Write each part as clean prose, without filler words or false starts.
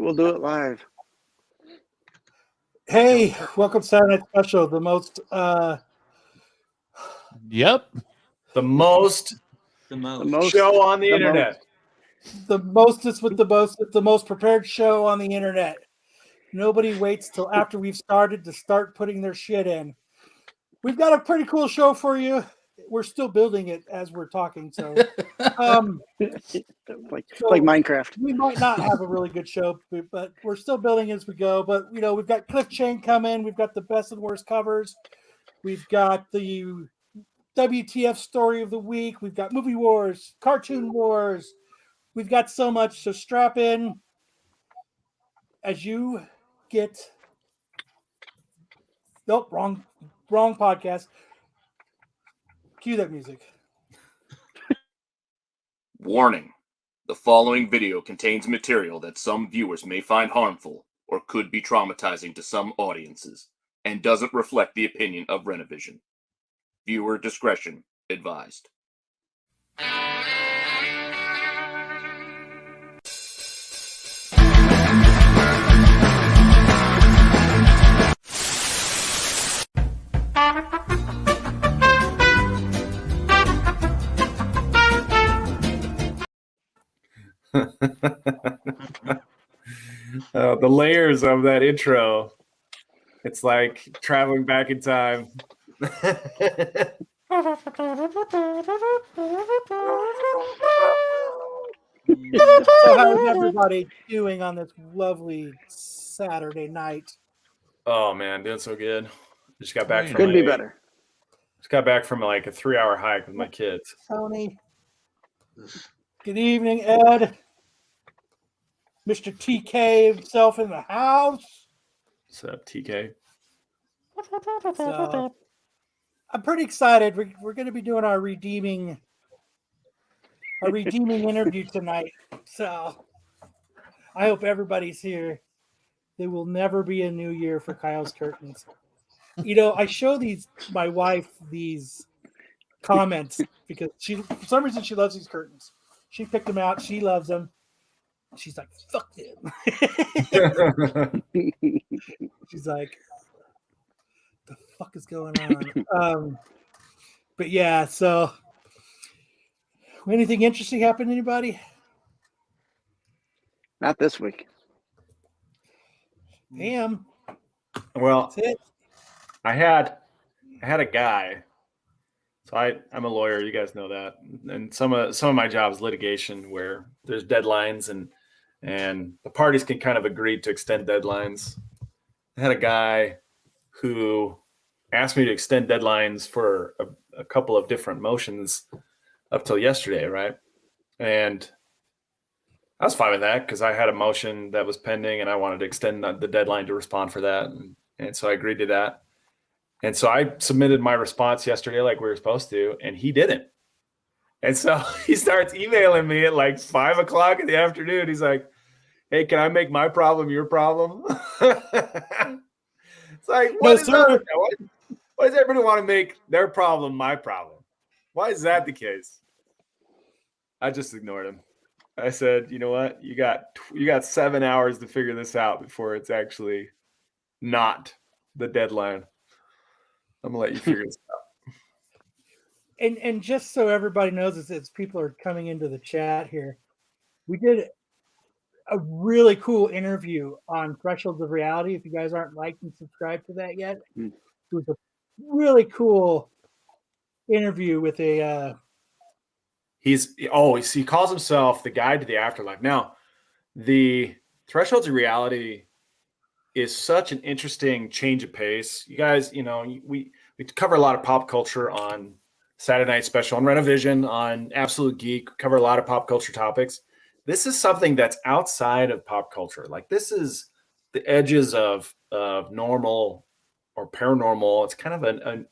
we'll do it live. Hey, welcome to Saturday Night Special, the most the most show on the internet. The most prepared show on the internet. Nobody waits till after we've started to start putting their shit in. We've got a pretty cool show for you. We're still building it as we're talking, so like Minecraft. We might not have a really good show, but we're still building as we go. But we've got Cliff Chiang coming. We've got the best and worst covers. We've got the WTF story of the week. We've got movie wars, cartoon wars. We've got so much. So strap in as you get. Nope, wrong podcast. Cue that music. Warning. The following video contains material that some viewers may find harmful or could be traumatizing to some audiences and doesn't reflect the opinion of Renovision. Viewer discretion advised. The layers of that intro. It's like traveling back in time. So how's everybody doing on this lovely Saturday night? Oh man, doing so good. Just got back from couldn't be better. Just got back from like a 3-hour hike with my kids. Tony. Good evening, Ed. Mr. TK himself in the house. What's up, TK? So, I'm pretty excited. We're going to be doing our redeeming interview tonight. So I hope everybody's here. There will never be a new year for Kyle's curtains. I show my wife these comments because for some reason she loves these curtains. She picked them out. She loves them. She's like, fuck them. She's like, the fuck is going on? But yeah, so anything interesting happen to anybody? Not this week. Damn. Well, That's it. I had a guy. So I'm a lawyer, you guys know that. And some of my job is litigation where there's deadlines and the parties can kind of agree to extend deadlines. I had a guy who asked me to extend deadlines for a couple of different motions up till yesterday, right? And I was fine with that because I had a motion that was pending and I wanted to extend the deadline to respond for that. And so I agreed to that. And so I submitted my response yesterday like we were supposed to, and he didn't. And so he starts emailing me at like 5 o'clock in the afternoon. He's like, hey, can I make my problem your problem? It's like, why does everybody want to make their problem my problem? Why is that the case? I just ignored him. I said, you know what? You got 7 hours to figure this out before it's actually not the deadline. I'm gonna let you figure this out. And just so everybody knows, as people are coming into the chat here, we did a really cool interview on Thresholds of Reality. If you guys aren't liked and subscribed to that yet, it was a really cool interview with a. He calls himself the guide to the afterlife. Now, the Thresholds of Reality is such an interesting change of pace. You guys, we cover a lot of pop culture on Saturday Night Special, on Renovision, on Absolute Geek, cover a lot of pop culture topics. This is something that's outside of pop culture. Like this is the edges of normal or paranormal. It's kind of an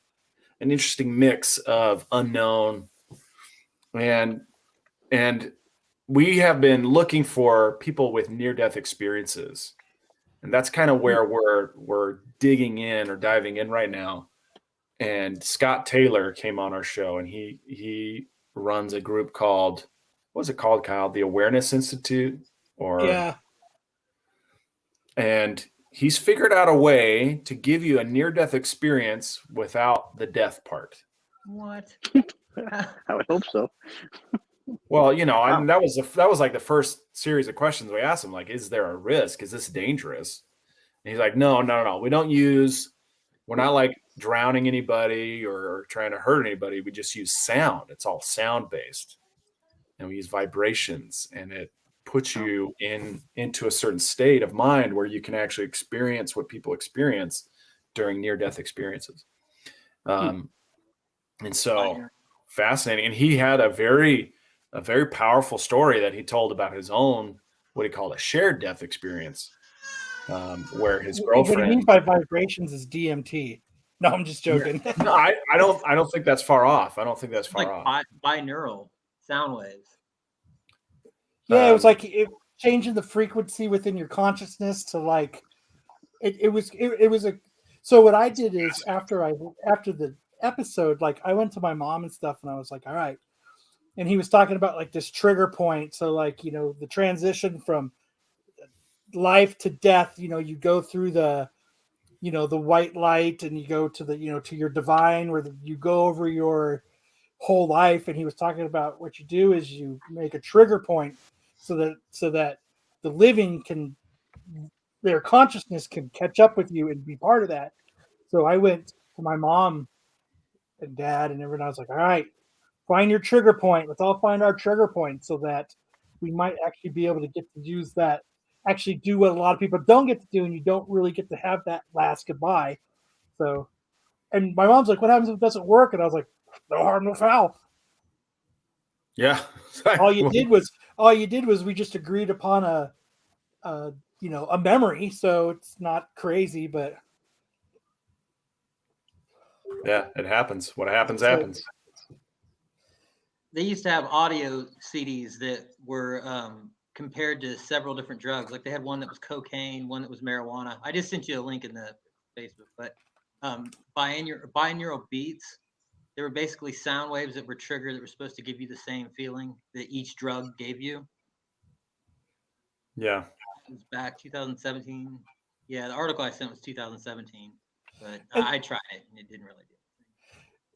interesting mix of unknown and we have been looking for people with near-death experiences. And that's kind of where we're digging in or diving in right now. And Scott Taylor came on our show, and he runs a group called, what was it called, Kyle? The Awareness Institute? Yeah. And he's figured out a way to give you a near-death experience without the death part. What? I would hope so. Well, you know, Wow. and that was like the first series of questions we asked him, like, is there a risk? Is this dangerous? And he's like, no. We're not like drowning anybody or trying to hurt anybody. We just use sound. It's all sound based. And we use vibrations, and it puts you into a certain state of mind where you can actually experience what people experience during near-death experiences. And so fascinating. And he had a very powerful story that he told about his own, what he called a shared death experience, where his girlfriend. What he means by vibrations is DMT. No, I'm just joking. No, I don't think that's far off. I don't think that's far off. Like binaural sound waves. Yeah, it was like changing the frequency within your consciousness to like it was a. So what I did is after the episode, like I went to my mom and stuff, and I was like, all right. And he was talking about like this trigger point. So like, you know, the transition from life to death, you know, you go through the, you know, the white light, and you go to the, you know, to your divine, where you go over your whole life. And he was talking about what you do is you make a trigger point so that the living can, their consciousness can catch up with you and be part of that. So I went to my mom and dad and everyone. I was like, all right, find your trigger point. Let's all find our trigger point so that we might actually be able to get to use that, actually do what a lot of people don't get to do, and you don't really get to have that last goodbye. So, and my mom's like, what happens if it doesn't work? And I was like, no harm, no foul. Yeah. all you did was we just agreed upon a you know, a memory. So it's not crazy, but yeah, it happens. What happens, So- happens. They used to have audio CDs that were compared to several different drugs. Like they had one that was cocaine, one that was marijuana. I just sent you a link in the Facebook. But binaural beats, they were basically sound waves that were triggered that were supposed to give you the same feeling that each drug gave you. Yeah. It was back 2017. Yeah, the article I sent was 2017, but I tried it and it didn't really do it.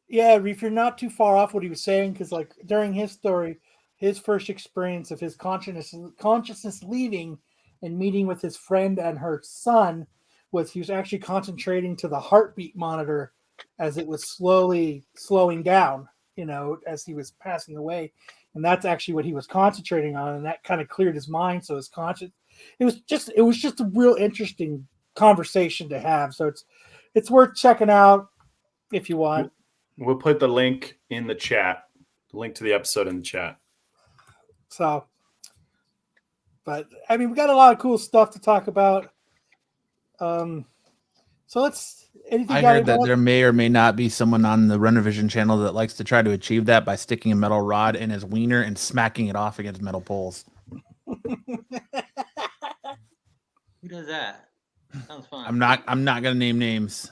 yeah, if you're not too far off what he was saying, because like during his story, his first experience of his consciousness leaving and meeting with his friend and her son was he was actually concentrating to the heartbeat monitor as it was slowly slowing down, you know, as he was passing away. And that's actually what he was concentrating on, and that kind of cleared his mind. So his conscious, it was just a real interesting conversation to have. So it's worth checking out if you want. We'll put the link in the chat, the link to the episode in the chat. So, but I mean, we got a lot of cool stuff to talk about. So let's. Anything I got heard that about- there may or may not be someone on the Renovision channel that likes to try to achieve that by sticking a metal rod in his wiener and smacking it off against metal poles. Who does that? Sounds fun. I'm not gonna name names.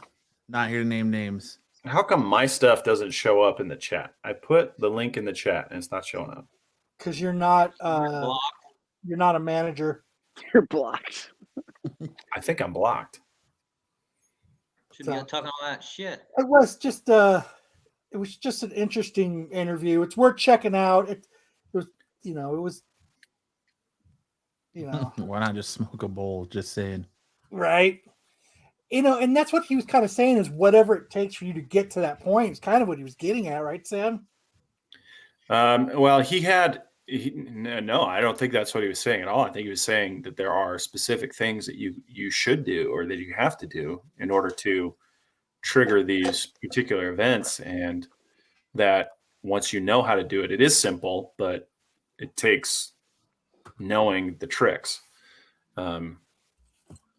Not here to name names. How come my stuff doesn't show up in the chat? I put the link in the chat and it's not showing up. Because you're not Block. you're not a manager. You're blocked. I think I'm blocked. Should be talking all that shit. It was just an interesting interview. It's worth checking out. It was Why not just smoke a bowl? Just saying. right. You know, and that's what he was kind of saying is whatever it takes for you to get to that point is kind of what he was getting at, right, Sam? Well, no, I don't think that's what he was saying at all. I think he was saying that there are specific things that you should do or that you have to do in order to trigger these particular events, and that once you know how to do it, it is simple, but it takes knowing the tricks.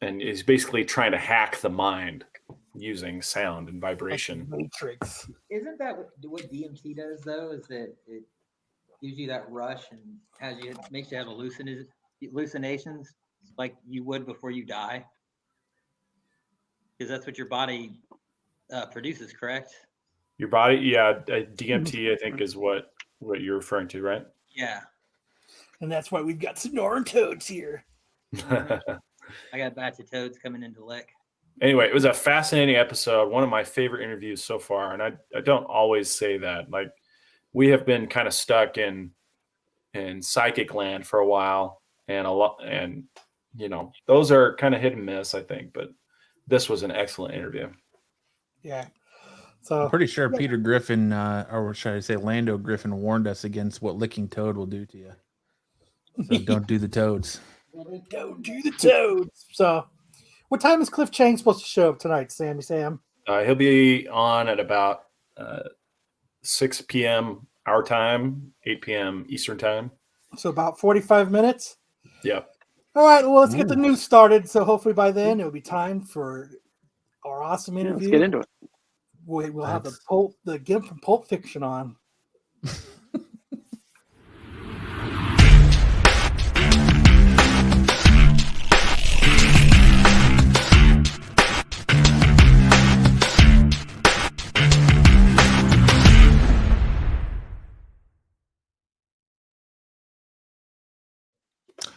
And is basically trying to hack the mind using sound and vibration. Matrix. Isn't that what DMT does though? Is that it gives you that rush and makes you have hallucinations like you would before you die? Because that's what your body produces, correct? Your body, yeah, DMT, I think, is what you're referring to, right? Yeah. And that's why we've got Sonoran Toads here. I got a batch of toads coming into lick. Anyway, it was a fascinating episode. One of my favorite interviews so far. And I don't always say that. Like, we have been kind of stuck in psychic land for a while, and those are kind of hit and miss, I think. But this was an excellent interview. Yeah. So I'm pretty sure Peter Griffin, or should I say Lando Griffin, warned us against what licking toad will do to you. So don't do the toads. Don't do the toads. So, what time is Cliff Chiang supposed to show up tonight, Sam? He'll be on at about 6 p.m. our time, 8 p.m. Eastern time. So about 45 minutes. Yep. All right. Well, let's get the news started. So hopefully by then it'll be time for our awesome interview. Let's get into it. We'll have the Gimp from Pulp Fiction on.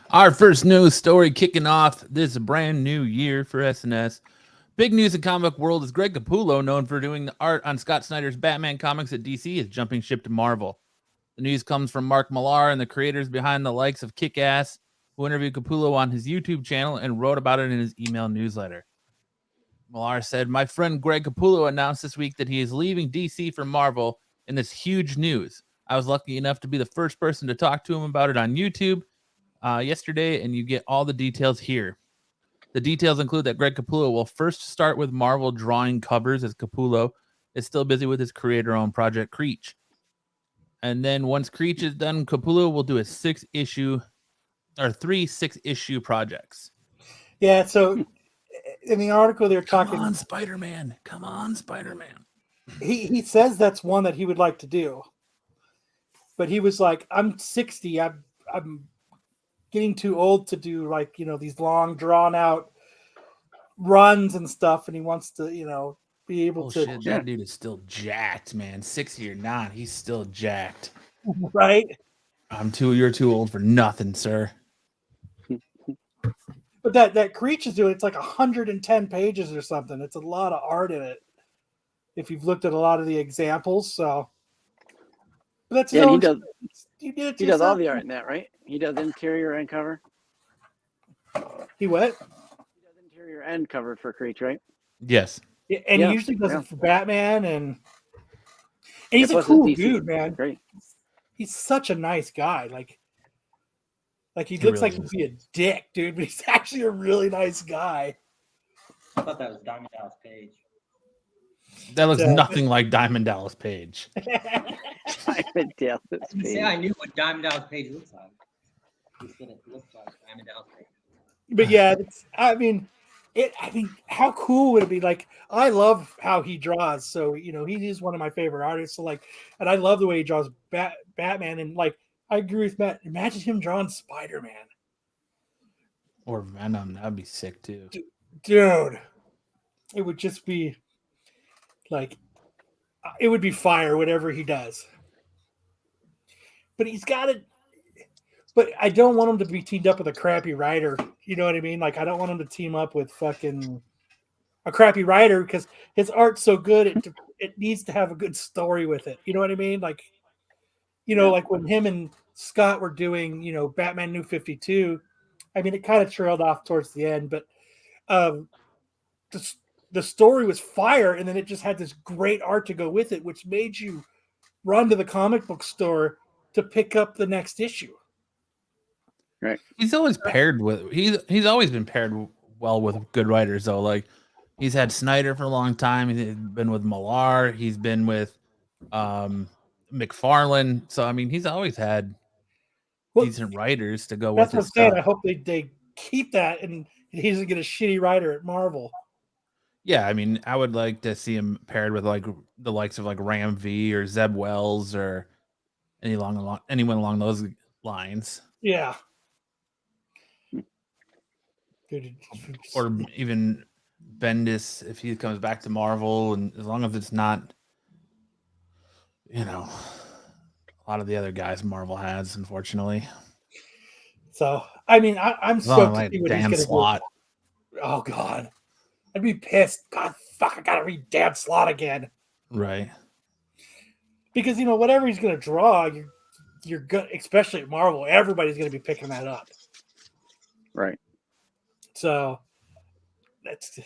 Our first news story kicking off this brand new year for SNS. Big news in comic world is Greg Capullo, known for doing the art on Scott Snyder's Batman comics at DC, is jumping ship to Marvel. The news comes from Mark Millar and the creators behind the likes of Kick-Ass, who interviewed Capullo on his YouTube channel and wrote about it in his email newsletter. Millar said, "My friend Greg Capullo announced this week that he is leaving DC for Marvel, and this huge news. I was lucky enough to be the first person to talk to him about it on YouTube yesterday, and you get all the details here. The details include that Greg Capullo will first start with Marvel drawing covers, as Capullo is still busy with his creator-owned project Creech. And then once Creech is done, Capullo will do a 6-issue or 3 6-issue projects." Yeah. So in the article they're talking. Come on, Spider-Man. Come on, Spider-Man. He says that's one that he would like to do, but he was like, "I'm 60. I'm getting too old to do these long drawn out runs and stuff," and he wants to be able to. Shit, that dude is still jacked, man. 60 or not, he's still jacked. Right. You're too old for nothing, sir. But that Creech is doing, it's like 110 pages or something. It's a lot of art in it, if you've looked at a lot of the examples. So, but that's his own. He does all the art in that, right? He does interior and cover. He what? He does interior and cover for Creech, right? Yes. Yeah, and he usually does it for Batman, and he's a cool dude, man. Great. He's such a nice guy. Like he looks really like he'd be a dick, dude, but he's actually a really nice guy. I thought that was Diamond Dallas Page. That looks nothing like Diamond Dallas Page. Diamond Dallas Page. Say I knew what Diamond Dallas Page looks like. He said it looks like Diamond Dallas Page. But yeah, I mean, how cool would it be? Like, I love how he draws. So, he is one of my favorite artists. So, and I love the way he draws Batman. And I agree with Matt. Imagine him drawing Spider-Man or Venom. That'd be sick too, dude. It would just be it would be fire, whatever he does. But he's got it. But I don't want him to be teamed up with a crappy writer. You know what I mean? I don't want him to team up with fucking a crappy writer, because his art's so good. It needs to have a good story with it. You know what I mean? Like when him and Scott were doing, Batman New 52. I mean, it kind of trailed off towards the end, but the story was fire, and then it just had this great art to go with it, which made you run to the comic book store to pick up the next issue. Right. He's always paired with he's always been paired well with good writers though. Like, he's had Snyder for a long time. He's been with Millar. He's been with McFarlane. So I mean, he's always had decent writers to go with. That's what I'm saying. I hope they keep that, and he doesn't get a shitty writer at Marvel. Yeah, I mean, I would like to see him paired with the likes of Ram V or Zeb Wells or anyone along those lines. Yeah. Or even Bendis if he comes back to Marvel, and as long as it's not, a lot of the other guys Marvel has, unfortunately. So I mean, I'm stoked to see what he's going to do. Oh God, I'd be pissed. God, fuck, I gotta read damn Slot again. Right. Because whatever he's gonna draw, you're good, especially at Marvel. Everybody's gonna be picking that up. Right. So that's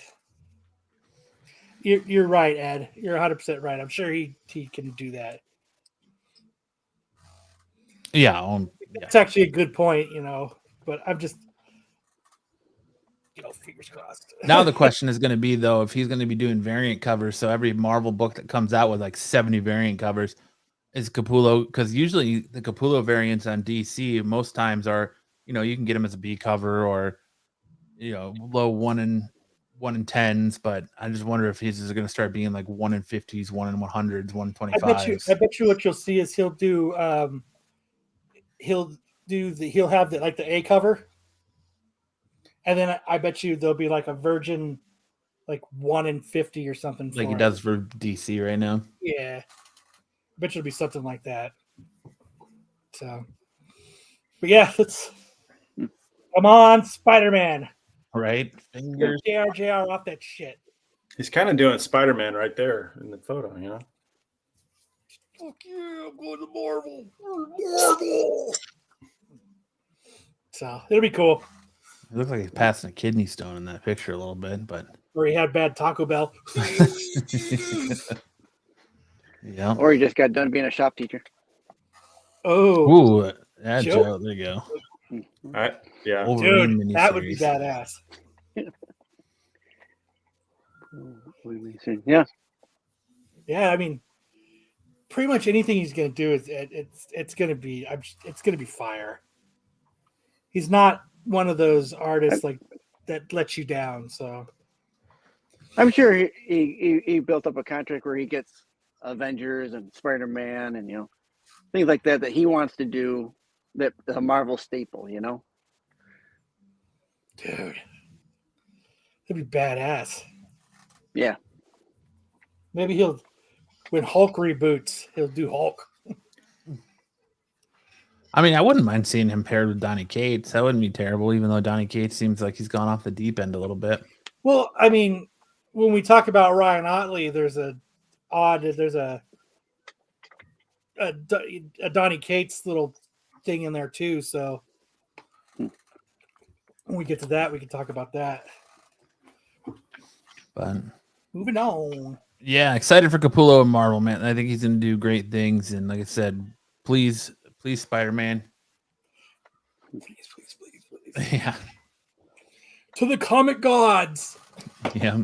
you're right, Ed. You're 100% right. I'm sure he can do that. Yeah. It's actually a good point, but I'm just fingers crossed. Now the question is going to be, though, if he's going to be doing variant covers. So every Marvel book that comes out with like 70 variant covers is Capullo, because usually the Capullo variants on DC most times are, you can get them as a B cover or, low 1 in 10s. But I just wonder if he's going to start being like 1 in 50s, 1 in 100s, 1 in 25s. I bet you what you'll see is he'll have the A cover. And then I bet you there'll be like a virgin, like 1 in 50 or something. Like he does for DC right now. Yeah. I bet you it'll be something like that. So, but yeah, come on, Spider-Man. Right? Fingers. JR off that shit. He's kind of doing Spider-Man right there in the photo, Fuck yeah, I'm going to Marvel. Marvel. So, it'll be cool. It looks like he's passing a kidney stone in that picture a little bit, but Or he had bad Taco Bell. yeah. Or he just got done being a shop teacher. Oh. Ooh, that Joke. joke. There you go. All right. Yeah. Wolverine Dude, that would be miniseries. badass. Yeah. Yeah, I mean, pretty much anything he's going to do is it's going to be fire. He's not one of those artists like that lets you down. So I'm sure he built up a contract where he gets Avengers and Spider-Man and things like that he wants to do, that the Marvel staple, Dude, that'd be badass. Yeah. Maybe when Hulk reboots, he'll do Hulk. I mean, I wouldn't mind seeing him paired with Donny Cates. That wouldn't be terrible, even though Donny Cates seems like he's gone off the deep end a little bit. Well, I mean, when we talk about Ryan Otley, there's a Donny Cates little thing in there too. So when we get to that, we can talk about that. But moving on. Yeah, excited for Capullo and Marvel, man. I think he's going to do great things. And like I said, please, Spider-Man. Please. Yeah. To the comic gods. Yeah.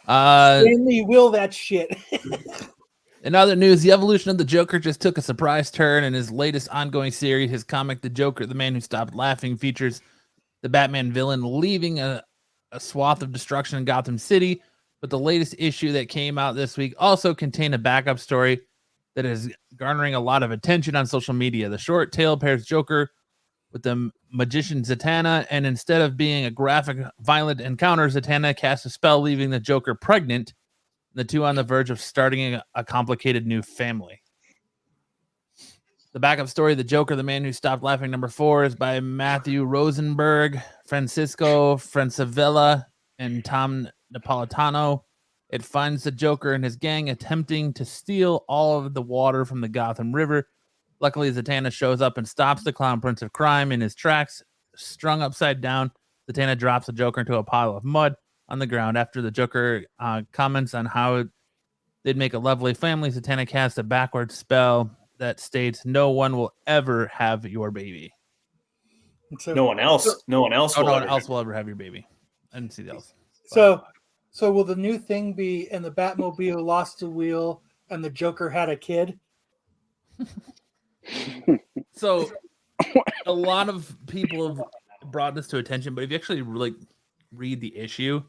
Mainly will that shit. In other news, the evolution of the Joker just took a surprise turn in his latest ongoing series. His comic, The Joker, The Man Who Stopped Laughing, features the Batman villain leaving a swath of destruction in Gotham City. But the latest issue that came out this week also contained a backup story that is garnering a lot of attention on social media. The short tale pairs Joker with the magician Zatanna, and instead of being a graphic, violent encounter, Zatanna casts a spell, leaving the Joker pregnant, the two on the verge of starting a complicated new family. The backup story, The Joker, The Man Who Stopped Laughing, #4, is by Matthew Rosenberg, Francisco Francavilla, and Tom Napolitano. It finds the Joker and his gang attempting to steal all of the water from the Gotham River. Luckily, Zatanna shows up and stops the Clown Prince of Crime in his tracks. Strung upside down, Zatanna drops the Joker into a pile of mud on the ground. After the Joker comments on how they'd make a lovely family, Zatanna casts a backward spell that states, "No one will ever have your baby." So, No one else No one else have will ever have your baby. I didn't see the else. So will the new thing be, and the Batmobile lost a wheel and the Joker had a kid? So a lot of people have brought this to attention, but if you actually really read the issue,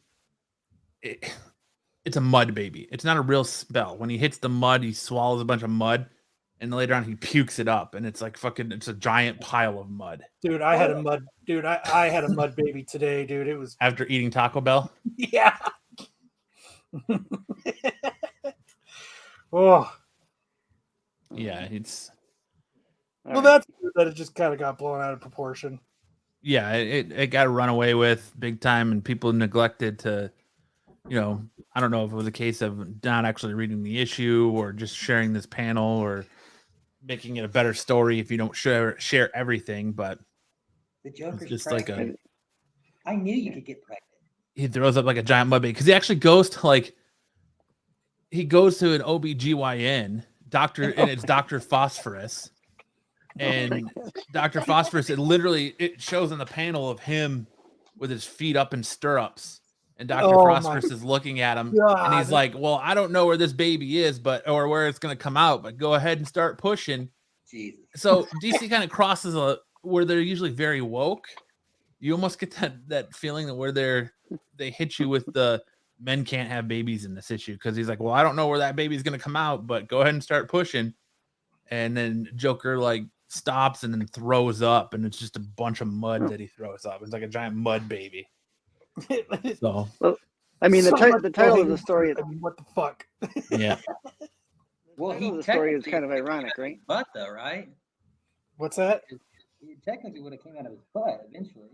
it's a mud baby. It's not a real spell. When he hits the mud, he swallows a bunch of mud, and later on he pukes it up, and it's like it's a giant pile of mud. Dude, I had a mud. Dude, I had a mud baby today, dude. It was After eating Taco Bell? yeah. Oh, Yeah, it's well, that's good that it just kind of got blown out of proportion. yeah, it got run away with big time, and people neglected to, I don't know if it was a case of not actually reading the issue or just sharing this panel or making it a better story if you don't share everything, but The it's Joker's just like pregnant. I knew you could get pregnant. he throws up like a giant mud baby because he actually goes to an OBGYN doctor, and it's Dr. Phosphorus. And Dr. Phosphorus, it shows on the panel of him with his feet up in stirrups. And Dr. Phosphorus is looking at him, and he's like, well, I don't know where this baby is, or where it's going to come out, but go ahead and start pushing. Jesus. So DC kind of crosses where they're usually very woke. You almost get that feeling that where they hit you with the men can't have babies in this issue, because he's like, well, I don't know where that baby's going to come out, but go ahead and start pushing. And then Joker like stops and then throws up, and it's just a bunch of mud that he throws up. It's like a giant mud baby. So, well, I mean, the title of the story. I mean, what the fuck? Yeah. Well, The story is kind of ironic, right? Butt though, right? What's that? It technically would have came out of his butt eventually,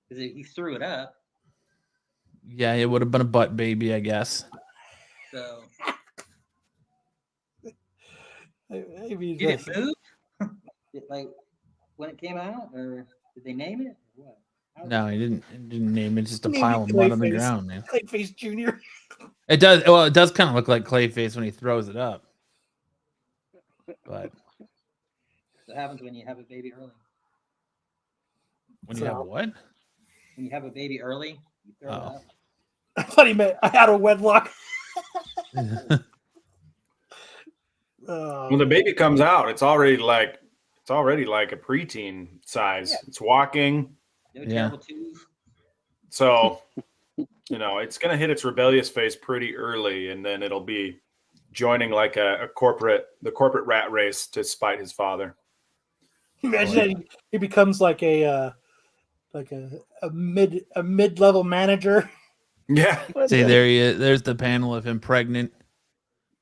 because he threw it up. Yeah, it would have been a butt baby, I guess. So I mean, did it move? Like when it came out, or did they name it? Or what? No, he didn't name it. It's just a Maybe pile of mud on the Clayface. ground, man. Clayface Jr. It does. Well, it does kind of look like Clayface when he throws it up. But What happens when you have a baby early? when you have what? When you have a baby early, you throw it up. I thought he meant out of wedlock. When the baby comes out, it's already like a preteen size. Yeah. It's walking. No Yeah. terrible twos. So, it's going to hit its rebellious phase pretty early, and then it'll be joining like the corporate rat race to spite his father. Imagine that he becomes like a mid-level manager. Yeah. See, there he is. There's the panel of him pregnant,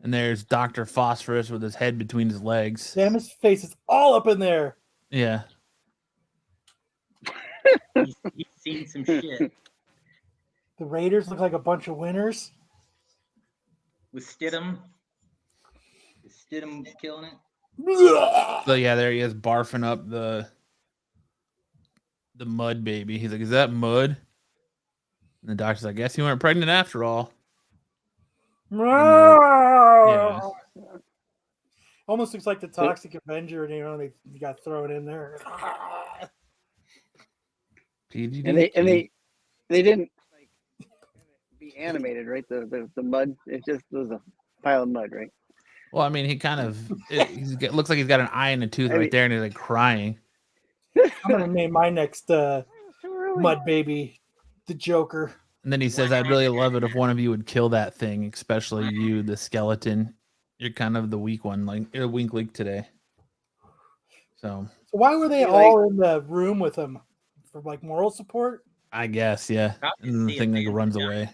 and there's Dr. Phosphorus with his head between his legs. Damn, his face is all up in there. Yeah. He's seen some shit. The Raiders look like a bunch of winners. With Stidham. Is Stidham killing it? So yeah, there he is barfing up the mud baby. He's like, "Is that mud?" And the doctor's like, "I guess you weren't pregnant after all." Yeah. Almost looks like the Toxic Avenger, and they got thrown in there. And they didn't like be animated, right? The mud, it just was a pile of mud, right? Well, I mean, he kind of looks like he's got an eye and a tooth right there, and he's like crying. I'm gonna name my next mud baby the Joker. And then he says, "I'd really love it if one of you would kill that thing, especially you, the skeleton. You're kind of the weak one, like you're a weak link today." So why were they all in the room with him? For like moral support? I guess, yeah. And the thing like runs away.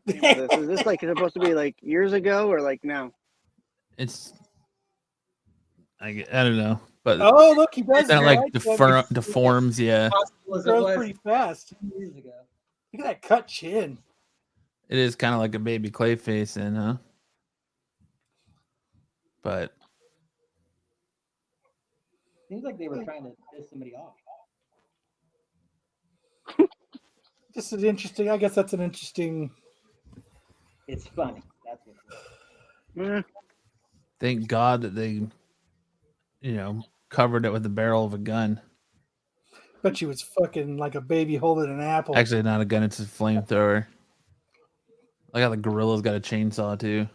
Is this like supposed to be like years ago or like now? It's I don't know, but oh look, he does that like right? deforms, yeah. Grows pretty fast. 2 years ago. Look at that cut chin. It is kind of like a baby Clayface, in, huh? But Seems like they were trying to piss somebody off. This is interesting. I guess that's an interesting. It's funny. That's what it is. thank God that they, covered it with the barrel of a gun. Bet you was fucking like a baby holding an apple. Actually, not a gun; it's a flamethrower. Like how the gorilla's got a chainsaw too.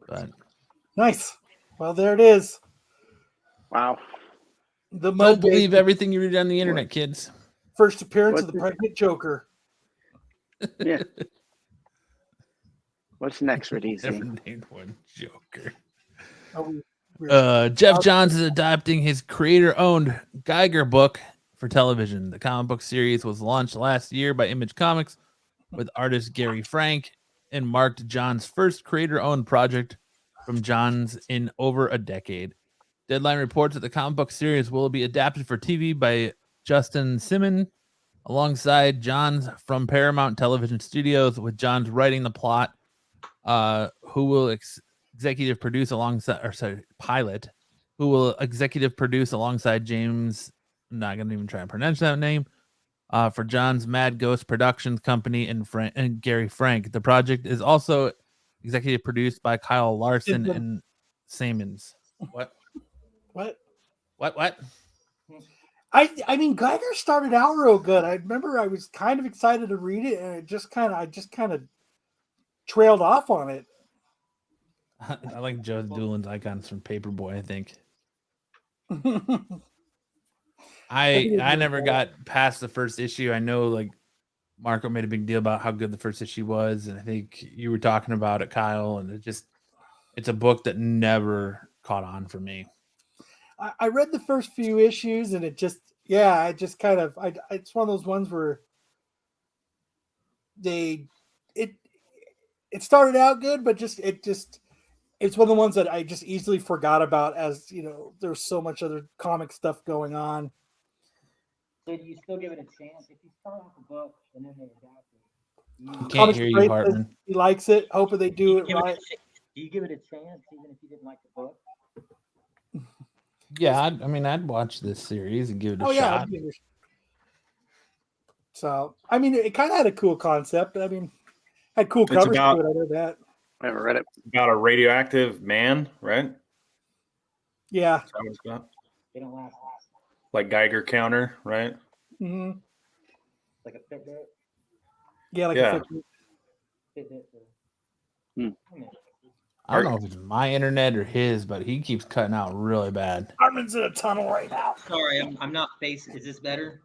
But Nice. Well, there it is. Wow. The don't mud believe baby. everything you read on the internet, kids. First appearance What of the the- pregnant Joker. Yeah. What's next for DC? Never named one Joker. Oh, we're- Geoff John is adapting his creator-owned Geiger book for television. The comic book series was launched last year by Image Comics with artist Gary Frank and marked John's first creator-owned project from John's in over a decade. Deadline reports that the comic book series will be adapted for TV by Justin Simon alongside John's from Paramount Television Studios, with John's writing the plot, who will executive produce alongside, pilot, who will executive produce alongside James, I'm not going to even try and pronounce that name, for John's Mad Ghost Productions Company and Gary Frank. The project is also executive produced by Kyle Larson and Simons. What? I mean, Geiger started out real good. I remember I was kind of excited to read it, and I just kind of trailed off on it. I like Joe Doolin's icons from Paperboy, I think. I never got past the first issue. I know like Marco made a big deal about how good the first issue was, and I think you were talking about it, Kyle, and it's a book that never caught on for me. I read the first few issues, and it's one of those ones where it started out good, but it's one of the ones that I just easily forgot about, as you know, there's so much other comic stuff going on. So do you still give it a chance if you start off a book and then they adapt it? Can't hear you, Hartman. He likes it. Hoping they do it right. Do you give it a chance even if you didn't like the book? Yeah, I mean, I'd watch this series and give it a shot. So, I mean, it kind of had a cool concept. I mean, had cool covers to it. I know that. I haven't read it. About a radioactive man, right? Yeah. They don't last. Like Geiger counter, right? Mm-hmm. Like a Fitbit? Yeah, like a Fitbit. I don't know if it's my internet or his, but he keeps cutting out really bad. Hartman's in a tunnel right now. Sorry, I'm not facing. Is this better?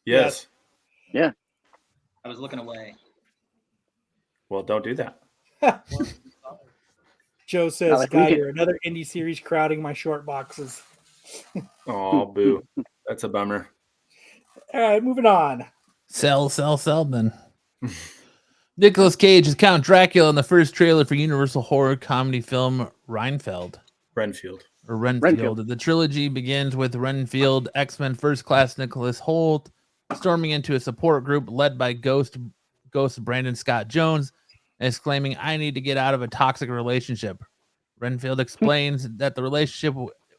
Yes. Yeah. I was looking away. Well, don't do that. Joe says, Geiger, another indie series crowding my short boxes. Oh, boo. That's a bummer. All right, moving on. Sell then. Nicolas Cage is Count Dracula in the first trailer for Universal horror comedy film Renfield. The trilogy begins with Renfield, X-Men First Class Nicholas Hoult storming into a support group led by Ghost Brandon Scott Jones, exclaiming, "I need to get out of a toxic relationship." Renfield explains that the relationship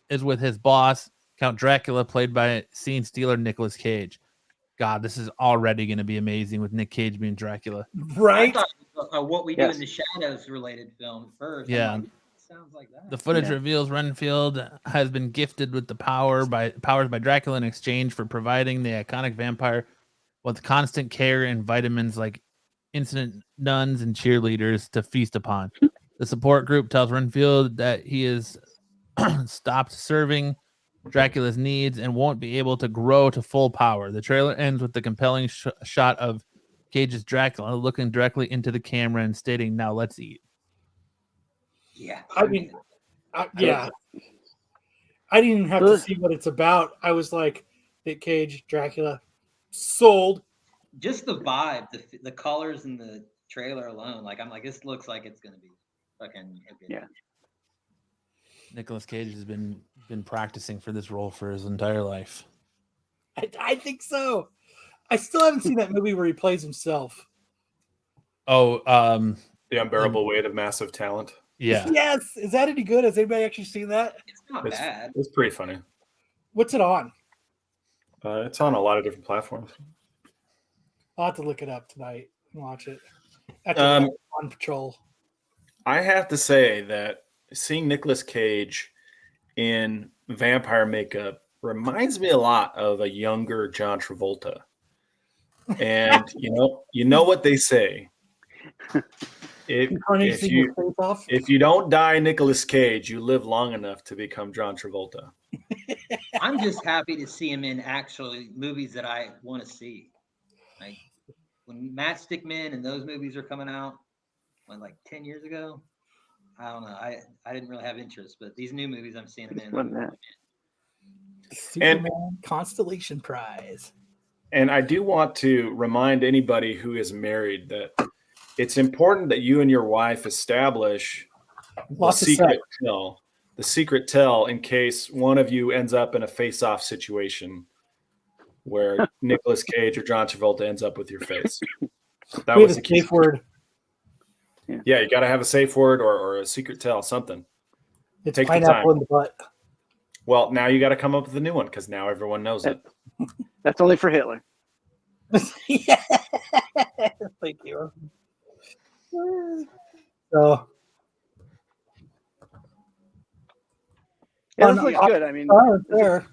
is with his boss, Count Dracula, played by scene stealer Nicolas Cage. God, this is already going to be amazing with Nick Cage being Dracula. Right? I thought, What We Do in the Shadows related film first. Yeah. Sounds like that. The footage reveals Renfield has been gifted with the powers by Dracula in exchange for providing the iconic vampire with constant care and vitamins like incident nuns and cheerleaders to feast upon. The support group tells Renfield that he is stopped serving Dracula's needs and won't be able to grow to full power. The trailer ends with the compelling shot of Cage's Dracula looking directly into the camera and stating, "Now let's eat." Yeah. I mean, yeah. I didn't even have to see what it's about. I was like, Nick Cage, Dracula, sold. Just the vibe, the colors in the trailer alone. Like, I'm like, this looks like it's going to be fucking okay. Yeah. Nicolas Cage has been practicing for this role for his entire life. I think so. I still haven't seen that movie where he plays himself. Oh, The Unbearable Weight of Massive Talent. Yeah. Yes. Is that any good? Has anybody actually seen that? It's not bad. It's pretty funny. What's it on? It's on a lot of different platforms. I'll have to look it up tonight and watch it. On patrol. I have to say that seeing Nicolas Cage in vampire makeup reminds me a lot of a younger John Travolta. And you know what they say. If you don't die Nicolas Cage, you live long enough to become John Travolta. I'm just happy to see him in actually movies that I want to see. Like when Matchstick Men and those movies are coming out, like 10 years ago, I don't know. I didn't really have interest, but these new movies I'm seeing him in. Superman Constellation Prize. And I do want to remind anybody who is married that it's important that you and your wife establish Lots of sex. The secret tell in case one of you ends up in a face-off situation where Nicolas Cage or John Travolta ends up with your face. That We was have the a key. safe word. Yeah, you got to have a safe word or a secret tell, something. It's Take the pineapple time. in the butt. Well, now you got to come up with a new one because now everyone knows it. That's only for Hitler. Yeah. Thank you. So, Yeah, On this looks the good. I mean, there.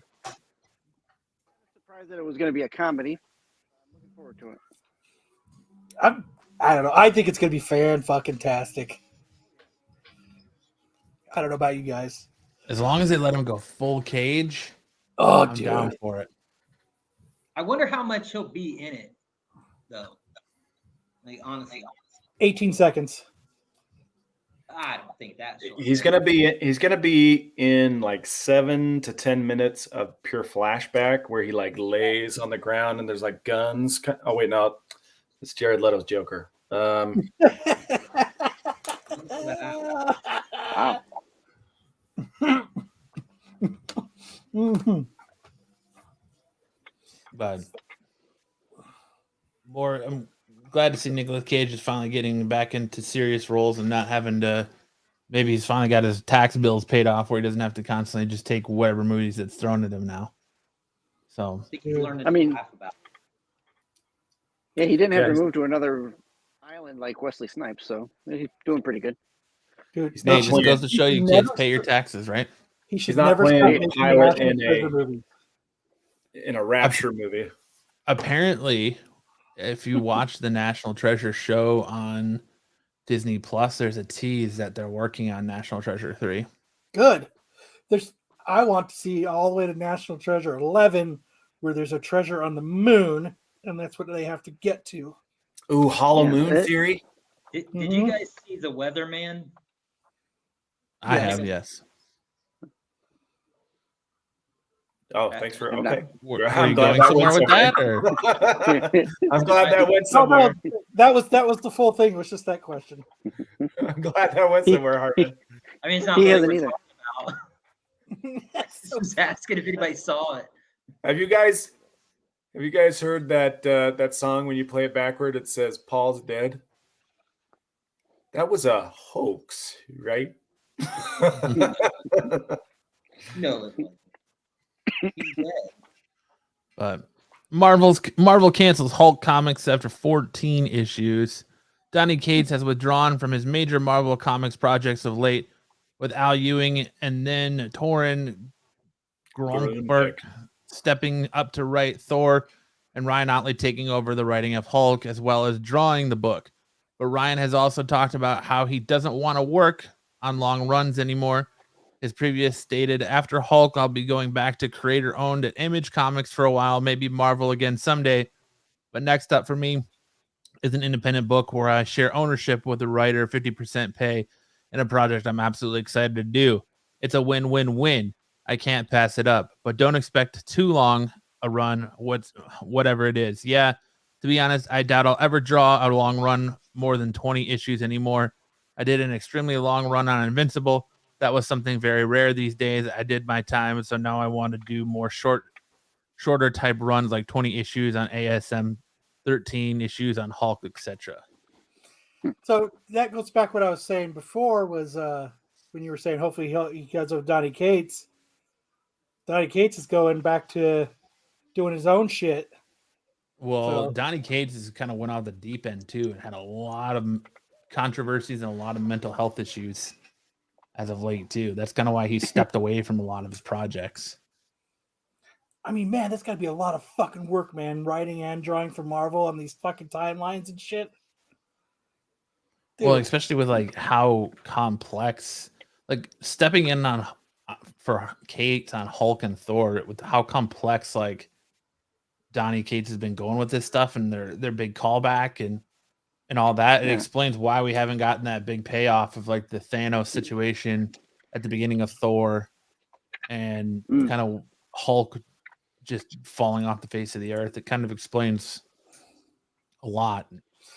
surprised that it was going to be a comedy. I'm looking forward to it. I don't know. I think it's gonna be fan-fucking-tastic. I don't know about you guys. As long as they let him go full Cage, Oh, I'm dude. down for it. I wonder how much he'll be in it, though. Like honestly, 18 seconds. I don't think that's. He's gonna be in like 7 to 10 minutes of pure flashback where he like lays on the ground and there's like guns. Oh wait, no, it's Jared Leto's Joker. Wow. Mhm. But I'm glad to see Nicolas Cage is finally getting back into serious roles and not having to. Maybe he's finally got his tax bills paid off where he doesn't have to constantly just take whatever movies that's thrown at him now. So I think he's learning I mean, to laugh about it. Yeah, he didn't have Yeah, to move to another island like Wesley Snipes, so he's doing pretty good. Dude, He's hey, not it just playing- goes to show you he kids never pay your should- taxes, right? He should not never playing stop a making pilot National in Treasure a- movies. in a Rapture movie. Apparently, if you watch the National Treasure show on Disney Plus, there's a tease that they're working on National Treasure 3. Good. I want to see all the way to National Treasure 11, where there's a treasure on the moon, and that's what they have to get to. Ooh, Hollow Yeah, Moon it- theory. Did Mhm. you guys see The Weatherman? I Yes. have, yes. Oh, thanks for I'm okay. Were I'm you glad going that somewhere went with that, or I'm glad that went No, somewhere. no, that was the full thing. It was just that question. I'm glad that went somewhere, Hartman. I mean, it's not He really hasn't what either. we're talking about. Just asking if anybody saw it. Have you guys heard that that song when you play it backward? It says Paul's dead. That was a hoax, right? No, it wasn't. He's dead. but Marvel cancels Hulk comics after 14 issues. Donny Cates has withdrawn from his major Marvel Comics projects of late, with Al Ewing and then Torrin Grunberg stepping up to write Thor, and Ryan Otley taking over the writing of Hulk as well as drawing the book. But Ryan has also talked about how he doesn't want to work on long runs anymore. His previous stated, after Hulk, I'll be going back to creator-owned at Image Comics for a while, maybe Marvel again someday. But next up for me is an independent book where I share ownership with the writer, 50% pay, in a project I'm absolutely excited to do. It's a win-win-win. I can't pass it up, but don't expect too long a run, whatever it is. Yeah, to be honest, I doubt I'll ever draw a long run more than 20 issues anymore. I did an extremely long run on Invincible. That was something very rare these days. I did my time, so now I want to do more shorter type runs, like 20 issues on ASM, 13 issues on Hulk, etc. So that goes back what I was saying before was when you were saying hopefully he gets with Donny Cates. Donny Cates is going back to doing his own shit. Well, So- Donny Cates has kind of went off the deep end too and had a lot of controversies and a lot of mental health issues as of late too. That's kind of why he stepped away from a lot of his projects. I mean, man, that's got to be a lot of fucking work, man. Writing and drawing for Marvel on these fucking timelines and shit. Well, Dude. especially with like how complex, like stepping in on for Cates on Hulk and Thor, with how complex like Donny Cates has been going with this stuff and their big callback and all that. It Yeah. explains why we haven't gotten that big payoff of like the Thanos situation at the beginning of Thor and kind of Hulk just falling off the face of the earth. It kind of explains a lot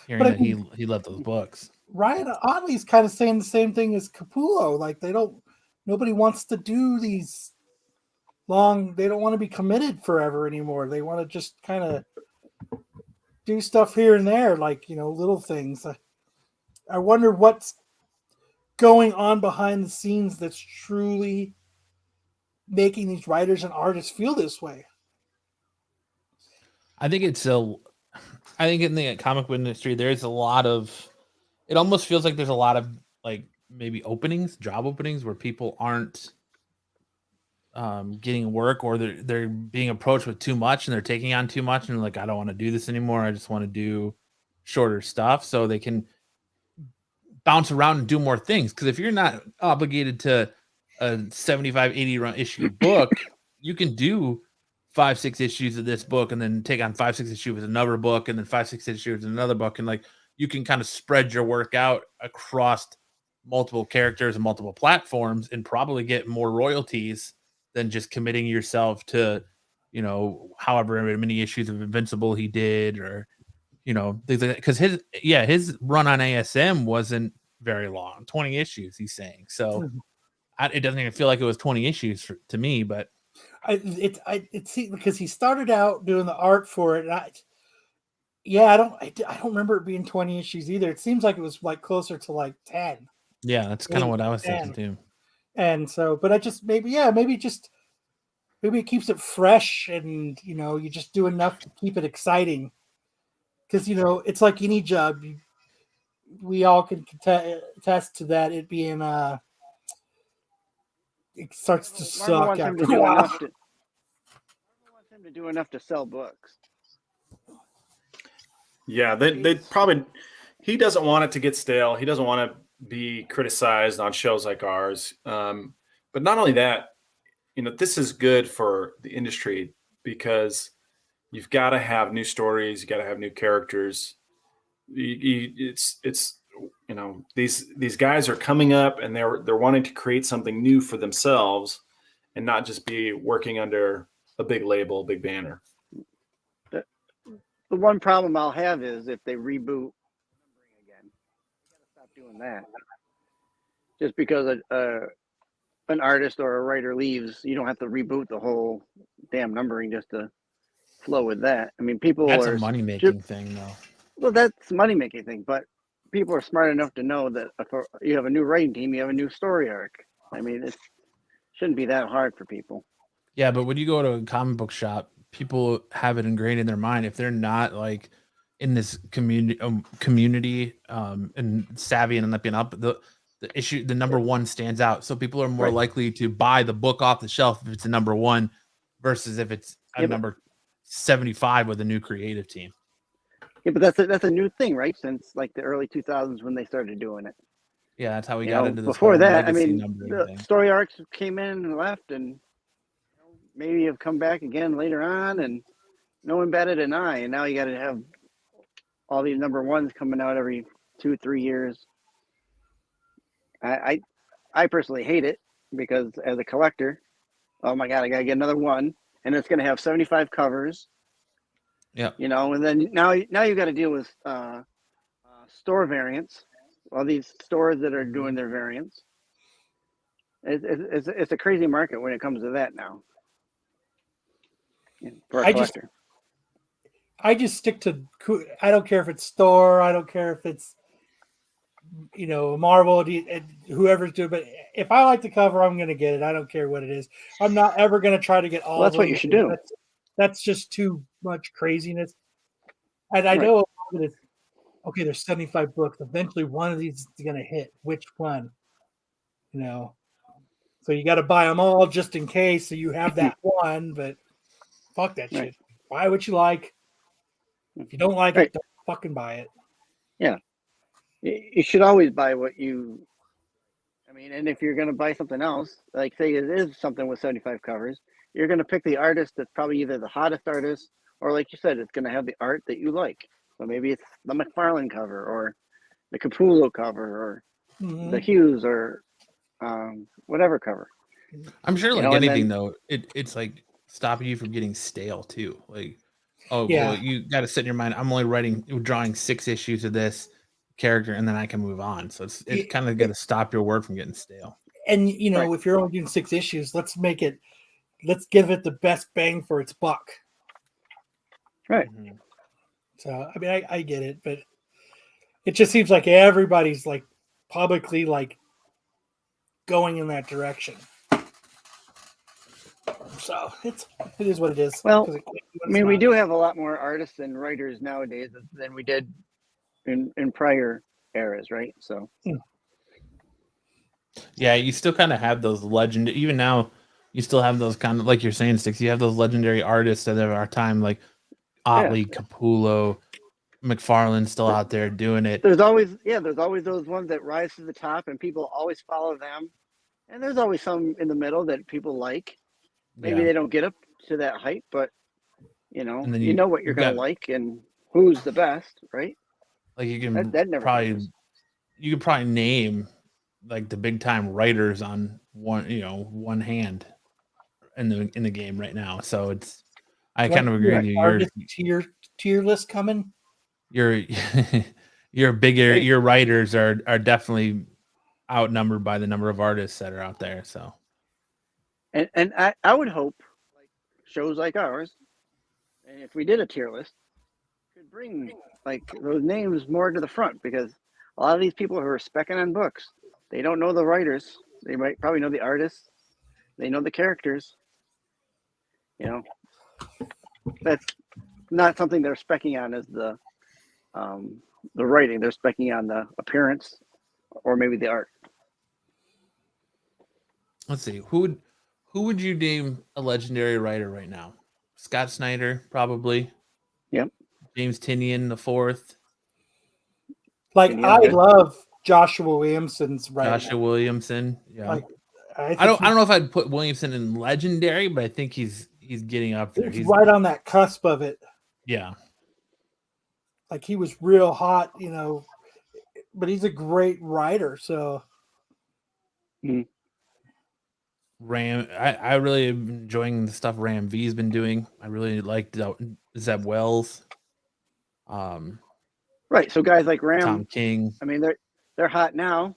hearing But I that he left those books. Ryan Otley's kind of saying the same thing as Capullo. Like nobody wants to do these long. They don't want to be committed forever anymore. They want to just kind of do stuff here and there, like little things. I wonder what's going on behind the scenes that's truly making these writers and artists feel this way. I think in the comic book industry, there's a lot of, it almost feels like there's a lot of like maybe job openings where people aren't getting work, or they're being approached with too much and they're taking on too much and they're like, I don't want to do this anymore. I just want to do shorter stuff so they can bounce around and do more things. Because if you're not obligated to a 75, 80 run issue book, you can do 5-6 issues of this book and then take on 5-6 issues with another book and then 5-6 issues with another book. And like, you can kind of spread your work out across multiple characters and multiple platforms and probably get more royalties than just committing yourself to, however many issues of Invincible he did, or, things like that. Because his run on ASM wasn't very long, 20 issues, he's saying. So it doesn't even feel like it was 20 issues to me, but it's because he started out doing the art for it. And I don't remember it being 20 issues either. It seems like it was like closer to like 10. Yeah, that's kind of what I was thinking too. And so, but I just maybe it keeps it fresh, and you just do enough to keep it exciting. Because it's like any job, we all can attest to that. It being it starts to suck after a while. Marvel wants him to do enough to sell books. Yeah, they probably, he doesn't want it to get stale. He doesn't want to be criticized on shows like ours. But not only that, this is good for the industry because you've got to have new stories. You got to have new characters. These guys are coming up and they're wanting to create something new for themselves and not just be working under a big label, big banner. The one problem I'll have is if they reboot again, you got to stop doing that. Just because an artist or a writer leaves, you don't have to reboot the whole damn numbering just to flow with that. I mean, that's a money-making thing, though. Well, that's a money-making thing, but people are smart enough to know that if you have a new writing team, you have a new story arc. I mean, it shouldn't be that hard for people. Yeah, but when you go to a comic book shop, people have it ingrained in their mind. If they're not like in this community and savvy and looking up, the number one stands out. So people are more likely to buy the book off the shelf if it's a number one versus if it's a number 75 with a new creative team. Yeah, but that's a new thing, right? Since like the early 2000s when they started doing it. Yeah, that's how we got into this. Before that, I mean, the story arcs came in and left, and maybe have come back again later on, and no one batted an eye. And now you got to have all these number ones coming out every 2-3 years. I personally hate it because as a collector, oh my God, I got to get another one, and it's going to have 75 covers. Yeah. And then now you got to deal with store variants. All these stores that are doing their variants. It's a crazy market when it comes to that now. For a collector. I just stick to. I don't care if it's store. I don't care if it's Marvel, whoever's doing. But if I like the cover, I'm going to get it. I don't care what it is. I'm not ever going to try to get all. Well, that's what you should do. That's just too much craziness. And I know that it's okay. There's 75 books. Eventually, one of these is going to hit. Which one? So you got to buy them all just in case, so you have that one. But fuck that shit. Buy what you like. If you don't like it, don't fucking buy it. Yeah. You should always buy what you. I mean, and if you're going to buy something else, like say it is something with 75 covers, you're going to pick the artist that's probably either the hottest artist or, like you said, it's going to have the art that you like. So maybe it's the McFarlane cover or the Capullo cover or the Hughes or whatever cover. I'm sure, like anything, though, it's like stopping you from getting stale too. Like, well, you got to set in your mind, I'm only drawing 6 issues of this. character, and then I can move on. So it's kind of got to stop your work from getting stale. And if you're only doing 6 issues, let's give it the best bang for its buck. Right. Mhm. So I mean, I get it, but it just seems like everybody's like publicly like going in that direction. So it is what it is. Well, 'Cause I mean, we do have a lot more artists and writers nowadays than we did in prior eras, right? So Yeah, you still kind of have those legend. Even now, you still have those kind of, like you're saying, Sticks. You have those legendary artists of our time, like Otley, Capullo, McFarlane, still out there doing it. there's always those ones that rise to the top, and people always follow them. And there's always some in the middle that people like. Maybe they don't get up to that height, but And then you know what you're going to like and who's the best, right? Like you can That never changes. you could probably name like the big time writers on one hand in the game right now. So I kind of agree with you. Tier list coming. Your writers are definitely outnumbered by the number of artists that are out there. So And I would hope like shows like ours, and if we did a tier list, could bring like those names more to the front, because a lot of these people who are specking on books, they don't know the writers. They might probably know the artists. They know the characters. That's not something they're specking on as the writing. They're specking on the appearance or maybe the art. let's see, who would you name a legendary writer right now? Scott Snyder, probably. Yep. James Tynion the fourth. Like I love Joshua Williamson's writing. Joshua Williamson. Yeah. Like, I don't know if I'd put Williamson in legendary, but I think he's getting up there. He's right on that cusp of it. Yeah. Like he was real hot, but he's a great writer. So Ram, I really am enjoying the stuff Ram V's been doing. I really liked Zeb Wells. Right. So guys like Ram, Tom King. I mean, they're hot now.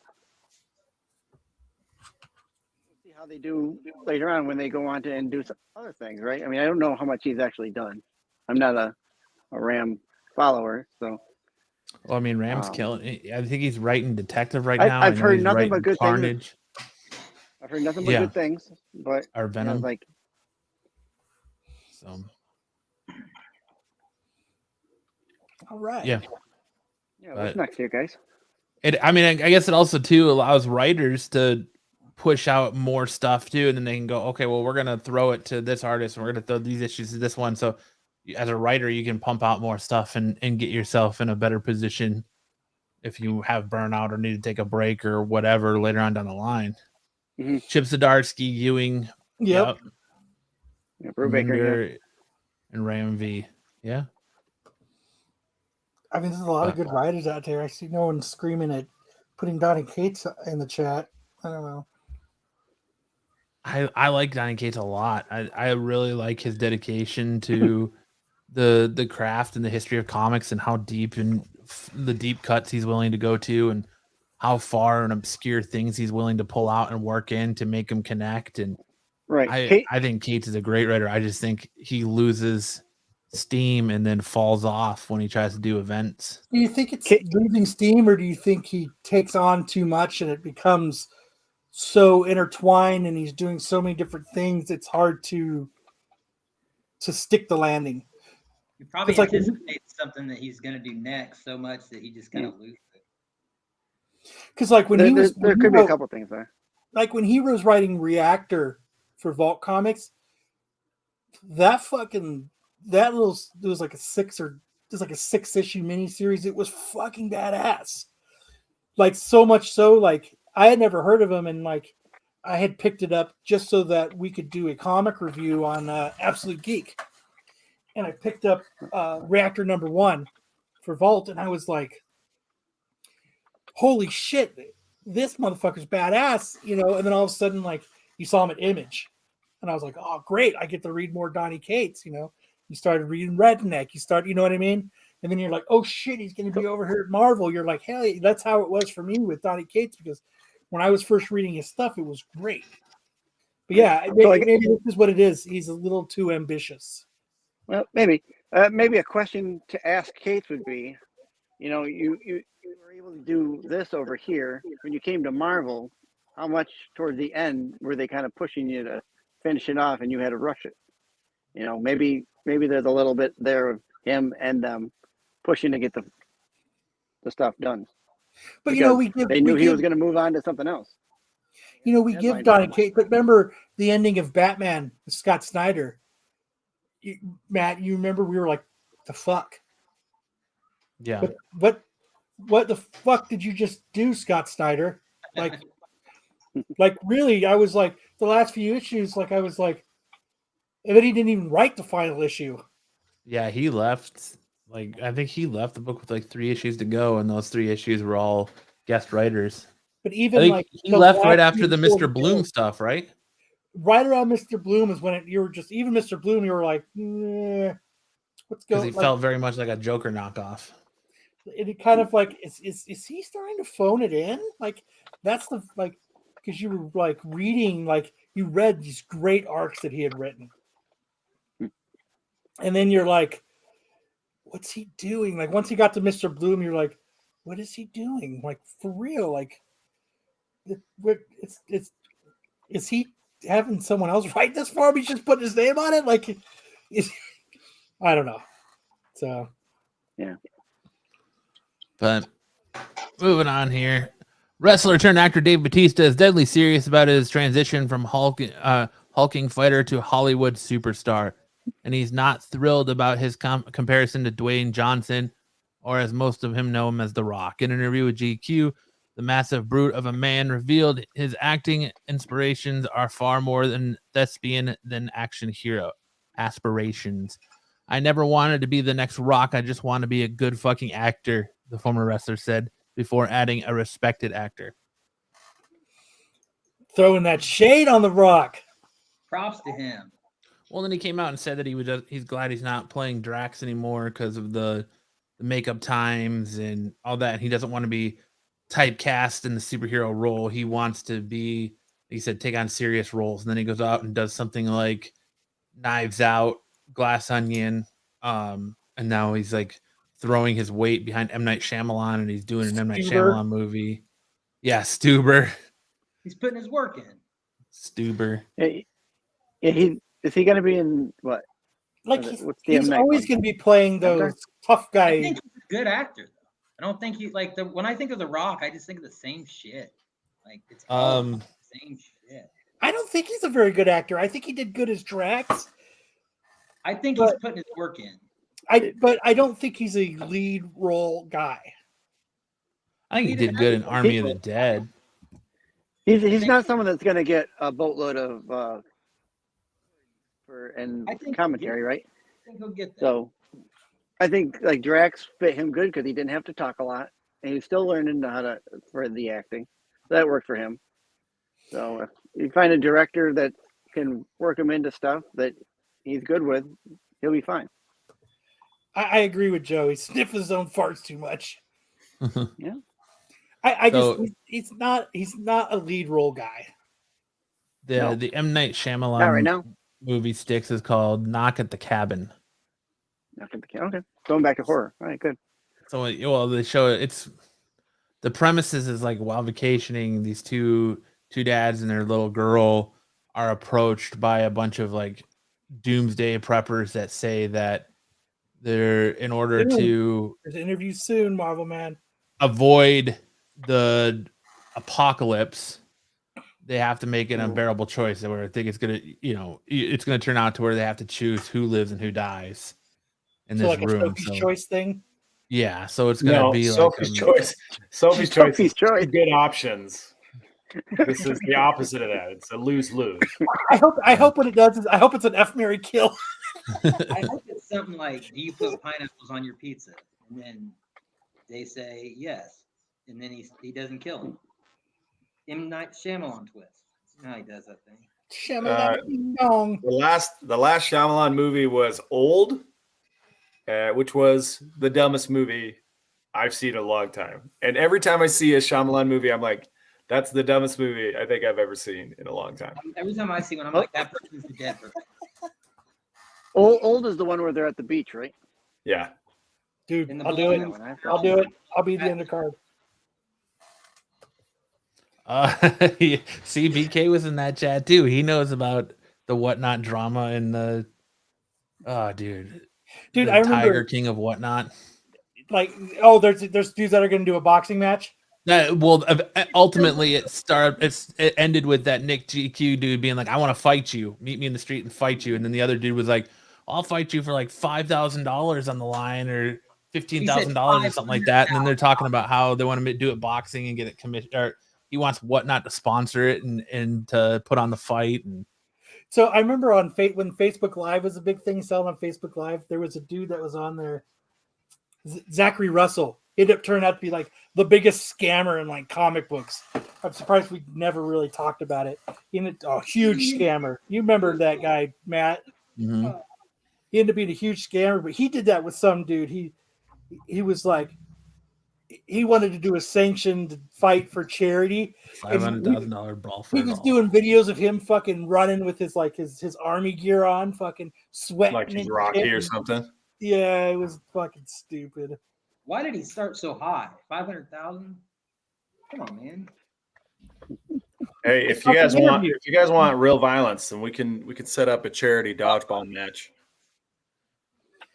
We'll see how they do later on when they go on to and do some other things, right? I mean, I don't know how much he's actually done. I'm not a Ram follower, so. Well, I mean, Ram's killing. I think he's writing detective right now. I've heard nothing but good Carnage. things. I've heard nothing but good things, but or Venom. So. All right. Yeah. Yeah. What's next here, guys? I guess it also too allows writers to push out more stuff too, and then they can go, okay, well, we're gonna throw it to this artist, and we're gonna throw these issues to this one. So, as a writer, you can pump out more stuff and get yourself in a better position if you have burnout or need to take a break or whatever later on down the line. Mm-hmm. Chip Zdarsky, Ewing, yep. Brubaker, and Ram V. Yeah. I mean, there's a lot of good writers out there. I see no one screaming at putting Donny Cates in the chat. I don't know. I like Donny Cates a lot. I really like his dedication to the craft and the history of comics and how deep and the deep cuts he's willing to go to and how far and obscure things he's willing to pull out and work in to make them connect. And right. I think Cates is a great writer. I just think he loses steam and then falls off when he tries to do events. Do you think it's losing steam, or do you think he takes on too much and it becomes so intertwined and he's doing so many different things it's hard to stick the landing? You probably anticipate something that he's going to do next so much that he just kind of loses it. Because like when there could be a couple things there. Like when he was writing Reactor for Vault Comics, there was like a 6-issue miniseries. It was fucking badass. Like so much so, like I had never heard of him, and like I had picked it up just so that we could do a comic review on Absolute Geek. And I picked up Reactor #1 for Vault, and I was like, holy shit, this motherfucker's badass, and then all of a sudden, like, you saw him at Image. And I was like, oh, great, I get to read more Donny Cates, You started reading Redneck, you know what I mean? and then you're like, oh shit, he's going to be over here at Marvel. You're like, hey, that's how it was for me with Donny Cates, because when I was first reading his stuff, it was great. But yeah, maybe this is what it is. He's a little too ambitious. Well, maybe a question to ask Cates would be, you were able to do this over here when you came to Marvel. How much towards the end were they kind of pushing you to finish it off, and you had to rush it? Maybe there's a little bit there of him and them pushing to get the stuff done. But Because they knew he was going to move on to something else. We give Donny Cates, but remember the ending of Batman with Scott Snyder. Matt, you remember we were like, the fuck? Yeah. But what the fuck did you just do, Scott Snyder? Like really, I was like, the last few issues, like I was like, and then he didn't even write the final issue. Yeah, he left. Like, I think he left the book with like 3 issues to go, and those 3 issues were all guest writers. But I even think like he left right after the Mr. Bloom stuff, right? Right around Mr. Bloom is when you were just, even Mr. Bloom, you were like, what's going on? Because he felt very much like a Joker knockoff. It kind of like, is he starting to phone it in? Like, that's the, like, because you were like reading, like, you read these great arcs that he had written. And then you're like, what's he doing? Like, once he got to Mr. Bloom, you're like, what is he doing? Like, for real? Like, is he having someone else write this for him? He's just putting his name on it? Like, I don't know. So, yeah. But moving on here. Wrestler turned actor Dave Bautista is deadly serious about his transition from hulking fighter to Hollywood superstar. And he's not thrilled about his comparison to Dwayne Johnson, or as most of him know him as The Rock. In an interview with GQ, the massive brute of a man revealed his acting inspirations are far more than thespian than action hero aspirations. I never wanted to be the next Rock. I just want to be a good fucking actor, the former wrestler said, before adding a respected actor. Throwing that shade on The Rock. Props to him. Well, then he came out and said that he's glad he's not playing Drax anymore because of the makeup times and all that. And he doesn't want to be typecast in the superhero role. He wants to be, he said, take on serious roles. And then he goes out and does something like Knives Out, Glass Onion, and now he's like throwing his weight behind M. Night Shyamalan, and he's doing an M. Night Shyamalan movie. Yeah, Stuber. He's putting his work in. Stuber. Yeah, is he going to be in what? Like he's always going to be playing those tough I guys. think he's a good actor, though. I don't think he like when I think of The Rock, I just think of the same shit. Like it's all the same shit. I don't think he's a very good actor. I think he did good as Drax. I think he's putting his work in. But I don't think he's a lead role guy. I think he did good in Army of the Dead. He's not someone that's going to get a boatload of commentary, right? I think he'll get that. So I think like Drax fit him good because he didn't have to talk a lot, and he's still learning for the acting. So that worked for him. So if you find a director that can work him into stuff that he's good with, he'll be fine. I agree with Joe. He sniffs his own farts too much. Yeah. He's not a lead role guy. The M. Night Shyamalan movie sticks is called Knock at the Cabin. Okay. Going back to horror. All right, good. So they show the premises is like while vacationing, these two dads and their little girl are approached by a bunch of like doomsday preppers that say that they're in order to there's interviews soon, Marvel Man, avoid the apocalypse, they have to make an unbearable choice where I think it's gonna turn out to where they have to choose who lives and who dies in this like room. A Sophie's Choice thing. Yeah, so it's gonna be Sophie's like Choice. Sophie's Choice. Choice. Good options. This is the opposite of that. It's a lose-lose. I hope what it does is I hope it's an F, Marry, Kill. I hope it's something like, do you put pineapples on your pizza? And then they say yes, and then he doesn't kill him. M. Night Shyamalan twist. You know how he does that thing. Shyamalan dong. The last Shyamalan movie was Old. which was the dumbest movie I've seen in a long time. And every time I see a Shyamalan movie, I'm like, that's the dumbest movie I think I've ever seen in a long time. Every time I see one, I'm like, that person's a dead person. Old is the one where they're at the beach, right? Yeah. Dude, In the I'll do it. balloons. I'll do it. I'll be the undercard. See, BK was in that chat too. He knows about the Whatnot drama and the dude, Dude, the I remember Tiger King of Whatnot. like, there's dudes that are going to do a boxing match. Ultimately, it ended with that Nick GQ dude being like, "I want to fight you. Meet me in the street and fight you." And then the other dude was like, "I'll fight you for like $5,000 on the line or $15,000 or something like that." And then they're talking about how they want to do it boxing and get it commissioned, or he wants Whatnot to sponsor it and to put on the fight. And So I remember when Facebook Live was a big thing, selling on Facebook Live, there was a dude that was on there, Zachary Russell. He ended up turning out to be like the biggest scammer in like comic books. I'm surprised we never really talked about it. He ended a huge scammer. You remember that guy, Matt? mm-hmm. He ended up being a huge scammer, but he did that with some dude. He was like, he wanted to do a sanctioned fight for charity. $500,000 brawl for He was doing videos of him fucking running with his like his army gear on, fucking sweating. Like he's Rocky or something. Yeah, it was fucking stupid. Why did he start so high? 500,000? Come on, man. Hey, if you guys want real violence, then we can set up a charity dodgeball match.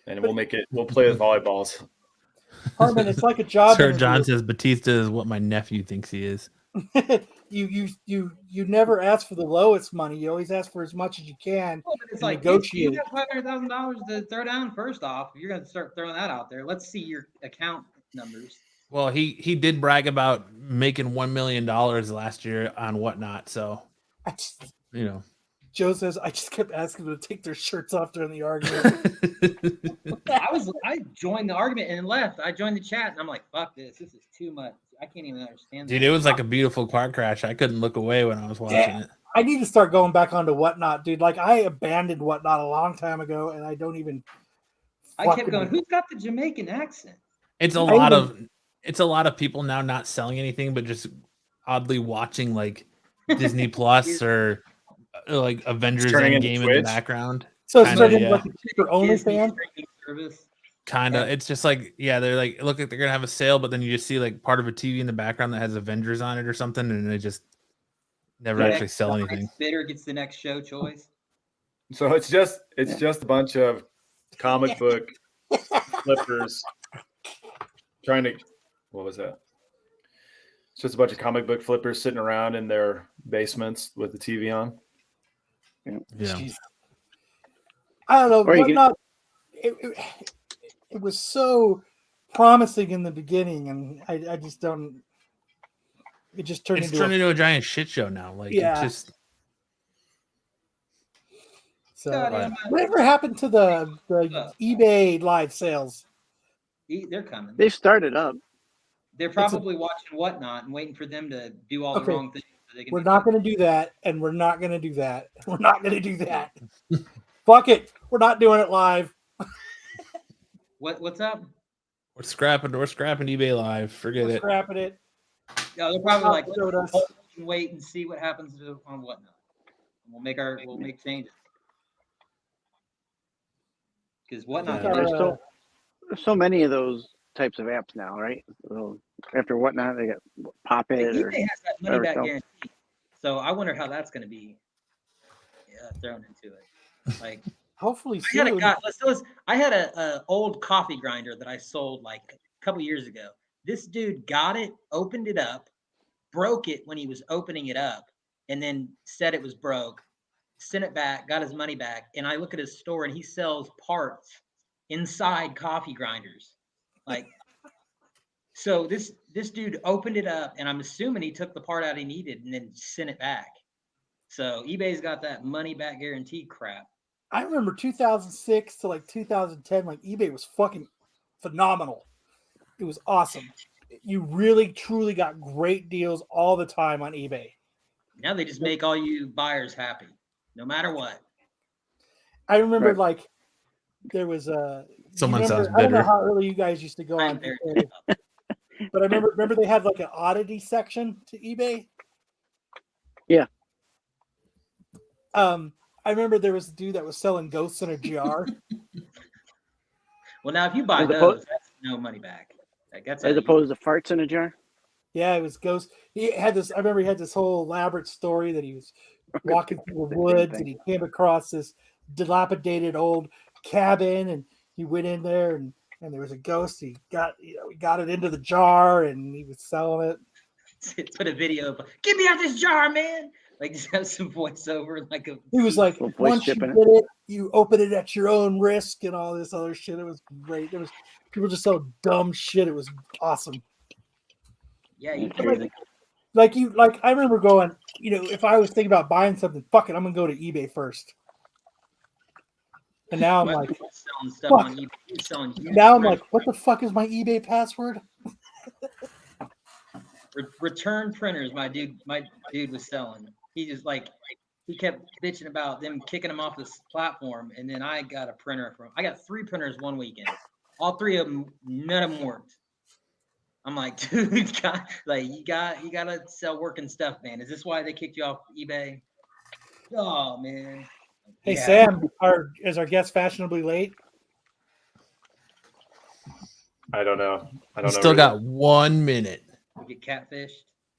And we'll play with volleyballs. Harmon, it's like a job. Sir John says Batista is what my nephew thinks he is. you never ask for the lowest money. You always ask for as much as you can. Well, it's like negotiate. you got $500,000 to throw down. First off, if you're going to start throwing that out there, let's see your account numbers. Well, he did brag about making $1 million last year on Whatnot. So, Joe says I just kept asking them to take their shirts off during the argument. I joined the argument and left. I joined the chat and I'm like, fuck this. This is too much. I can't even understand. Dude, it was like a beautiful car crash. I couldn't look away when I was watching it. I need to start going back onto Whatnot, dude. Like I abandoned Whatnot a long time ago, and I don't even. I kept going. Who's got the Jamaican accent? It's a lot of people now not selling anything, but just oddly watching like Disney Plus or like Avengers Endgame in the background. So it's starting like a cheaper only fan service. Kind of. It's just like, they're like, it looks like they're gonna have a sale, but then you just see like part of a TV in the background that has Avengers on it or something, and they just never actually sell anything. Bidder gets the next show choice. So it's just a bunch of comic book flippers trying to. What was that? It's just a bunch of comic book flippers sitting around in their basements with the TV on. Yeah. I don't know. Whatnot. It was so promising in the beginning, and I just don't. It just turned into a giant shit show now. Like yeah. It's just. So whatever happened to the eBay live sales? They're coming. They've started up. They're probably watching Whatnot and waiting for them to do all the wrong things. So we're not going to do that, and we're not going to do that. We're not going to do that. Fuck it. We're not doing it live. What's up? We're scrapping eBay live. Forget it. Scrapping it. Yeah, they're probably like, let's wait and see what happens on Whatnot. We'll make changes. Because Whatnot. There's so many of those types of apps now, right? So after Whatnot, they got Pop It. eBay has that money back guarantee. So I wonder how that's going to be thrown into it. Like. Hopefully soon. I had a old coffee grinder that I sold like a couple years ago. This dude got it, opened it up, broke it when he was opening it up, and then said it was broke, sent it back, got his money back. And I look at his store and he sells parts inside coffee grinders. Like, so this dude opened it up, and I'm assuming he took the part out he needed and then sent it back. So eBay's got that money back guarantee crap. I remember 2006 to like 2010, like eBay was fucking phenomenal. It was awesome. You really, truly got great deals all the time on eBay. Now they just make all you buyers happy, no matter what. I remember like there was Someone sounds I don't know bitter. how early you guys used to go I'm on very eBay, but I remember they had like an oddity section to eBay. Yeah. I remember there was a dude that was selling ghosts in a jar. Well, now if you buy As those, opposed- that's no money back. Like that's As how you- opposed to farts in a jar. Yeah, it was ghosts. He had this. I remember he had this whole elaborate story that he was walking through the Same woods thing. and he came across this dilapidated old cabin, and he went in there and there was a ghost. He got it into the jar and he was selling it. put a video of, get me out this jar, man. Like just have some voiceover, like a. He was like, Little voice once you chipping get it, you open it at your own risk and all this other shit. It was great. There was people just so dumb shit. It was awesome. Yeah, you It's can crazy. Like I remember going, if I was thinking about buying something, fuck it, I'm gonna go to eBay first. And now I'm like, selling stuff fuck. on eBay. You're selling used now I'm printers. like, what the fuck is my eBay password? Return printers. My dude was selling. He just he kept bitching about them kicking him off this platform, and then I got a printer I got 3 printers one weekend. All 3 of them, none of them worked. I'm like, dude, you gotta sell working stuff, man. Is this why they kicked you off eBay? Oh man. Hey Yeah. Sam, is our guest fashionably late? I don't know. I You don't know. still really. got 1 minute. You get catfished.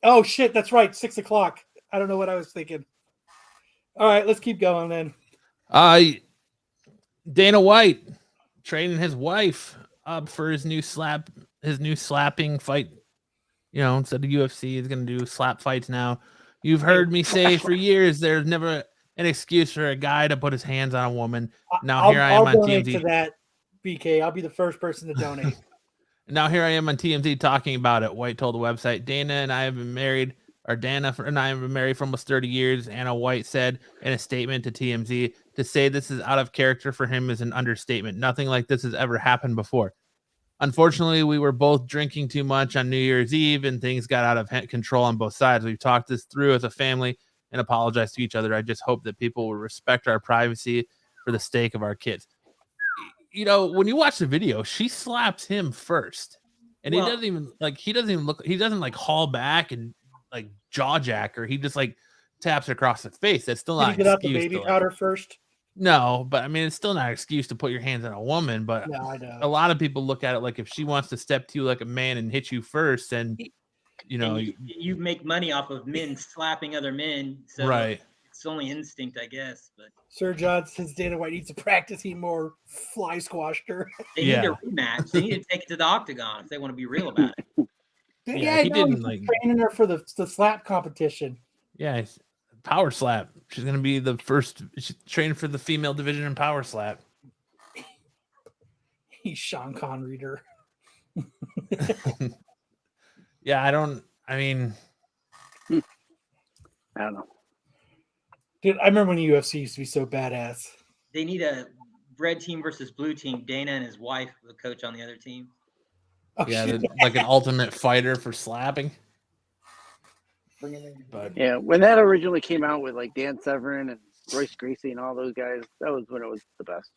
Oh shit, that's right, 6:00. I don't know what I was thinking. All right, let's keep going then. Dana White training his wife up for his new slapping fight. Instead of UFC, he's gonna do slap fights now. You've heard me say for years there's never an excuse for a guy to put his hands on a woman. Now here I am on donate TMZ. to that, BK. I'll be the first person to donate. Now here I am on TMZ talking about it. White told the website, Dana and I have been married, or Dana and I have been married for almost 30 years. Anna White said in a statement to TMZ, to say this is out of character for him is an understatement. Nothing like this has ever happened before. Unfortunately, we were both drinking too much on New Year's Eve and things got out of control on both sides. We've talked this through as a family and apologized to each other. I just hope that people will respect our privacy for the sake of our kids. When you watch the video, she slaps him first, and he doesn't even haul back and jaw jack her. He just taps her across the face. That's still Did not you get out the excuse baby to, powder first? No, but I mean, it's still not an excuse to put your hands on a woman. But No, I know. a lot of people look at it like if she wants to step to you like a man and hit you first, then And you make money off of men slapping other men, so right. it's only instinct, I guess. But Sir John says Dana White needs to practice. He more fly squashed her. they need a rematch. They need to take it to the octagon if they want to be real about it. Yeah, he didn't training her for the slap competition. Yeah, power slap. She's gonna be the first. She's training for the female division in power slap. He's Sean Connery reader. Yeah, I don't know. Dude, I remember when UFC used to be so badass. They need a red team versus blue team. Dana and his wife, the coach on the other team. Oh, yeah, like an ultimate fighter for slapping. But yeah, when that originally came out with Dan Severn and Royce Gracie and all those guys, that was when it was the best.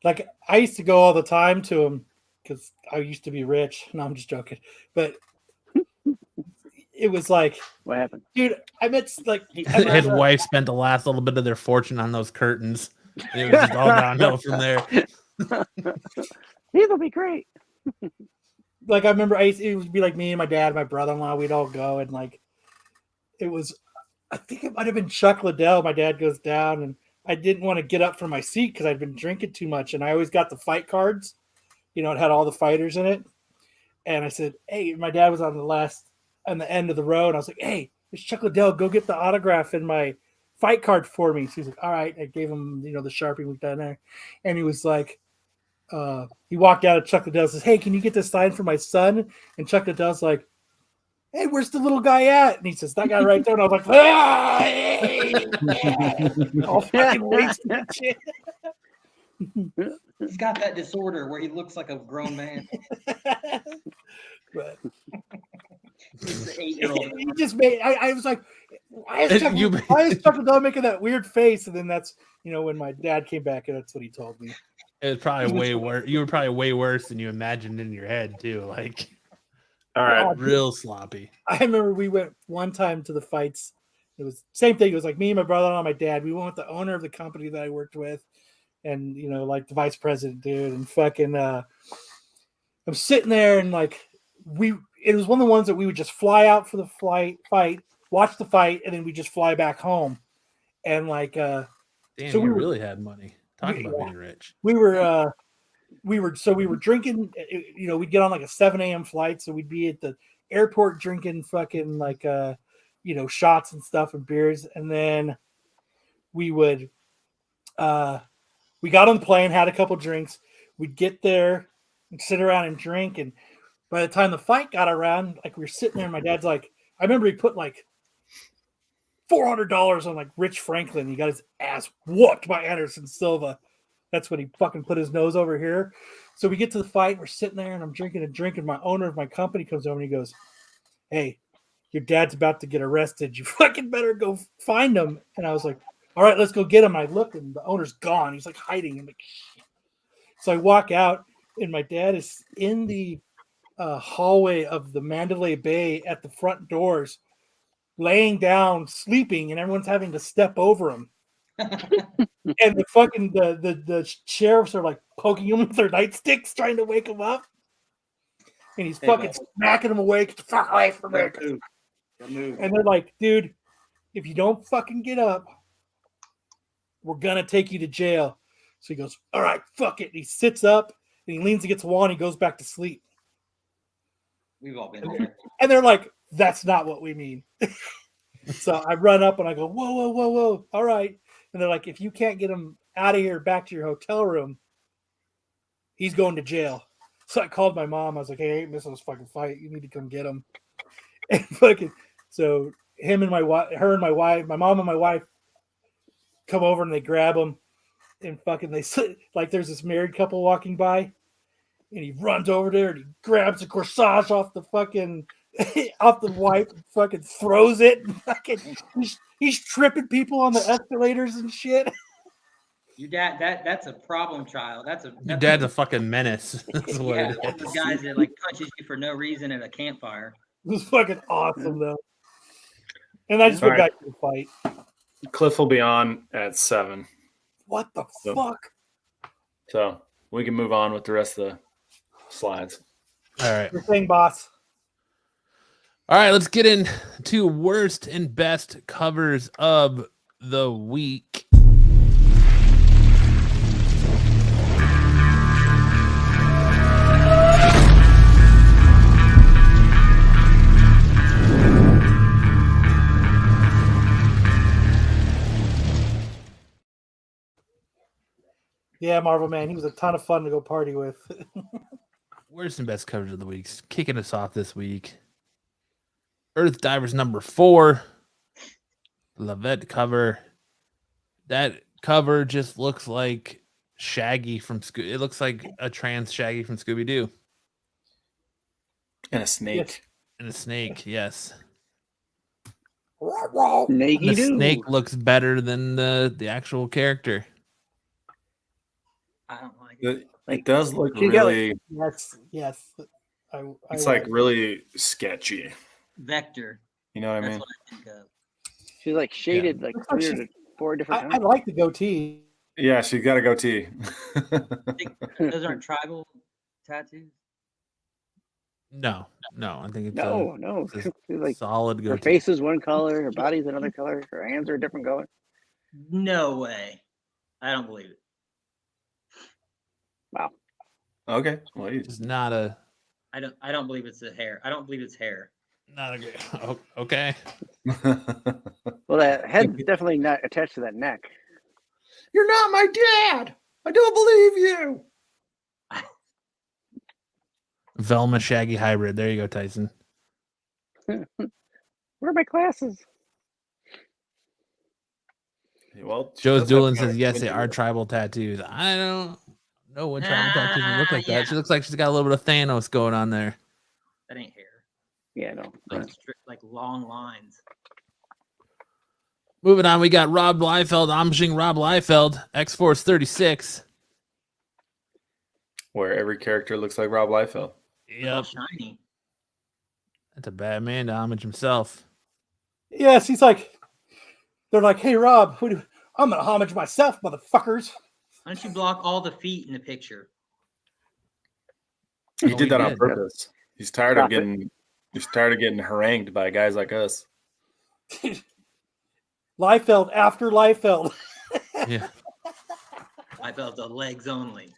Like I used to go all the time to him because I used to be rich. No, I'm just joking. But it was like, what happened, dude? I met his wife spent the last little bit of their fortune on those curtains. It was just all downhill from there. These will be great. Like I remember, it would be like me and my dad, my brother-in-law. We'd all go and it was. I think it might have been Chuck Liddell. My dad goes down, and I didn't want to get up from my seat because I'd been drinking too much, and I always got the fight cards. It had all the fighters in it. And I said, "Hey," my dad was on the end of the row, and I was like, "Hey, it's Chuck Liddell. Go get the autograph in my fight card for me." So he's like, "All right." I gave him, the Sharpie with that there, and he was like. He walked out of Chuck Liddell and says, "Hey, can you get this signed for my son?" And Chuck Liddell's like, "Hey, where's the little guy at?" And he says, "That guy right there." And I was like, "Ah, hey, all fucking wasted that shit." He's got that disorder where he looks like a grown man. But He's an 8-year-old. he just made. I was like, why is Chuck Liddell making that weird face? And then that's when my dad came back and that's what he told me. It was probably way worse. You were probably way worse than you imagined in your head too. Like, All right. real sloppy. I remember we went one time to the fights. It was same thing. It was like me and my brother and my dad. We went with the owner of the company that I worked with, and like the vice president, dude, and fucking. I'm sitting there and like it was one of the ones that we would just fly out for the fight, watch the fight, and then we just fly back home, and like Damn, so you really had money. Talk about being rich. we were drinking. We'd get on like a 7 a.m. flight, so we'd be at the airport drinking fucking like shots and stuff and beers, and then we would we got on the plane, had a couple drinks, we'd get there and sit around and drink, and by the time the fight got around, like we were sitting there, and my dad's like, I remember he put like $400 on like Rich Franklin. He got his ass whooped by Anderson Silva. That's when he fucking put his nose over here. So we get to the fight, we're sitting there, and I'm drinking a drink, and my owner of my company comes over and he goes, "Hey, your dad's about to get arrested. You fucking better go find him." And I was like, "All right, let's go get him." I look, and the owner's gone. He's like hiding. I'm like, shit. So I walk out, and my dad is in the hallway of the Mandalay Bay at the front doors, laying down, sleeping, and everyone's having to step over him. And the fucking the sheriffs are like poking him with their nightsticks, trying to wake him up. And he's fucking smacking him awake. Get the fuck away from me. And they're like, "Dude, if you don't fucking get up, we're gonna take you to jail." So he goes, "All right, fuck it." And he sits up and he leans against the wall and he goes back to sleep. We've all been there. And they're like, "That's not what we mean." So I run up and I go, "Whoa, whoa, whoa, whoa. All right." And they're like, "If you can't get him out of here back to your hotel room, he's going to jail." So I called my mom. I was like, "Hey, I ain't missing this fucking fight. You need to come get him." And fucking, so him and my wife, her and my wife, my mom and my wife come over and they grab him, and fucking they like there's this married couple walking by, and he runs over there and he grabs the corsage off the fucking off the wife and fucking throws it. And fucking he's tripping people on the escalators and shit. Your dad, that's a problem child. Your dad's a fucking menace. That's what yeah, it those is. guys that like punches you for no reason at a campfire. It was fucking awesome though. And I just went back to the fight. Cliff will be on at 7. What the fuck? So we can move on with the rest of the slides. All right. Your thing, boss. All right, let's get into worst and best covers of the week. Yeah, Marvel Man. He was a ton of fun to go party with. Worst and best covers of the week. Kicking us off this week. Earth Divers number 4. Lavette cover. That cover just looks like Shaggy from it looks like a trans Shaggy from Scooby-Doo. And a snake. Yes. And a snake, yes. Snakey The doo. snake looks better than the actual character. I don't like it. It does look You got really. Yes. It's like really sketchy. Vector. You know what I That's mean? what I think of. She's like shaded like Looks like 3 or 4 different I times. like the goatee. Yeah, she's got a goatee. Those aren't tribal tattoos. No. I think it's No. it's a She's like solid her goatee. face is one color, her body's another color, her hands are a different color. No way. I don't believe it. Wow. Okay. Well, It's not a I don't believe it's the hair. I don't believe it's hair. okay. Well, that head's definitely not attached to that neck. You're not my dad. I don't believe you. Velma Shaggy hybrid. There you go, Tyson. Where are my glasses? Well, Joe's Doolin says yes, they are tribal tattoos. I don't know what tribal tattoos look like yeah. that. She looks like she's got a little bit of Thanos going on there. That ain't hair. Yeah, no. Like long lines. Moving on, we got Rob Liefeld, Amjing Rob Liefeld, X-Force 36. where every character looks like Rob Liefeld. It's all Yep. shiny. That's a bad man to homage himself. Yes, he's like, they're like, hey, Rob, I'm going to homage myself, motherfuckers. Why don't you block all the feet in the picture? He Oh, did he that on did. purpose. He's tired Stop of getting harangued by guys like us. Liefeld after Liefeld. Yeah. I felt the legs only.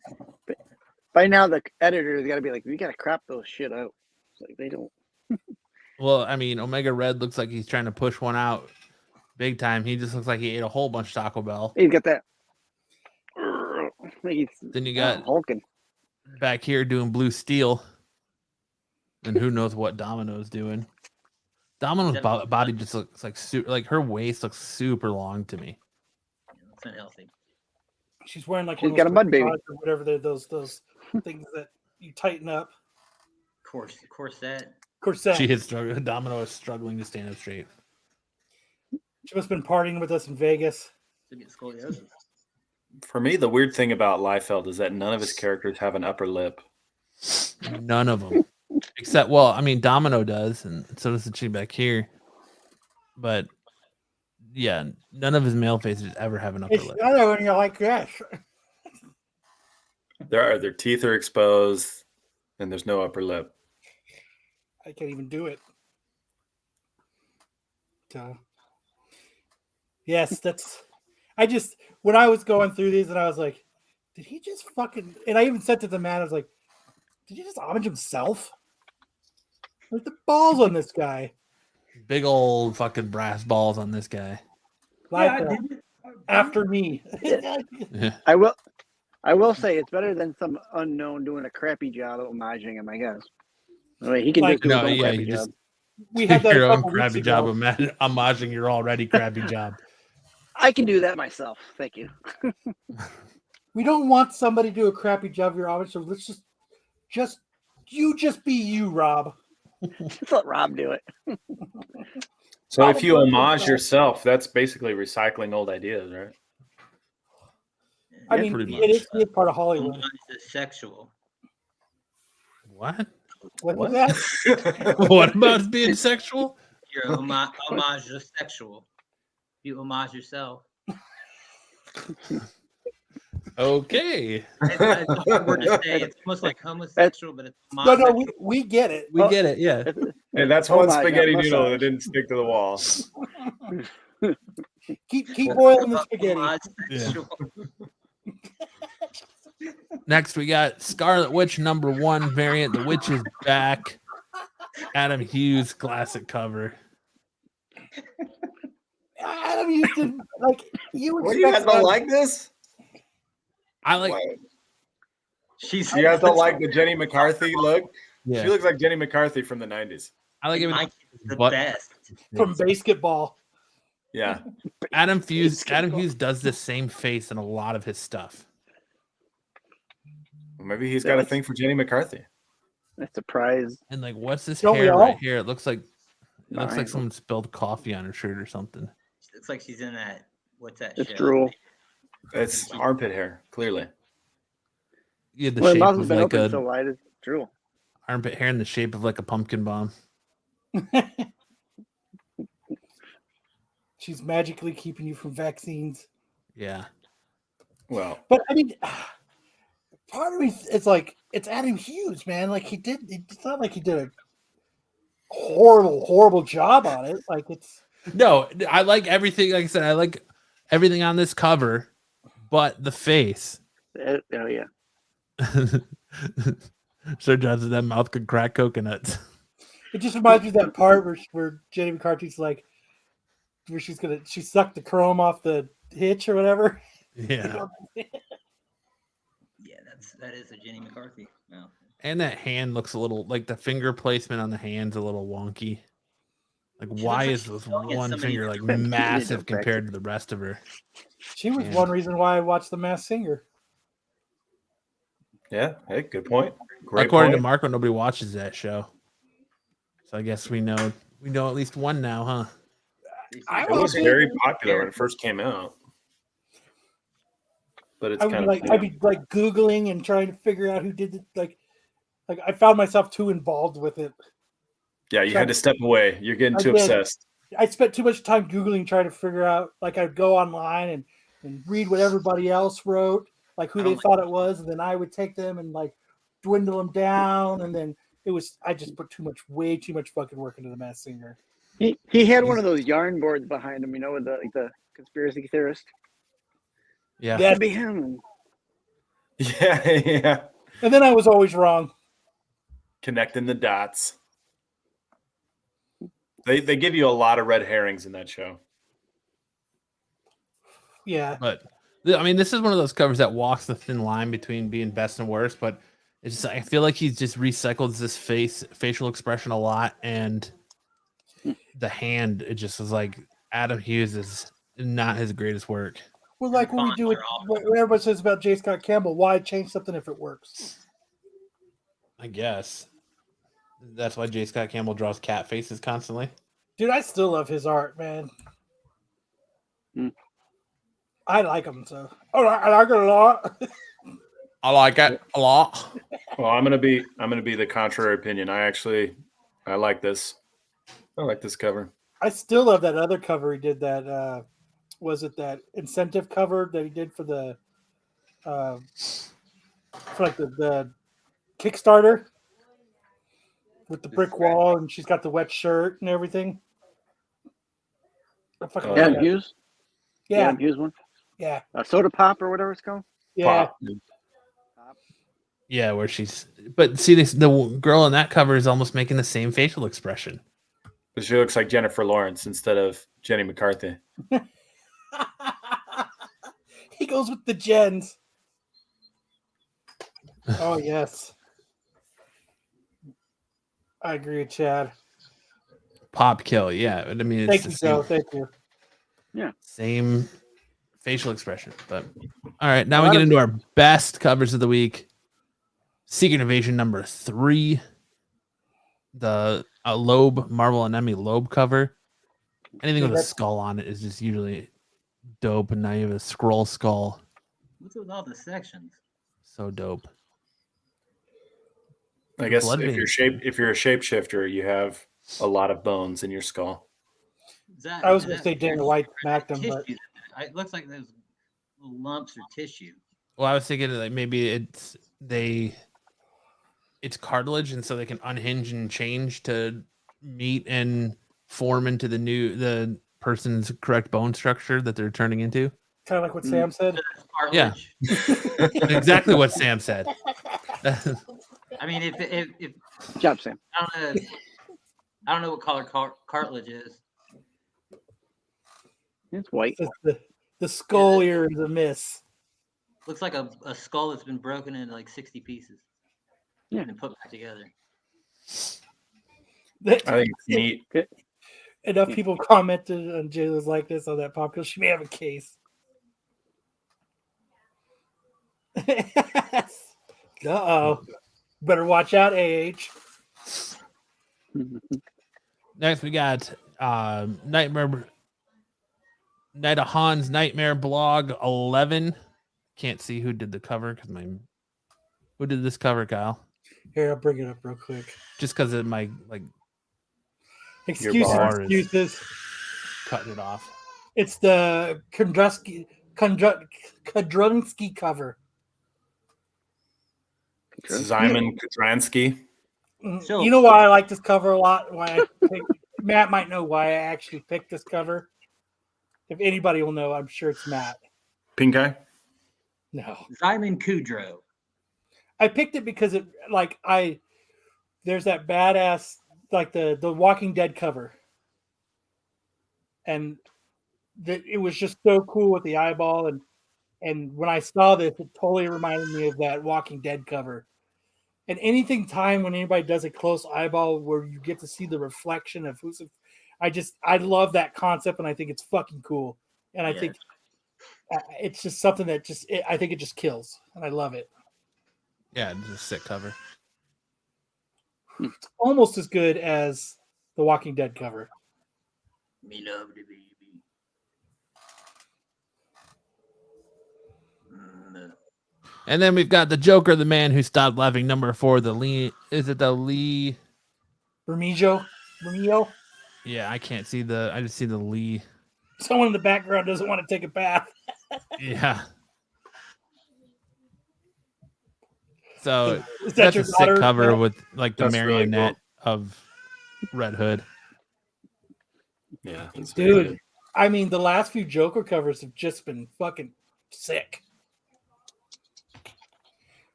By now, the editor's got to be like, we got to crop those shit out. It's like they don't. Well, I mean, Omega Red looks like he's trying to push one out big time. He just looks like he ate a whole bunch of Taco Bell. He's got that. He's Then you got hulking. back here doing Blue Steel. And who knows what Domino's doing. Domino's body just looks like like her waist looks super long to me. It's unhealthy. She's wearing like She's one of got a those mud baby. corsages or whatever those things that you tighten up. Corset. Corset. She is struggling. Domino is struggling to stand up straight. She must have been partying with us in Vegas. To get scoliosis. For me, the weird thing about Liefeld is that none of his characters have an upper lip. None of them. Except, well, I mean, Domino does, and so does the chick back here. But yeah, none of his male faces ever have an upper It's lip. the other one you're like, yes. Their teeth are exposed, and there's no upper lip. I can't even do it. Yes, when I was going through these and I was like, did he just fucking, and I even said to the man, I was like, did he just homage himself? Like the balls on this guy. Big old fucking brass balls on this guy. After me. Yeah. I will say it's better than some unknown doing a crappy job of homaging him, I guess. I mean, he can just do his own crappy job. We had that your a own couple crappy weeks job ago. of homaging your already crappy job. I can do that myself. Thank you. We don't want somebody to do a crappy job of your homage, so let's just be you, Rob. Just let Rob do it. So if you homage yourself, that's basically recycling old ideas, right? I Yeah, mean, pretty it is much. part of Hollywood. Homage is sexual. What? What was What? that? What about being sexual? Your homage is sexual. You homage yourself. Okay. It's a hard word to say. It's almost like homosexual, but it's No, we get it. We get it, yeah. And that's Oh one my spaghetti God, noodle that massage. didn't stick to the wall. Keep boiling the spaghetti. Homage Yeah. sexual. Next, we got Scarlet Witch #1 variant. The Witch is back. Adam Hughes classic cover. Adam Houston, like you What, you guys don't like this? I like. What? She's You guys don't like the Jenny McCarthy look? Yeah, She looks like Jenny McCarthy from the 90s. I like Mike everything. is the But- best. from basketball. Yeah. Adam Hughes does the same face in a lot of his stuff. Well, maybe he's got a thing for Jenny McCarthy. That's a prize. And like, what's this Don't we hair all? right here? It looks like Mine. someone spilled coffee on her shirt or something. She looks like she's in that. What's that It's show? drool. It's armpit hair, clearly. Yeah, the Well, shape mouth has of been like open a so wide, it's drool. armpit hair in the shape of like a pumpkin bomb. She's magically keeping you from vaccines. Yeah. Well, But I mean, part of me is like, it's Adam Hughes, man. Like it's not like he did a horrible job on it. Like it's No, I like everything. Like I said, I like everything on this cover, but the face. Oh yeah. Sir Johnson, that mouth could crack coconuts. it just reminds me of that part where Jenny McCarthy's like, where she sucked the chrome off the hitch or whatever. Yeah. Yeah, that is a Jenny McCarthy. No. And that hand looks a little like the finger placement on the hand's a little wonky. Like, She why looks is like this she's yelling at one somebody finger that's like been massive back. compared to the rest of her? She was Yeah. one reason why I watched The Masked Singer. yeah. Hey, good point. Great According to point. Marco, nobody watches that show. So I guess we know at least one now, huh? I It was very popular when it first came out. but it's kind of I'd be like Googling and trying to figure out who did it. Like I found myself too involved with it. yeah. You had to step away. You're getting too obsessed. I spent too much time Googling trying to figure out. Like I'd go online and read what everybody else wrote, like who they thought it was, and then I would take them and like dwindle them down, and then I just put way too much fucking work into the Masked Singer. He had one of those yarn boards behind him, with the conspiracy theorist. Yeah. That could be him. Yeah. And then I was always wrong. Connecting the dots. They give you a lot of red herrings in that show. Yeah. But I mean, this is one of those covers that walks the thin line between being best and worst, but it's just, I feel like he's just recycled this facial expression a lot, and the hand, it just is like Adam Hughes is not his greatest work. Well, like what we do with what everybody says about J. Scott Campbell, why change something if it works? I guess that's why J. Scott Campbell draws cat faces constantly. Dude, I still love his art, man. I like him so. Oh, I like it a lot. I like it a lot. Well, I'm gonna be the contrary opinion. I like this. I like this cover. I still love that other cover he did. That was it that incentive cover that he did for the the Kickstarter with the brick wall, and she's got the wet shirt and everything. Adam Hughes. Yeah, Adam Hughes one. Yeah. Soda Pop or whatever it's called. Yeah. Pop. Yeah, where but see, the girl in that cover is almost making the same facial expression. But she looks like Jennifer Lawrence instead of Jenny McCarthy. He goes with the gens. Oh, yes. I agree with Chad. Pop kill, yeah. I mean, it's Thank you, Joe. Thank you. Yeah. Same facial expression. But all right, now we get into our best covers of the week. Secret Invasion number 3. The Loeb, Marvel Anima Loeb cover. Anything with a skull on it is just usually dope, and now you have a scroll skull. What's with all the sections? So dope. I guess if you're a shapeshifter, you have a lot of bones in your skull. I was going to say Dana White smacked him, but it looks like there's little lumps or tissue. Well, I was thinking like maybe it's cartilage, and so they can unhinge and change to meet and form into the person's correct bone structure that they're turning into. Kind of like what Sam said. Yeah, exactly what Sam said. I mean, if Good job, Sam. I don't know what color cartilage is. It's white. The skull ear is a miss. Looks like a skull that's been broken into like 60 pieces. Yeah. And put back together. I think it's neat. Enough people commented on Jayla's like this on that pop because she may have a case. Uh-oh. Better watch out, AH. Next, we got Night of Han's Nightmare Blog 11. Can't see who did the cover because who did this cover, Kyle? Here, I'll bring it up real quick. Just because of my excuses. Cutting it off. It's the Kudrunski cover. Simon Kudransky. You know why I like this cover a lot? Matt might know why I actually picked this cover. If anybody will know, I'm sure it's Matt. Pink eye? No. Simon Kudrow. I picked it because there's that badass like the Walking Dead cover. And it was just so cool with the eyeball, and when I saw this, it totally reminded me of that Walking Dead cover. And anything time when anybody does a close eyeball where you get to see the reflection of who's, I love that concept, and I think it's fucking cool. And I think it's just something that I think it just kills, and I love it. Yeah, it's a sick cover. It's almost as good as the Walking Dead cover. Me love the baby. And then we've got the Joker, the man who stopped laughing, number 4, the Lee. Is it the Lee? Bermejo. Yeah, I can't see the. I just see the Lee. Someone in the background doesn't want to take a bath. Yeah. So Is that that's your a sick daughter? cover Matt? with like the That's really marionette of Red Hood. Yeah, that's very Dude, good. I mean, the last few Joker covers have just been fucking sick.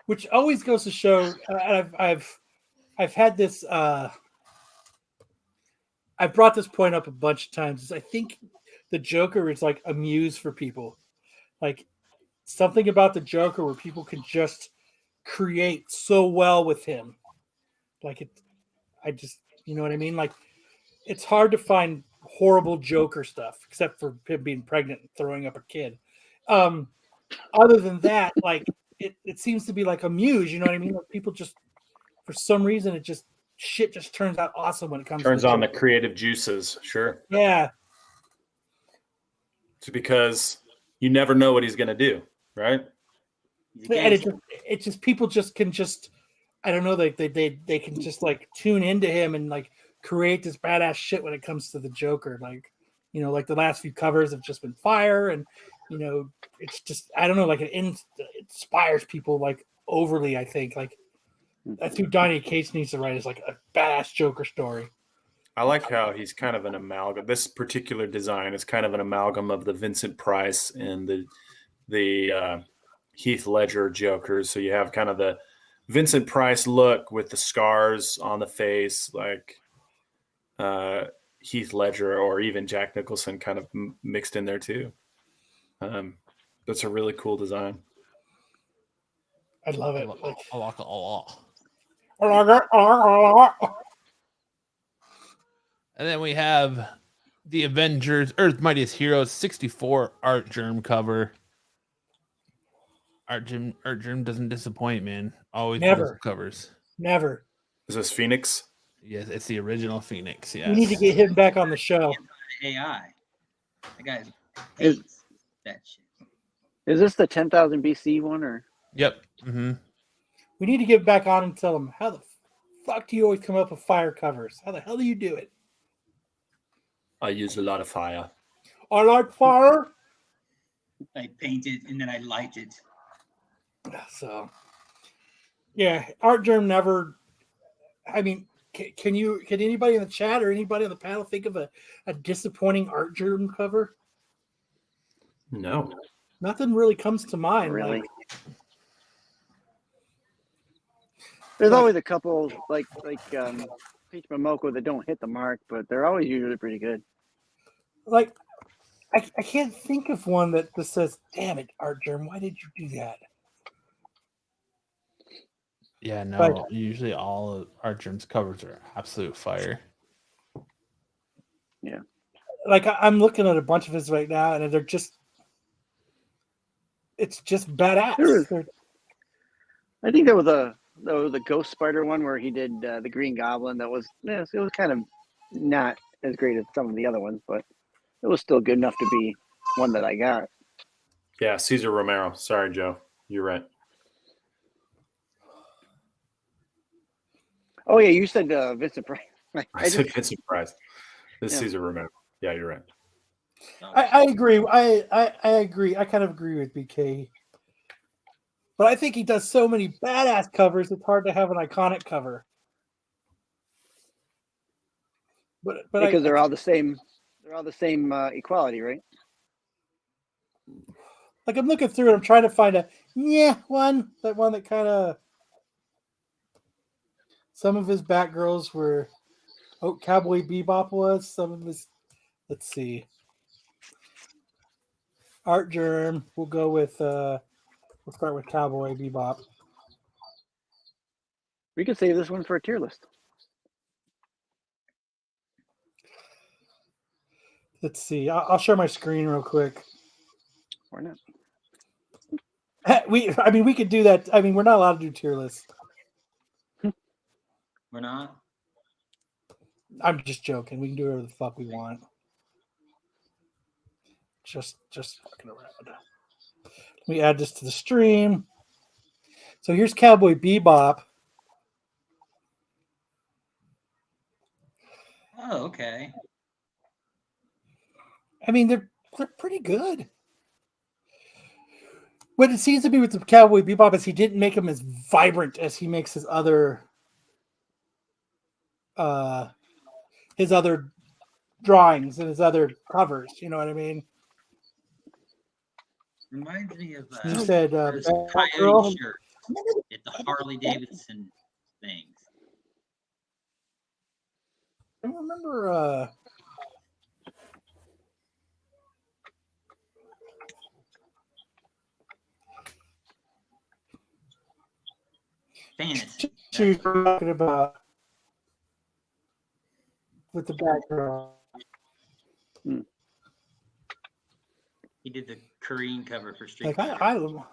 Which always goes to show. I've had this. I've brought this point up a bunch of times. Is I think the Joker is like a muse for people. Like something about the Joker where people can just create so well with him. Like it, I just, you know what I mean? Like it's hard to find horrible Joker stuff except for him being pregnant and throwing up a kid. Other than that, like it seems to be like a muse. You know what I mean? Like people just, for some reason, it just shit just turns out awesome when it comes. Turns to on the Joker. creative juices. Sure. Yeah, It's because you never know what he's going to do, right? He's a and gangster. it just people just can just, I don't know, they can just like tune into him and like create this badass shit when it comes to the Joker. Like, you know, like the last few covers have just been fire, and you know, it's just, I don't know, like it inspires people like overly. I think like that's who Donnie Cates needs to write, is like a badass Joker story. I like how he's kind of an amalgam. This particular design is kind of an amalgam of the Vincent Price and the Heath Ledger Jokers. So you have kind of the Vincent Price look with the scars on the face, like Heath Ledger or even Jack Nicholson kind of mixed in there too. That's a really cool design. I love it. And then we have the Avengers, Earth's Mightiest Heroes 64 art germ cover. Art germ doesn't disappoint, man. Always Never. beautiful covers. Never. Is this Phoenix? Yes, it's the original Phoenix. Yes. We need to get him back on the show. AI. That guy Is- hates that shit. Is this the 10,000 BC one or? Yep. Mm-hmm. We need to get back on and tell him, how the fuck do you always come up with fire covers? How the hell do you do it? I use a lot of fire. I like fire. I painted and then I lighted. So, yeah, art germ never. I mean, can anybody in the chat or anybody on the panel think of a disappointing art germ cover? No. Nothing really comes to mind. Really? Like, There's always a couple like Peach Momoko that don't hit the mark, but they're always usually pretty good. like I can't think of one that says, "Damn it, art germ, why did you do that?" Yeah, no. But- Usually all of art germ's covers are absolute fire. Like I'm looking at a bunch of his right now, and they're just, it's just badass. There is- They're- I think there was a Ghost Spider one where he did the Green Goblin. That was, it was kind of not as great as some of the other ones, but it was still good enough to be one that I got. Yeah, Cesar Romero. Sorry, Joe. You're right. Oh yeah, you said Vincent Price. I said Vincent Price. This is Yeah. Cesar Romero. Yeah, you're right. I agree. I agree. I kind of agree with BK. But I think he does so many badass covers, it's hard to have an iconic cover. But because they're all the same. They're all the same equality, right? like I'm looking through it, I'm trying to find that one that kind of, some of his Batgirls were, Cowboy Bebop was, some of his, let's see. Art germ, we'll go with we'll start with Cowboy Bebop. We could save this one for a tier list. Let's see. I'll share my screen real quick. Or not? We could do that. I mean, we're not allowed to do tier lists. We're not. I'm just joking. We can do whatever the fuck we want. Just fucking around. Let me add this to the stream. So here's Cowboy Bebop. Oh, okay. I mean, they're pretty good. What it seems to be with the Cowboy Bebop is he didn't make him as vibrant as he makes his other drawings and his other covers. You know what I mean? Reminds me of You said those Batgirl? coyote shirts at the Harley Davidson things. I remember. Fantasy. She was talking about with the Batgirl. He did the Korean cover for Street Like Fighter.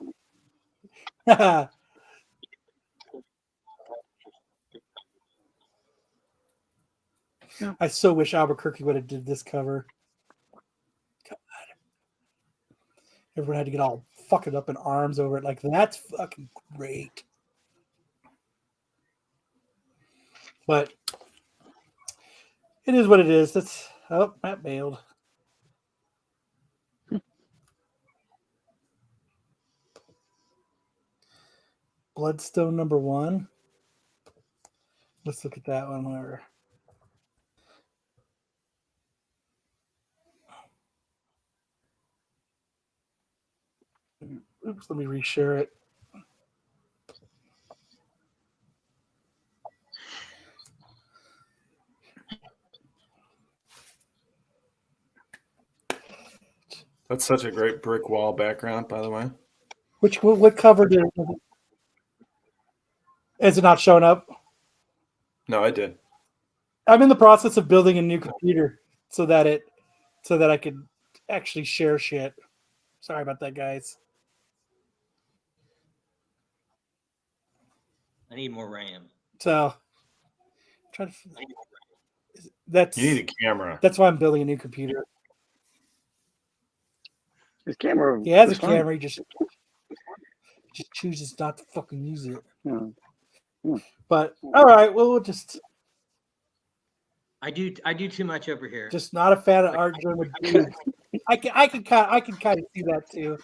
I so wish Albuquerque would have did this cover. God. Everyone had to get all fucking up in arms over it. Like, that's fucking great. But it is what it is. That's Matt bailed. Bloodstone #1. Let's look at that one. Where oops, let me reshare it. That's such a great brick wall background, by the way. What cover did it? Is it not showing up? No, I did. I'm in the process of building a new computer so that I could actually share shit. Sorry about that, guys. I need more RAM. So try to. That's You need a camera. That's why I'm building a new computer. His camera. He has a was fine. camera. He just chooses not to fucking use it. Yeah. But all right, well, we'll just I do too much over here. just not a fan of art journal. I can kind of see that too.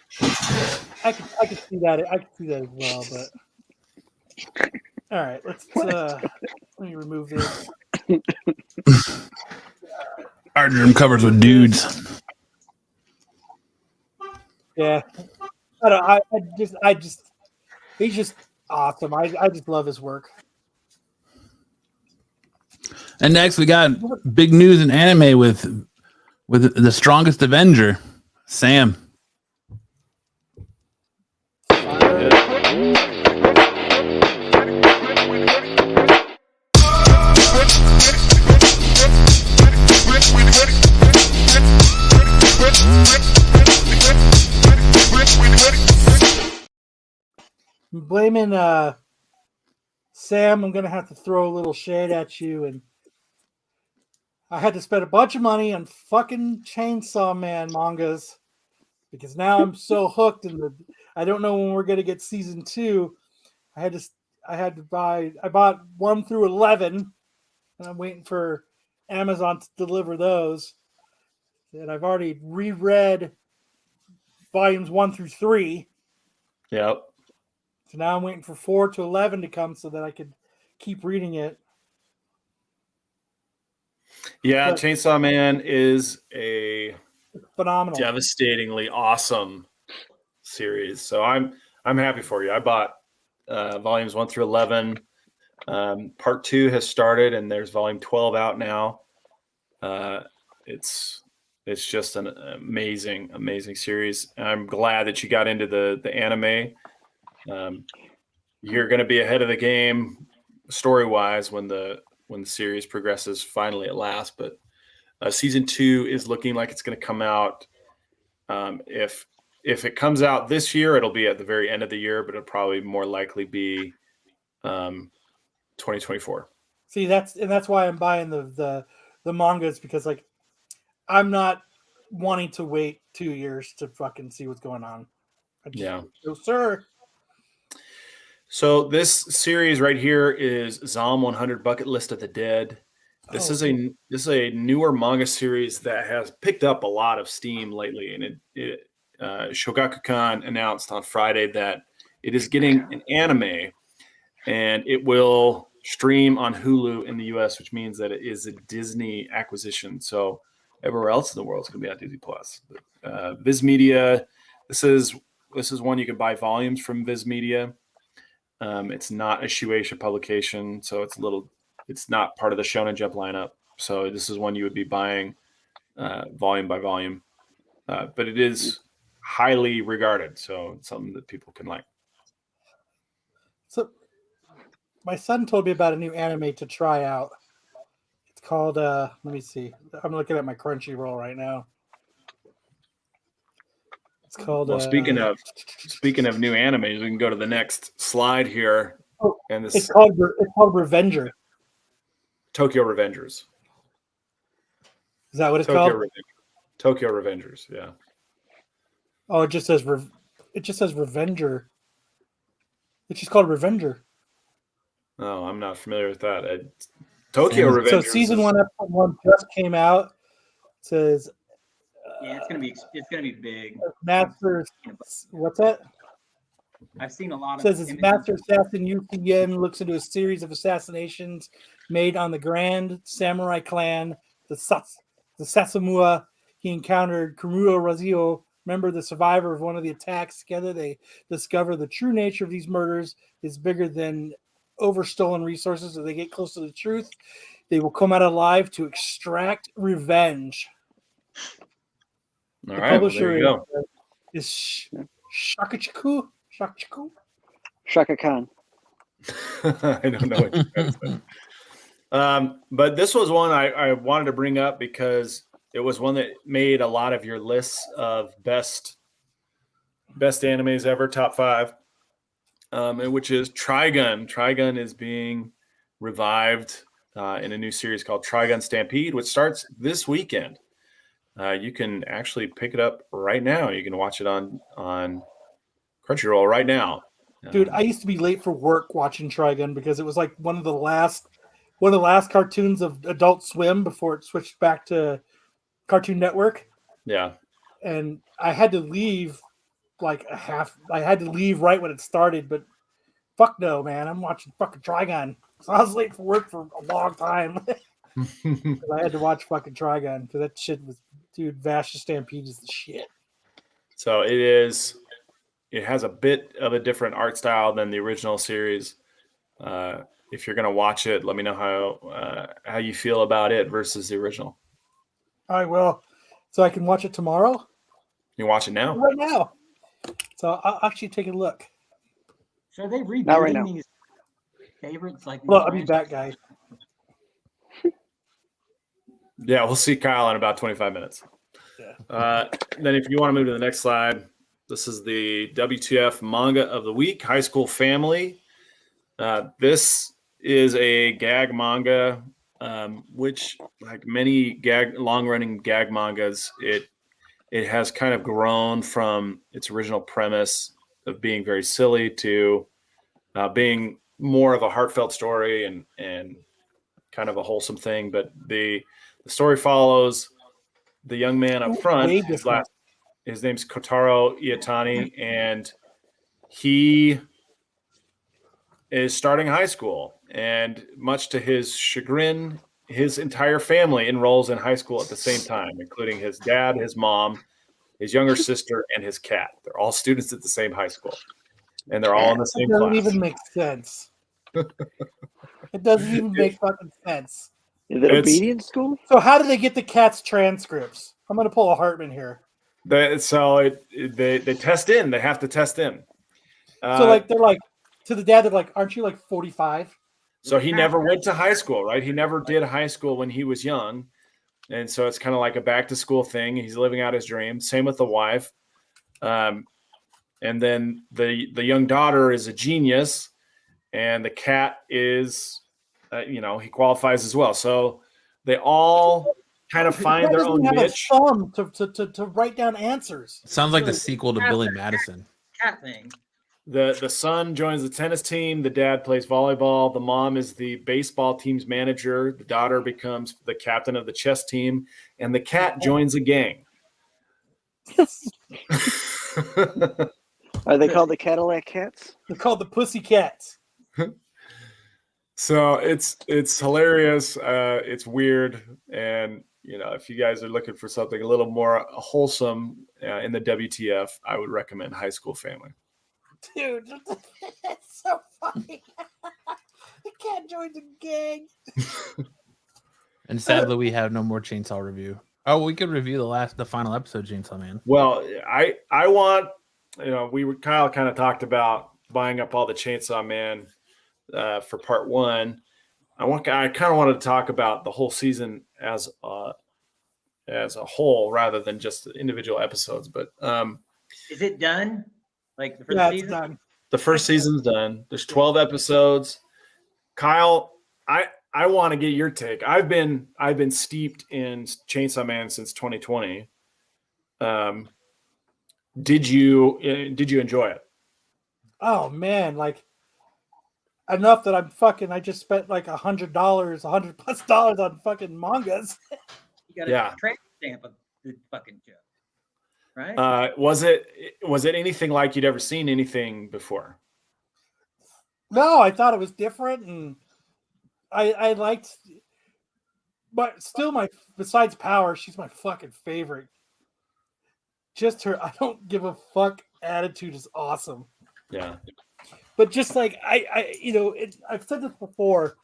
I can see that. I can see that as well. But all right, let me remove this. Art room covers with dudes. Yeah, I just he's just awesome. I just love his work. And next we got big news in anime with the strongest Avenger, Sam. Blaming Sam, I'm gonna have to throw a little shade at you, and I had to spend a bunch of money on fucking Chainsaw Man mangas because now I'm so hooked, and I don't know when we're gonna get season 2. I bought 1 through 11, and I'm waiting for Amazon to deliver those. And I've already reread volumes 1 through 3. Yep. So now I'm waiting for 4 to 11 to come so that I could keep reading it. Yeah, But Chainsaw Man is a phenomenal. devastatingly awesome series. So I'm happy for you. I bought volumes 1 through 11. Part 2 has started, and there's volume 12 out now. It's just an amazing series. I'm glad that you got into the anime. You're going to be ahead of the game story-wise when the series progresses finally at last. But season 2 is looking like it's going to come out. If it comes out this year, it'll be at the very end of the year, but it'll probably more likely be 2024. See, that's why I'm buying the mangas, because like I'm not wanting to wait 2 years to fucking see what's going on. Yeah. No, sir. So this series right here is Zom 100 Bucket List of the Dead. This is a newer manga series that has picked up a lot of steam lately, and Shogakukan announced on Friday that it is getting an anime, and it will stream on Hulu in the U.S., which means that it is a Disney acquisition. So everywhere else in the world is going to be on Disney Plus. Viz Media, this is one you can buy volumes from Viz Media. It's not a Shueisha publication, so it's not part of the Shonen Jump lineup. So this is one you would be buying volume by volume. But it is highly regarded, so it's something that people can like. So my son told me about a new anime to try out. It's called let me see. I'm looking at my Crunchyroll right now. It's called Well, speaking of new animes, we can go to the next slide here. Oh, and this it's called Revenger. Tokyo Revengers. Is that what it's called? Tokyo Revengers, yeah. Oh, it just says Revenger. It's just called Revenger. Oh, I'm not familiar with that. Tokyo Revengers. So season 1, episode 1 just came out. It says Yeah, it's gonna be big. Master, what's that? I've seen a lot It says of. it's Master Assassin Yu Yen looks into a series of assassinations made on the Grand Samurai Clan, the Sasamua. He encountered Kururo Razio, remember the survivor of one of the attacks. Together, they discover the true nature of these murders is bigger than overstolen resources. As they get close to the truth, they will come out alive to extract revenge. All The right, well, publisher there you go. is Shakachiku. Shaka Khan. I don't know what you're trying to say. But this was one I wanted to bring up because it was one that made a lot of your lists of best animes ever, top 5, and which is Trigun. Trigun is being revived in a new series called Trigun Stampede, which starts this weekend. You can actually pick it up right now. You can watch it on Crunchyroll right now. Dude, I used to be late for work watching Trigun because it was like one of the last cartoons of Adult Swim before it switched back to Cartoon Network. Yeah. And I had to leave I had to leave right when it started, but fuck no, man. I'm watching fucking Trigun. So I was late for work for a long time. I had to watch fucking Trigun because that shit was, dude, Vash Stampede is the shit. So it has a bit of a different art style than the original series. If you're going to watch it, let me know how you feel about it versus the original. All right, well, so I can watch it tomorrow? You can watch it now. Right now. So I'll actually take a look. So are they Not right rebooting now. these favorites like? Well, I'll be back, guys. Yeah, we'll see Kyle in about 25 minutes. Yeah. Then if you want to move to the next slide, this is the WTF manga of the week, High School Family. This is a gag manga, which, like many long-running gag mangas, it has kind of grown from its original premise of being very silly to being more of a heartfelt story and kind of a wholesome thing. But the story follows the young man up front. His name's Kotaro Iatani, and he is starting high school. And much to his chagrin, his entire family enrolls in high school at the same time, including his dad, his mom, his younger sister, and his cat. They're all students at the same high school, and they're all in the same It class. doesn't even make sense. It doesn't even make fucking sense. Is it obedience school? So how do they get the cat's transcripts? I'm going to pull a Hartman here. They test in. They have to test in. So they're like to the dad. They're like, "Aren't you like 45?" So he never went to high school, right? He never did high school when he was young, and so it's kind of like a back to school thing. He's living out his dream. Same with the wife, and then the young daughter is a genius, and the cat is, he qualifies as well. So they all kind of find their own niche. A thumb to write down answers. Sounds like the sequel to Billy Madison. Cat thing. The son joins the tennis team. The dad plays volleyball. The mom is the baseball team's manager. The daughter becomes the captain of the chess team, and the cat joins a gang. Are they called the Cadillac Cats? They're called the Pussy Cats. So it's hilarious. It's weird, and if you guys are looking for something a little more wholesome in the WTF, I would recommend High School Family. Dude, that's so funny. The cat joined the gang. And sadly, we have no more Chainsaw review. Oh, we could review the final episode, Chainsaw Man. Well, I want, Kyle kind of talked about buying up all the Chainsaw Man for part 1. I kind of wanted to talk about the whole season as a whole rather than just the individual episodes. But Is it done? Like the first Yeah, season? it's done. the first season's done. There's 12 episodes. Kyle, I want to get your take. I've been steeped in Chainsaw Man since 2020. Did you enjoy it? Oh man, like enough that I just spent like $100+ on fucking mangas. You got Yeah. a tramp stamp of the fucking show, right? Was it anything like you'd ever seen anything before? No, I thought it was different, and I liked, but still, besides Power, she's my fucking favorite. Just her, I don't give a fuck attitude is awesome. Yeah. But just like I've said this before,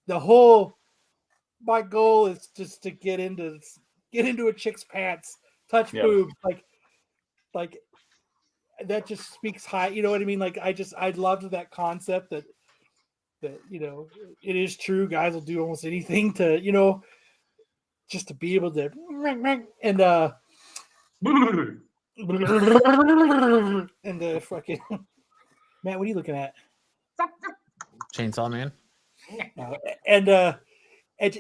my goal is just to get into a chick's pants, touch Yeah. boobs, like that just speaks high. You know what I mean? Like I loved that concept that it is true. Guys will do almost anything to just to be able to and fucking Matt, what are you looking at? Chainsaw Man. And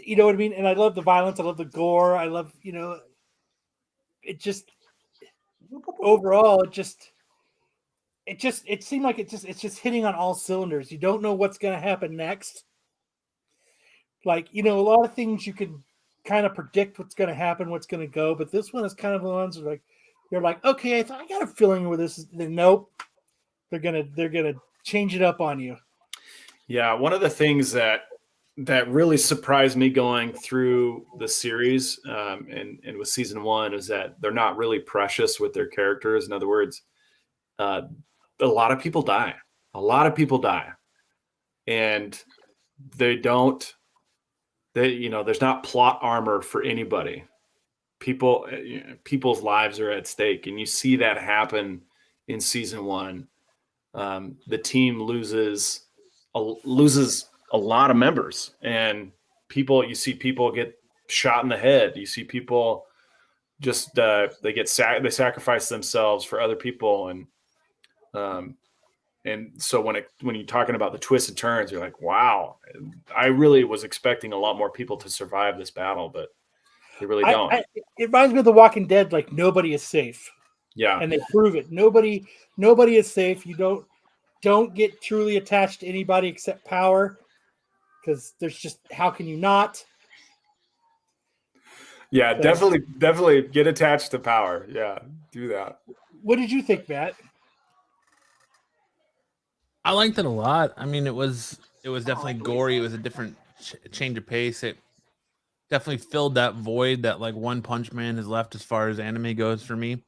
you know what I mean? And I love the violence. I love the gore. I love, it just overall, it seemed like it's just hitting on all cylinders. You don't know what's going to happen next. Like, a lot of things you can kind of predict what's going to happen, what's going to go. But this one is kind of the ones where you're like, okay, I got a feeling with this. Nope. They're gonna change it up on you. Yeah, one of the things that really surprised me going through the series and with season 1 is that they're not really precious with their characters. In other words, a lot of people die. And there's not plot armor for anybody. People's lives are at stake, and you see that happen in season 1. The team loses a lot of members, and you see people get shot in the head. You see people just they sacrifice themselves for other people, and so when you're talking about the twists and turns, you're like, wow, I really was expecting a lot more people to survive this battle, but they really don't. It reminds me of The Walking Dead. Like, nobody is safe. Yeah, and they prove it. Nobody is safe. You don't get truly attached to anybody except Power, because there's just, how can you not? Yeah, so, definitely get attached to Power. Yeah, do that. What did you think, Matt? I liked it a lot. I mean, it was definitely gory. It was a different change of pace. It definitely filled that void that like One Punch Man has left as far as anime goes for me.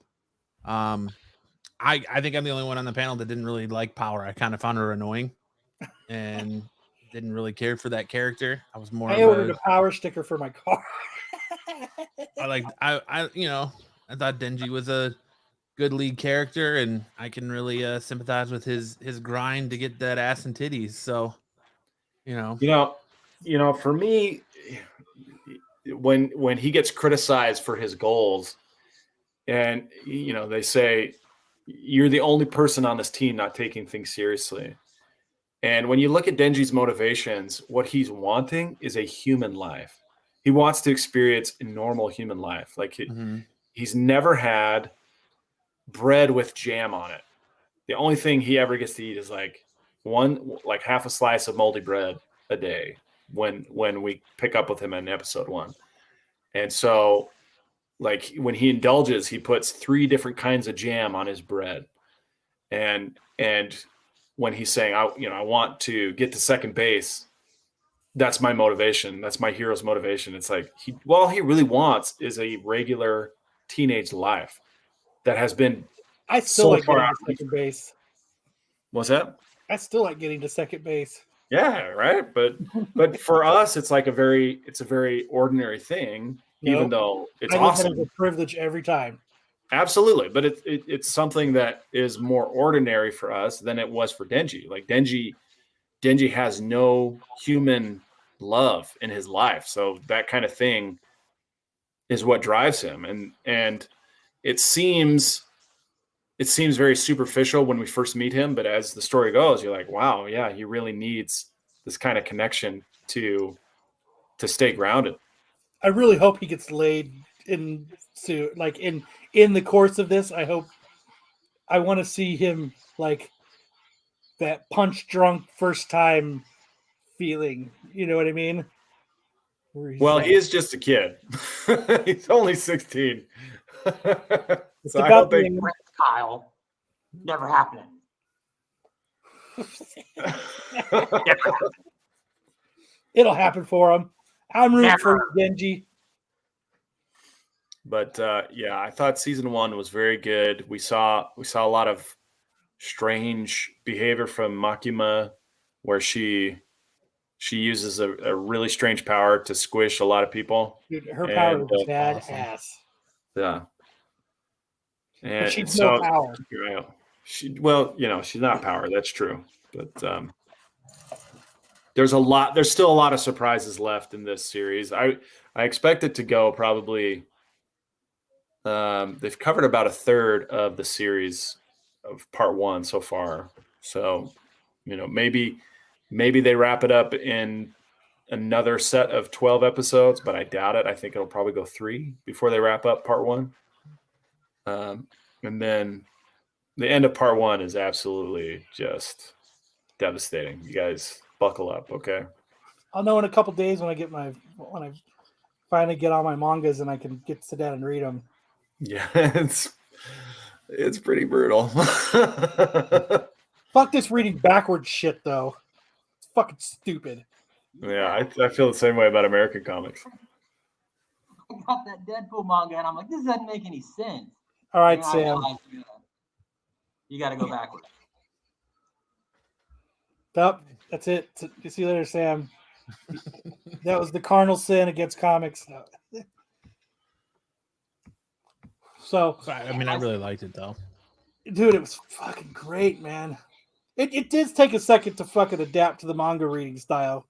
I think I'm the only one on the panel that didn't really like Power. I kind of found her annoying and didn't really care for that character. I was more. I ordered a Power sticker for my car. I thought Denji was a good lead character, and I can really sympathize with his grind to get that ass and titties. So, for me, when he gets criticized for his goals, and they say you're the only person on this team not taking things seriously. And when you look at Denji's motivations, what he's wanting is a human life. He wants to experience a normal human life. Like he's never had bread with jam on it. The only thing he ever gets to eat is like half a slice of moldy bread a day when we pick up with him in episode 1. And so like when he indulges, he puts 3 different kinds of jam on his bread. And when he's saying, I want to get to second base, that's my motivation. That's my hero's motivation. It's like all he really wants is a regular teenage life that has been I still so like far getting out. to second base. What's that? I still like getting to second base. Yeah, right. But for us, it's like a very ordinary thing, even though it's I look at it awesome. as a privilege every time. Absolutely, but it's something that is more ordinary for us than it was for Denji. Like Denji has no human love in his life, so that kind of thing is what drives him. And it seems very superficial when we first meet him, but as the story goes, you're like, wow, yeah, he really needs this kind of connection to stay grounded. I really hope he gets laid in the course of this. I want to see him like that punch drunk first time feeling. You know what I mean? Well, he is just a kid. He's only 16. It's So I about don't think being Kyle. Never happening. it'll happen for him. I'm rooting for Genji. But yeah, I thought season 1 was very good. We saw a lot of strange behavior from Makima, where she uses a really strange power to squish a lot of people. Dude, her power is badass. awesome. Yeah. And But she's so, no power. she's not power. That's true. But there's still a lot of surprises left in this series. I expect it to go probably. They've covered about a third of the series of part 1 so far. So, maybe they wrap it up in another set of 12 episodes, but I doubt it. I think it'll probably go 3 before they wrap up part 1. And then the end of part 1 is absolutely just devastating. You guys buckle up, okay? I'll know in a couple days when I finally get all my mangas and I can sit down and read them. Yeah, it's pretty brutal. Fuck this reading backwards shit though. It's fucking stupid. Yeah, I feel the same way about American comics. I got that Deadpool manga and I'm like, this doesn't make any sense. All right, And I Sam. realized, you got to go backwards. Yep, that's it. See you later, Sam. That was the cardinal sin against comics. So, I mean, I really liked it though. dude, it was fucking great, man. It did take a second to fucking adapt to the manga reading style.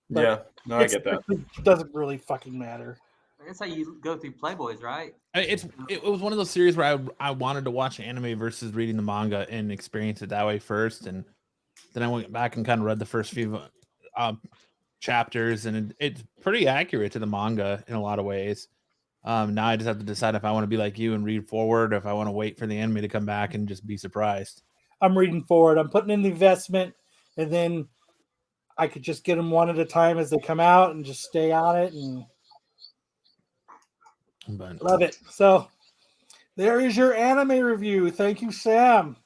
But Yeah, no, I get that. It doesn't really fucking matter. That's how you go through Playboys, right? It was one of those series where I wanted to watch anime versus reading the manga and experience it that way first, and then I went back and kind of read the first few chapters, and it's pretty accurate to the manga in a lot of ways. Now I just have to decide if I want to be like you and read forward, or if I want to wait for the anime to come back and just be surprised. I'm reading forward. I'm putting in the investment, and then I could just get them one at a time as they come out and just stay on it and love it. So there is your anime review. Thank you, Sam.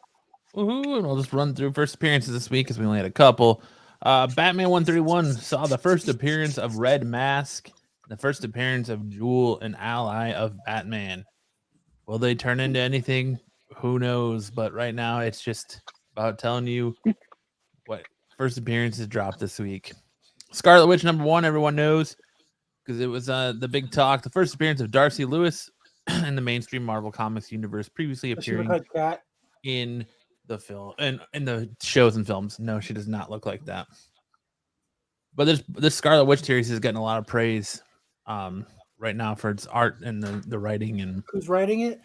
Woohoo! And we'll just run through first appearances this week because we only had a couple. Batman 131 saw the first appearance of Red Mask, the first appearance of Jewel, an ally of Batman. Will they turn into anything? Who knows? But right now, it's just about telling you what first appearances dropped this week. Scarlet Witch #1, everyone knows, because it was the big talk. The first appearance of Darcy Lewis in the mainstream Marvel Comics universe, previously appearing in the film and in the shows and films. No, she does not look like that. But this Scarlet Witch series is getting a lot of praise right now for its art and the writing. And who's writing it?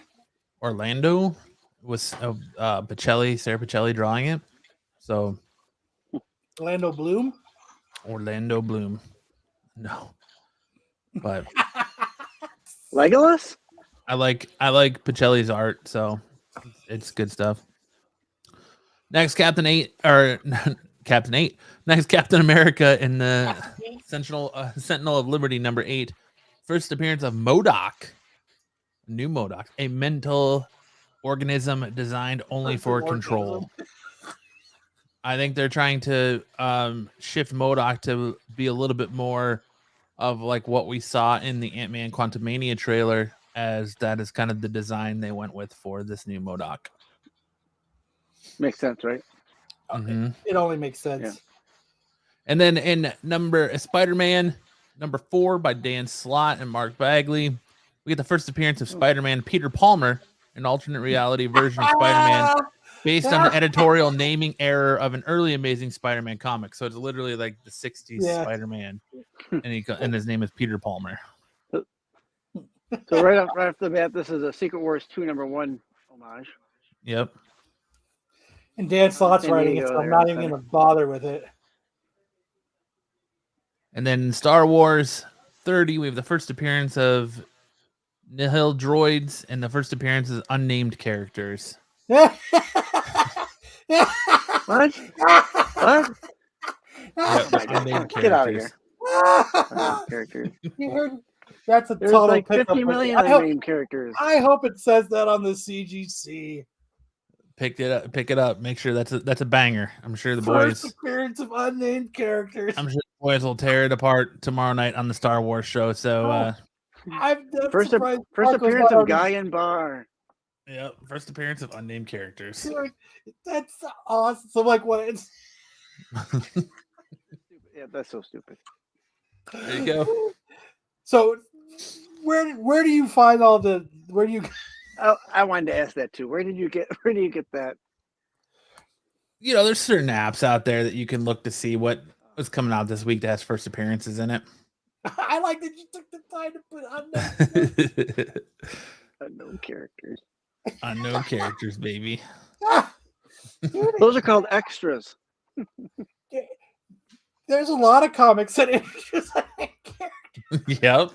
Orlando was Sarah Pacelli drawing it. So Orlando Bloom. No, but Legolas. I like Pacelli's art, so it's good stuff. Next, Captain 8 or Captain 8. Next, Captain America in the Sentinel of Liberty #8. First appearance of MODOK. New MODOK, a mental organism designed only for control. I think they're trying to shift MODOK to be a little bit more of like what we saw in the Ant-Man Quantumania trailer, as that is kind of the design they went with for this new MODOK. Makes sense, right? Mm-hmm. It only makes sense. Yeah. And then in Spider-Man #4 by Dan Slott and Mark Bagley, we get the first appearance of Spider-Man Peter Palmer, an alternate reality version of Spider-Man based on the editorial naming error of an early Amazing Spider-Man comic. So it's literally like the 60s Spider-Man, and his name is Peter Palmer. So right off the bat, this is a Secret Wars 2 #1 homage. Yep. And Dan Slott's San writing it, Diego so I'm there, not even going to bother with it. And then Star Wars 30, we have the first appearance of Nihil droids and the first appearance of unnamed characters. What? What? Yep, unnamed Get out of characters. here. Unnamed characters. You heard? That's a There's total like pickup 50 line. million I hope, unnamed characters. I hope it says that on the CGC. Pick it up. Make sure that's a banger. I'm sure the First boys. appearance of unnamed characters. I'm sure the boys will tear it apart tomorrow night on the Star Wars show. So, I'm First surprised appearance Marco's of not Guy and Bar. yep, first appearance of unnamed characters. Dude, that's awesome. So, like, what? It's Yeah, that's so stupid. There you go. so. Where do you find all the? Where do you? I wanted to ask that too. Where do you get that? You know, there's certain apps out there that you can look to see what was coming out this week that has first appearances in it. I like that you took the time to put unknown. Unknown characters. Unknown characters, baby. Those are called extras. There's a lot of comics that introduce unnamed characters. Yep.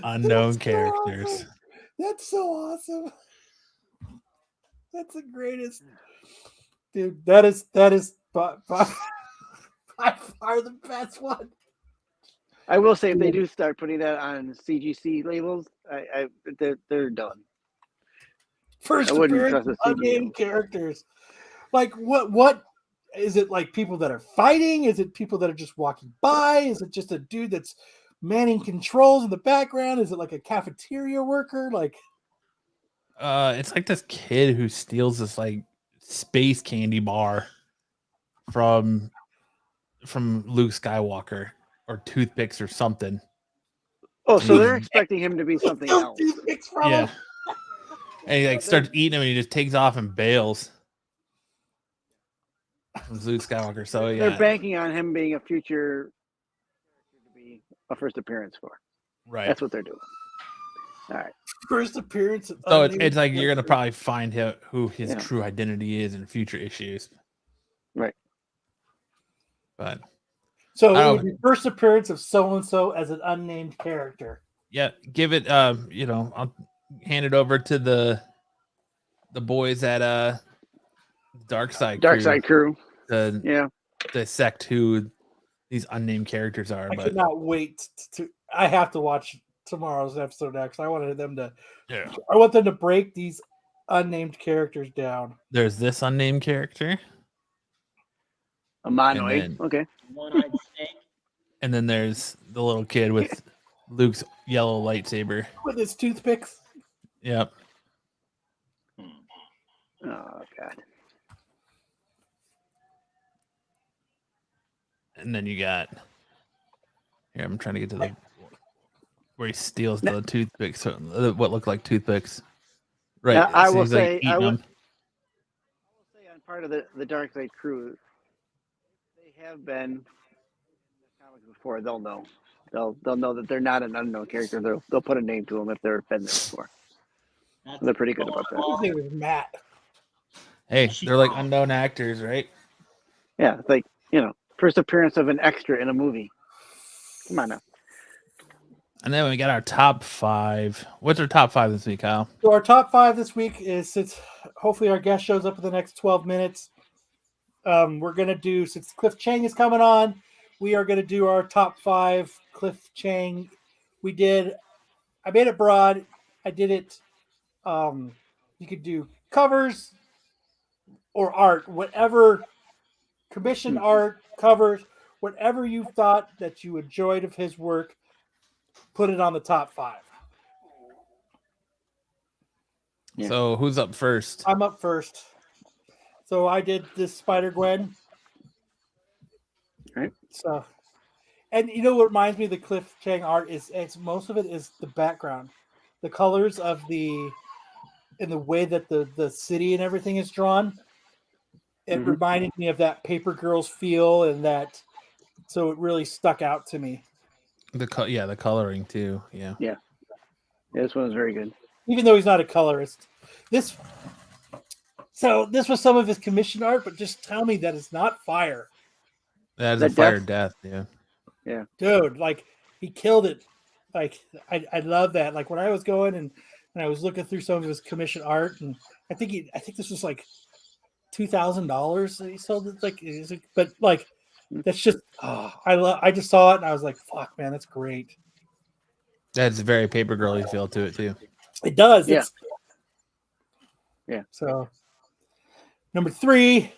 Unknown That's so characters. awesome. That's so awesome. That's the greatest, dude. That is by far the best one. I will say if they do start putting that on CGC labels, they're done. First I wouldn't appearance trust of a CGC. unnamed characters. Like what is it? Like people that are fighting? Is it people that are just walking by? Is it just a dude that's manning controls in the background? Is it like a cafeteria worker? Like It's like this kid who steals this like space candy bar from Luke Skywalker, or toothpicks or something. Oh, so they're expecting him to be something else. Yeah. And he like starts eating him and he just takes off and bails. From Luke Skywalker. So yeah. They're banking on him being a future to be a first appearance for. Right. That's what they're doing. All right. First appearance. Of So unnamed it's like you're gonna characters. probably find who his Yeah. true identity is in future issues. Right. But So I it don't- would be first appearance of so and so as an unnamed character. yeah, give it I'll hand it over to the boys at Dark Side Crew. to Yeah. dissect who these unnamed characters are. I But could not wait to. I have to watch tomorrow's episode next. I wanted them to. yeah, I want them to break these unnamed characters down. there's this unnamed character, A monoid. And then- Okay. One-eyed snake. and then there's the little kid with Luke's yellow lightsaber. With his toothpicks. Yep. Oh God. And then you got here. I'm trying to get to the where he steals the toothpicks. So what look like toothpicks, right? Now, I so will he's, like, say, eating I will them. say on part of the Dark Side Crew, they have been in the comics before. They'll know. They'll know that they're not an unknown character. They'll put a name to them if they've been there before. That's They're pretty good about that. His name was Matt. Hey, they're like unknown actors, right? Yeah, it's like first appearance of an extra in a movie. Come on now. And then we got our top 5. What's our top 5 this week, Kyle? So our top 5 this week is, since hopefully our guest shows up in the next 12 minutes, we're going to do, since Cliff Chiang is coming on, we are going to do our top 5 Cliff Chiang. I made it broad. I did it. You could do covers or art, whatever, commissioned art, covers, whatever you thought that you enjoyed of his work, put it on the top 5. Yeah. So who's up first? I'm up first. So I did this Spider-Gwen. Right. So, and you know what reminds me of the Cliff Chiang art is, it's most of it is the background, the colors of the, and the way that the city and everything is drawn. It Mhm. reminded me of that Paper Girls feel, and that, so it really stuck out to me. The coloring too. Yeah. Yeah, this one was very good. Even though he's not a colorist, this was some of his commissioned art, but just tell me that it's not fire. That is The a fire death- death. Yeah. Dude, like, he killed it. Like, I love that. Like, when I was going and I was looking through some of his commissioned art, and I think this was like $2,000 that he sold it. Like, but like, that's just, I just saw it and I was like, fuck, man, that's great. That's a very paper girly feel to it too. It does. Yeah. Yeah. So number 3,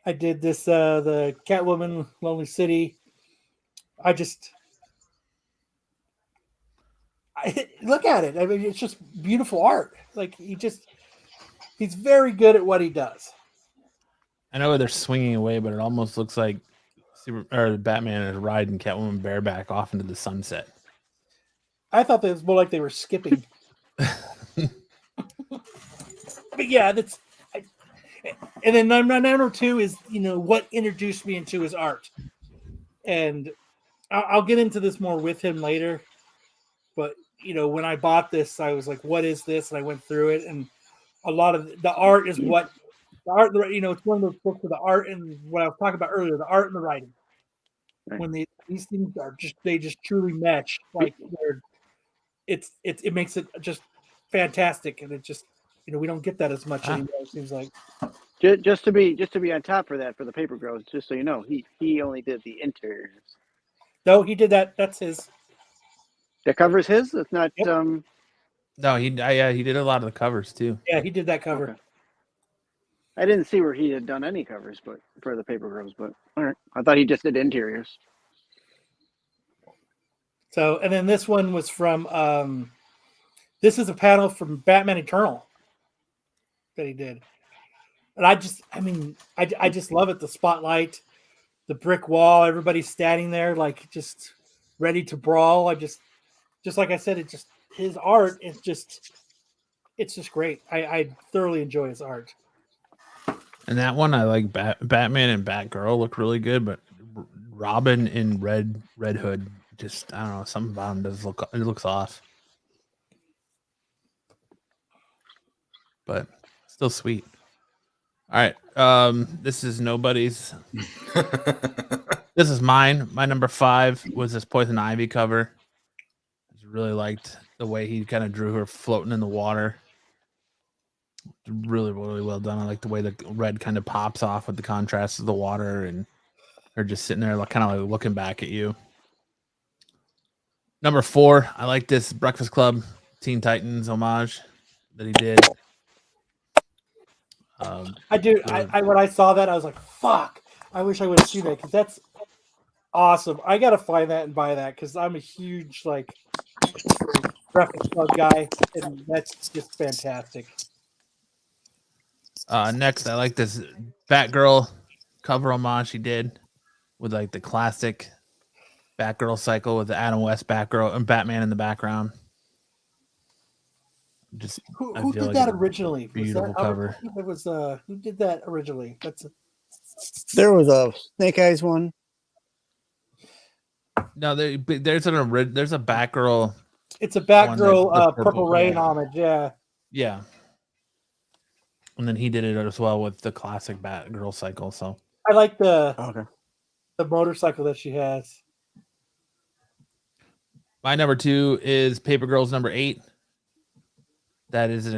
I did this the Catwoman Lonely City. Look at it. I mean, it's just beautiful art. Like, he's very good at what he does. I know they're swinging away, but it almost looks like Batman is riding Catwoman bareback off into the sunset. I thought that it was more like they were skipping. But yeah, and then number 2 is, what introduced me into his art. And I'll get into this more with him later. But, when I bought this, I was like, what is this? And I went through it, and a lot of the art is what the art, it's one of those books with the art and what I was talking about earlier, the art and the writing. Right. When these things are they just truly mesh. Like, it makes it just fantastic. And it just, we don't get that as much anymore, it seems like. Just to be on top of that for the Paper Girls, just so you know, he only did the interiors. No, he did that. That's his. The cover's his. It's not. Yep. No, he did a lot of the covers too. Yeah, he did that cover. Okay. I didn't see where he had done any covers, but for the Paper Girls. But all right, I thought he just did interiors. So, and then this one was from. This is a panel from Batman Eternal that he did, and I just love it. The spotlight, the brick wall, everybody standing there like just ready to brawl. Just like I said, his art is just, it's just great. I thoroughly enjoy his art. And that one, I like Batman and Batgirl look really good, but Robin in Red Hood, just, I don't know, something about him it looks off. But still sweet. All right. This is nobody's. This is mine. My number 5 was this Poison Ivy cover. I just really liked the way he kind of drew her floating in the water. Really, really well done. I like the way the red kind of pops off with the contrast of the water and her just sitting there, kind of like looking back at you. Number 4, I like this Breakfast Club Teen Titans homage that he did. I do. When I saw that, I was like, "Fuck! I wish I would have seen that, because that's awesome." I gotta find that and buy that, because I'm a huge Breakfast Club guy, and that's just fantastic. Next, I like this Batgirl cover homage he did with like the classic Batgirl cycle with the Adam West Batgirl and Batman in the background. Just Who did that originally? Beautiful cover. It was who did that originally? There was a Snake Eyes one. No, there's a Batgirl. It's a Batgirl the Purple Rain homage. Yeah. Yeah. And then he did it as well with the classic Batgirl cycle. So I like the Okay. motorcycle that she has. My number 2 is Paper Girls number 8. This is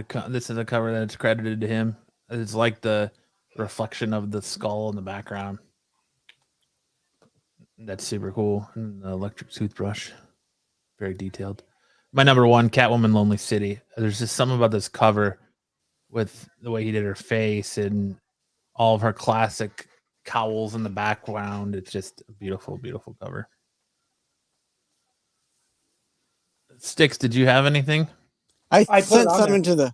a cover that's credited to him. It's like the reflection of the skull in the background. That's super cool. And the electric toothbrush, very detailed. My number 1, Catwoman Lonely City. There's just something about this cover with the way he did her face and all of her classic cowls in the background. It's just a beautiful, beautiful cover. Sticks, did you have anything? I put it sent on something there. to the.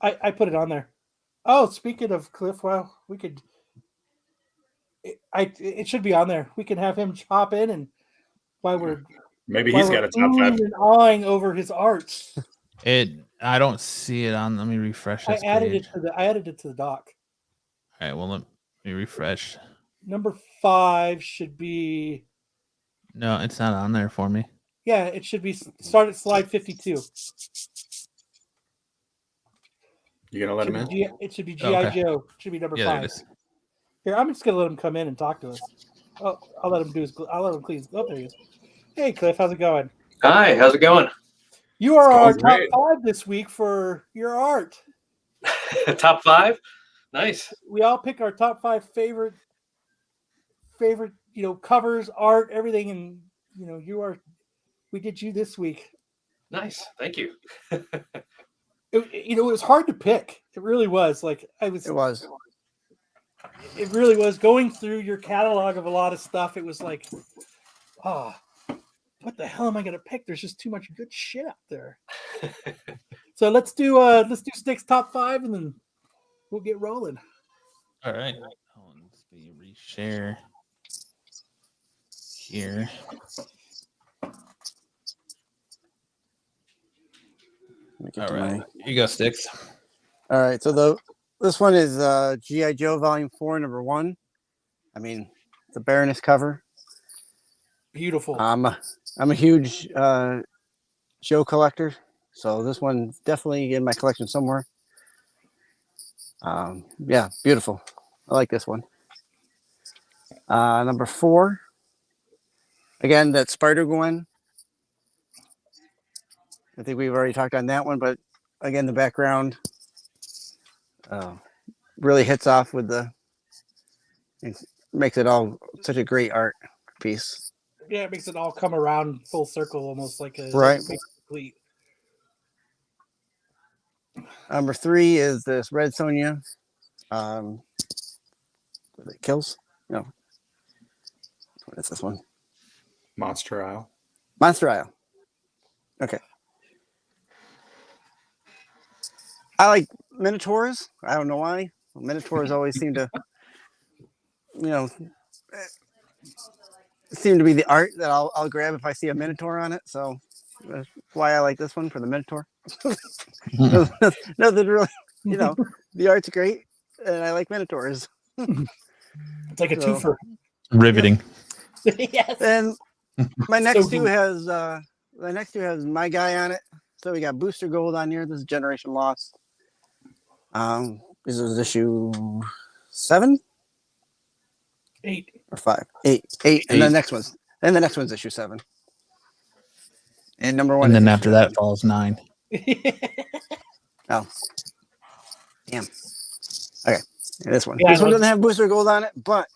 I put it on there. Oh, speaking of Cliff, well, we could. It should be on there. We can have him hop in, and while we're Maybe he's got a top 5. and awing over his art. I don't see it on. Let me refresh I this added page. I added it to the doc. All right, well, let me refresh. Number 5 should be. No, it's not on there for me. Yeah, it should be. Start at slide 52. You gonna let him in? It should be G.I. Okay. Joe. It should be number Yeah, there 5. it is. Here, I'm just gonna let him come in and talk to us. Oh, I'll let him do his. I'll let him clean. Oh, there he is. Hey, Cliff, how's it going? Hi, how's it going? You are our going great. top 5 this week for your art. Top 5? Nice. We all pick our top 5 favorite, covers, art, everything, and we did you this week. Nice. Thank you. It was hard to pick. It really was. Like It was. It really was going through your catalog of a lot of stuff. It was like, what the hell am I going to pick? There's just too much good shit out there. So let's do Sticks top 5, and then we'll get rolling. All right. Hold on, let's see, reshare here. All right. You go, Sticks. All right. So this one is G.I. Joe Volume 4, number 1. I mean, the Baroness cover. Beautiful. I'm a huge Joe collector, so this one's definitely in my collection somewhere. Yeah, beautiful. I like this one. Number 4. Again, that Spider-Gwen. I think we've already talked on that one, but again, the background really hits off with it makes it all such a great art piece. Yeah, it makes it all come around full circle, almost like a Right. complete. Number 3 is this Red Sonja. Kills? No. What is this one? Monster Isle. Monster Isle. Okay. I like Minotaurs. I don't know why. Minotaurs always seem to, seem to be the art that I'll grab if I see a Minotaur on it. So that's why I like this one for the Minotaur. Nothing really, the art's great, and I like Minotaurs. It's like a twofer. Riveting. Yes. And my next So two good. has my guy on it. So we got Booster Gold on here. This is Generation Lost. This is issue 7 8 or 5, 8, and the next one's issue 7. And number 1. And then is after issue that 7. falls 9. Oh, damn. Okay, and this one. Yeah, This one doesn't have Booster Gold on it, but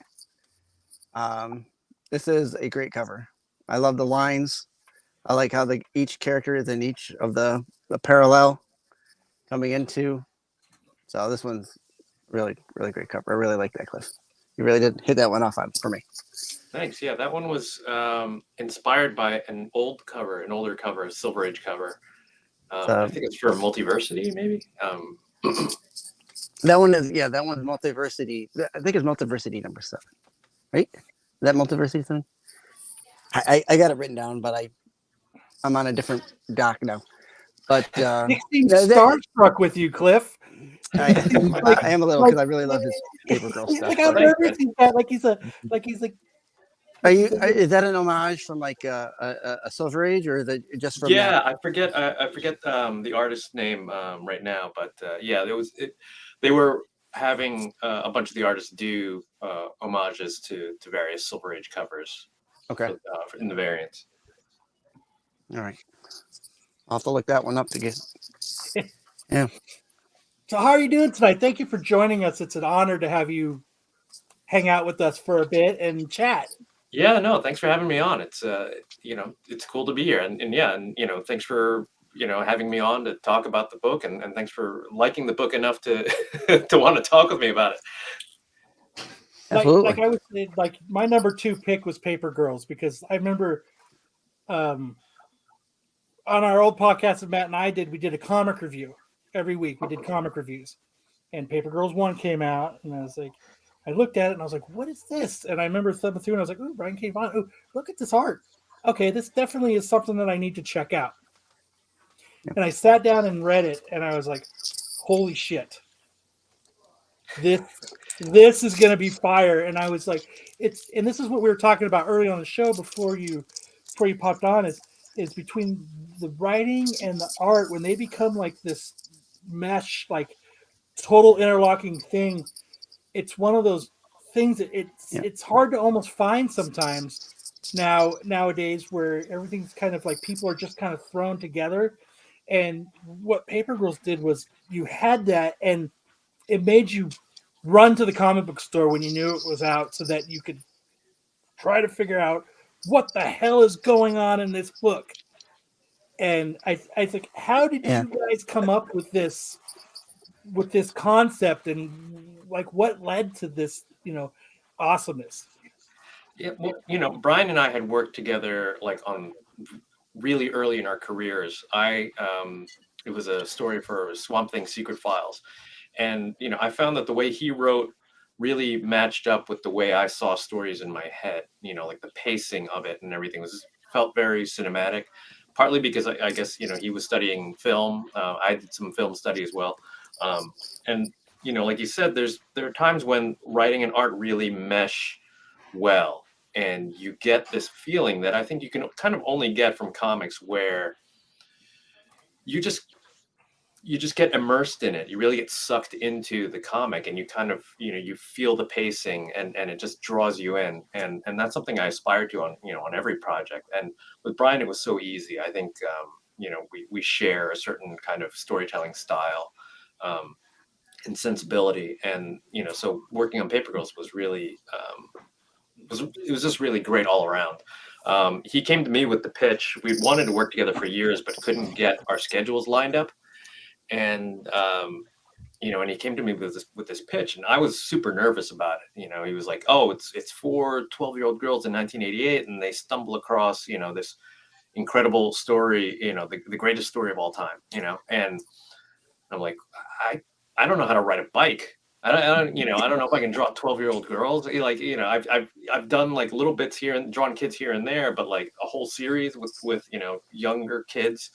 this is a great cover. I love the lines. I like how each character is in each of the parallel coming into. So this one's really, really great cover. I really like that, Cliff. You really did hit that one off for me. Thanks. Yeah, that one was inspired by an older cover, a Silver Age cover. I think it's for Multiversity, maybe. That one's Multiversity. I think it's Multiversity number 7, right? Is that Multiversity 7? I got it written down, but I'm on a different doc now. But Nick seems starstruck with you, Cliff. I am a little because I really love his Paper Girl stuff. Look how nervous he's got. Like he's Is that an homage from like a Silver Age, or is it just from? Yeah, I forget the artist's name right now, but yeah, they were having a bunch of the artists do homages to various Silver Age covers. Okay. In the variants. All right. I'll have to look that one up to get. Yeah. So how are you doing tonight? Thank you for joining us. It's an honor to have you hang out with us for a bit and chat. Yeah, no, thanks for having me on. It's it's cool to be here, and yeah, and thanks for having me on to talk about the book, and thanks for liking the book enough to to want to talk with me about it. Absolutely. Like I would say, like my number 2 pick was Paper Girls, because I remember on our old podcast that Matt and I did, we did a comic review every week. We did comic reviews, and Paper Girls 1 came out, and I was like, I looked at it and I was like, what is this? And I remember thumbing through and I was like, oh, Brian K. Vaughan, oh, look at this art. Okay, this definitely is something that I need to check out. And I sat down and read it, and I was like, holy shit. This is going to be fire. And I was like, and this is what we were talking about early on the show before you popped on, is between the writing and the art, when they become like this mesh, like total interlocking thing. It's one of those things that it's hard to almost find sometimes nowadays, where everything's kind of like people are just kind of thrown together. And what Paper Girls did was you had that, and it made you run to the comic book store when you knew it was out, so that you could try to figure out what the hell is going on in this book. And I think, how did you guys come up with this concept, and like what led to this awesomeness? Yeah, well, Brian and I had worked together like on really early in our careers. It was a story for Swamp Thing Secret Files, and I found that the way he wrote really matched up with the way I saw stories in my head. Like the pacing of it and everything felt very cinematic. Partly because I guess he was studying film. I did some film study as well, and like you said, there are times when writing and art really mesh well, and you get this feeling that I think you can kind of only get from comics, where you just get immersed in it. You really get sucked into the comic, and you kind of you feel the pacing, and it just draws you in, and that's something I aspire to on every project. And with Brian, it was so easy. I think we share a certain kind of storytelling style and sensibility, and so working on Paper Girls was really it was just really great all around. He came to me with the pitch. We'd wanted to work together for years, but couldn't get our schedules lined up. And and he came to me with this pitch, and I was super nervous about it. He was like, "Oh, it's 4 12-year-old girls in 1988, and they stumble across this incredible story, the greatest story of all time." And I'm like, I don't know how to ride a bike. I don't I don't know if I can draw 12-year-old girls. Like, I've done like little bits here and drawn kids here and there, but like a whole series with younger kids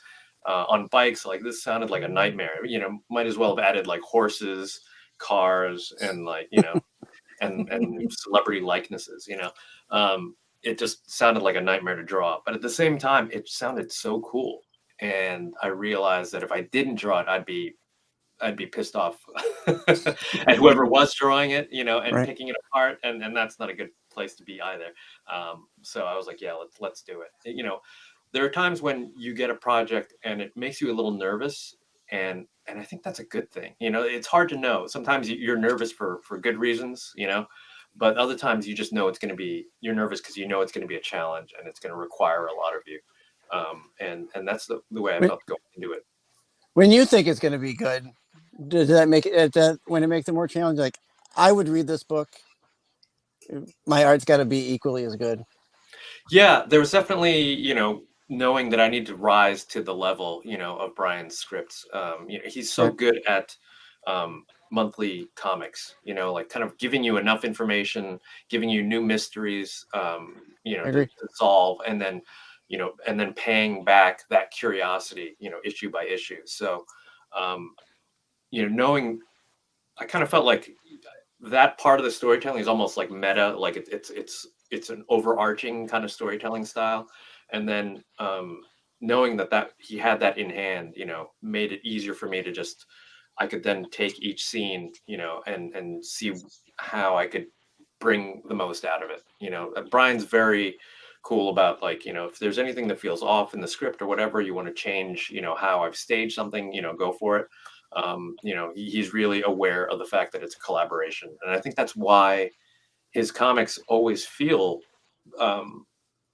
on bikes, like this sounded like a nightmare. Might as well have added like horses, cars, and like and celebrity likenesses. It just sounded like a nightmare to draw. But at the same time, it sounded so cool, and I realized that if I didn't draw it, I'd be pissed off at whoever was drawing it, and picking it apart, and that's not a good place to be either. So I was like, yeah, let's do it. There are times when you get a project and it makes you a little nervous, and I think that's a good thing. It's hard to know. Sometimes you're nervous for good reasons, but other times you just know you're nervous because it's going to be a challenge, and it's going to require a lot of you. And that's the way I felt going into it. When you think it's going to be good, does that make it when it makes it more challenging? Like, I would read this book, my art's got to be equally as good. Yeah, there was definitely, knowing that I need to rise to the level, of Brian's scripts. He's so good at monthly comics, like kind of giving you enough information, giving you new mysteries, to solve, and then, and then paying back that curiosity, issue by issue. So, knowing, I kind of felt like that part of the storytelling is almost like meta, like it's an overarching kind of storytelling style. And then knowing that he had that in hand, made it easier for me to I could then take each scene, and see how I could bring the most out of it. Brian's very cool about, like, if there's anything that feels off in the script or whatever, you want to change, how I've staged something, go for it. He's really aware of the fact that it's a collaboration. And I think that's why his comics always feel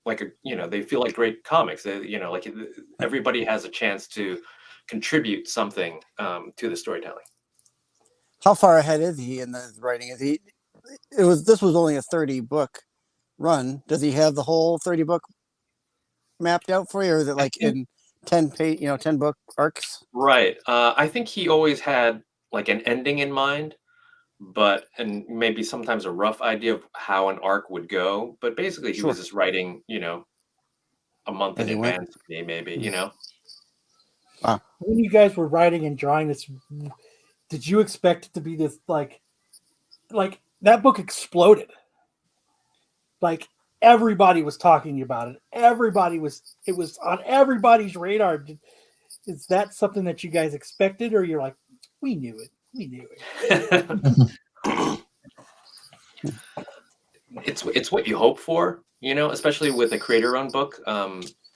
like they feel like great comics. They, like everybody has a chance to contribute something to the storytelling. How far ahead is he in the writing? This was only a 30 book run. Does he have the whole 30 book mapped out for you, or is it like in 10 page, 10 book arcs? Right. I think he always had like an ending in mind, and maybe sometimes a rough idea of how an arc would go. But basically, he was just writing, a month in advance of me, maybe, When you guys were writing and drawing this, did you expect it to be this like that book exploded? Like everybody was talking about it. It was on everybody's radar. Is that something that you guys expected, or you're like, we knew it? It's what you hope for, especially with a creator-owned book.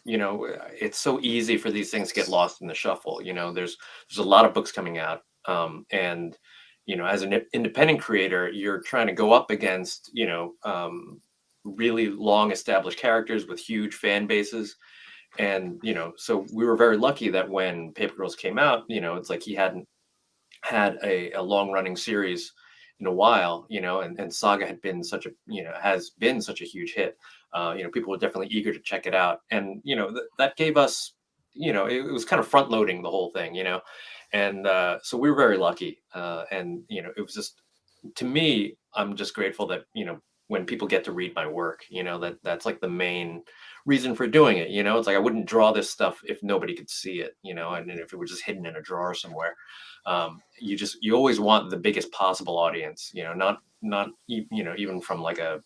It's so easy for these things to get lost in the shuffle. There's a lot of books coming out, and as an independent creator, you're trying to go up against really long established characters with huge fan bases. And so we were very lucky that when Paper Girls came out, it's like he hadn't had a long running series in a while, and Saga had been has been such a huge hit. People were definitely eager to check it out, and that gave us, it was kind of front loading the whole thing, and so we were very lucky, and it was just, to me, I'm just grateful that when people get to read my work, that's like the main reason for doing it. It's like I wouldn't draw this stuff if nobody could see it, and if it were just hidden in a drawer somewhere. You always want the biggest possible audience, not even from like a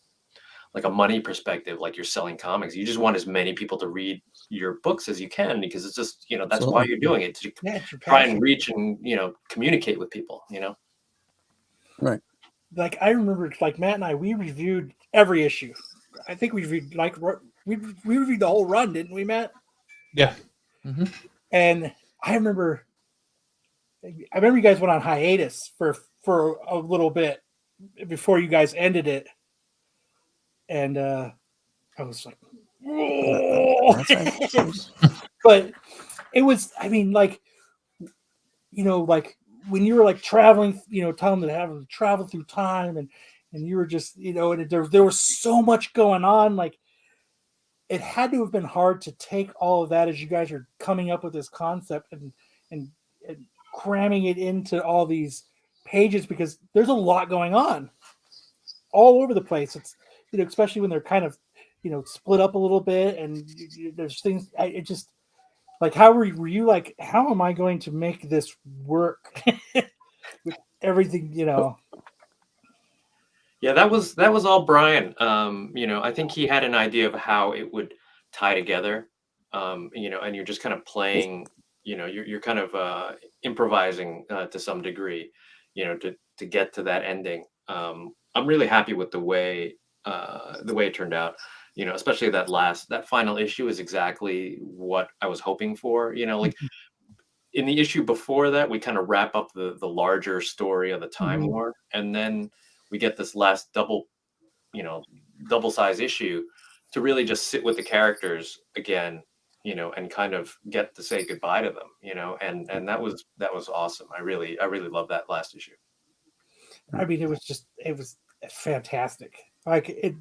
money perspective, like you're selling comics. You just want as many people to read your books as you can, because it's just, that's why you're doing it, to try and reach and communicate with people, Right. Like I remember, like Matt and I, we reviewed every issue. I think we reviewed we reviewed the whole run, didn't we, Matt? Yeah. Mm-hmm. And I remember you guys went on hiatus for a little bit before you guys ended it, and I was like, oh. But it was, I mean, like, like when you were like traveling, telling them to have to travel through time, and you were just, and there was so much going on. Like, it had to have been hard to take all of that as you guys are coming up with this concept and cramming it into all these pages, because there's a lot going on all over the place. It's, especially when they're kind of, split up a little bit, and there's things. It just, like, how were you like, how am I going to make this work with everything, Yeah, that was all Brian. I think he had an idea of how it would tie together. And you're just kind of playing, you're kind of improvising to some degree, to get to that ending. I'm really happy with the way it turned out. Especially that final issue is exactly what I was hoping for. Like in the issue before that, we kind of wrap up the larger story of the Time War, and then we get this last double size issue to really just sit with the characters again, and kind of get to say goodbye to them, and that was awesome. I really love that last issue. I mean, it was fantastic. Like it,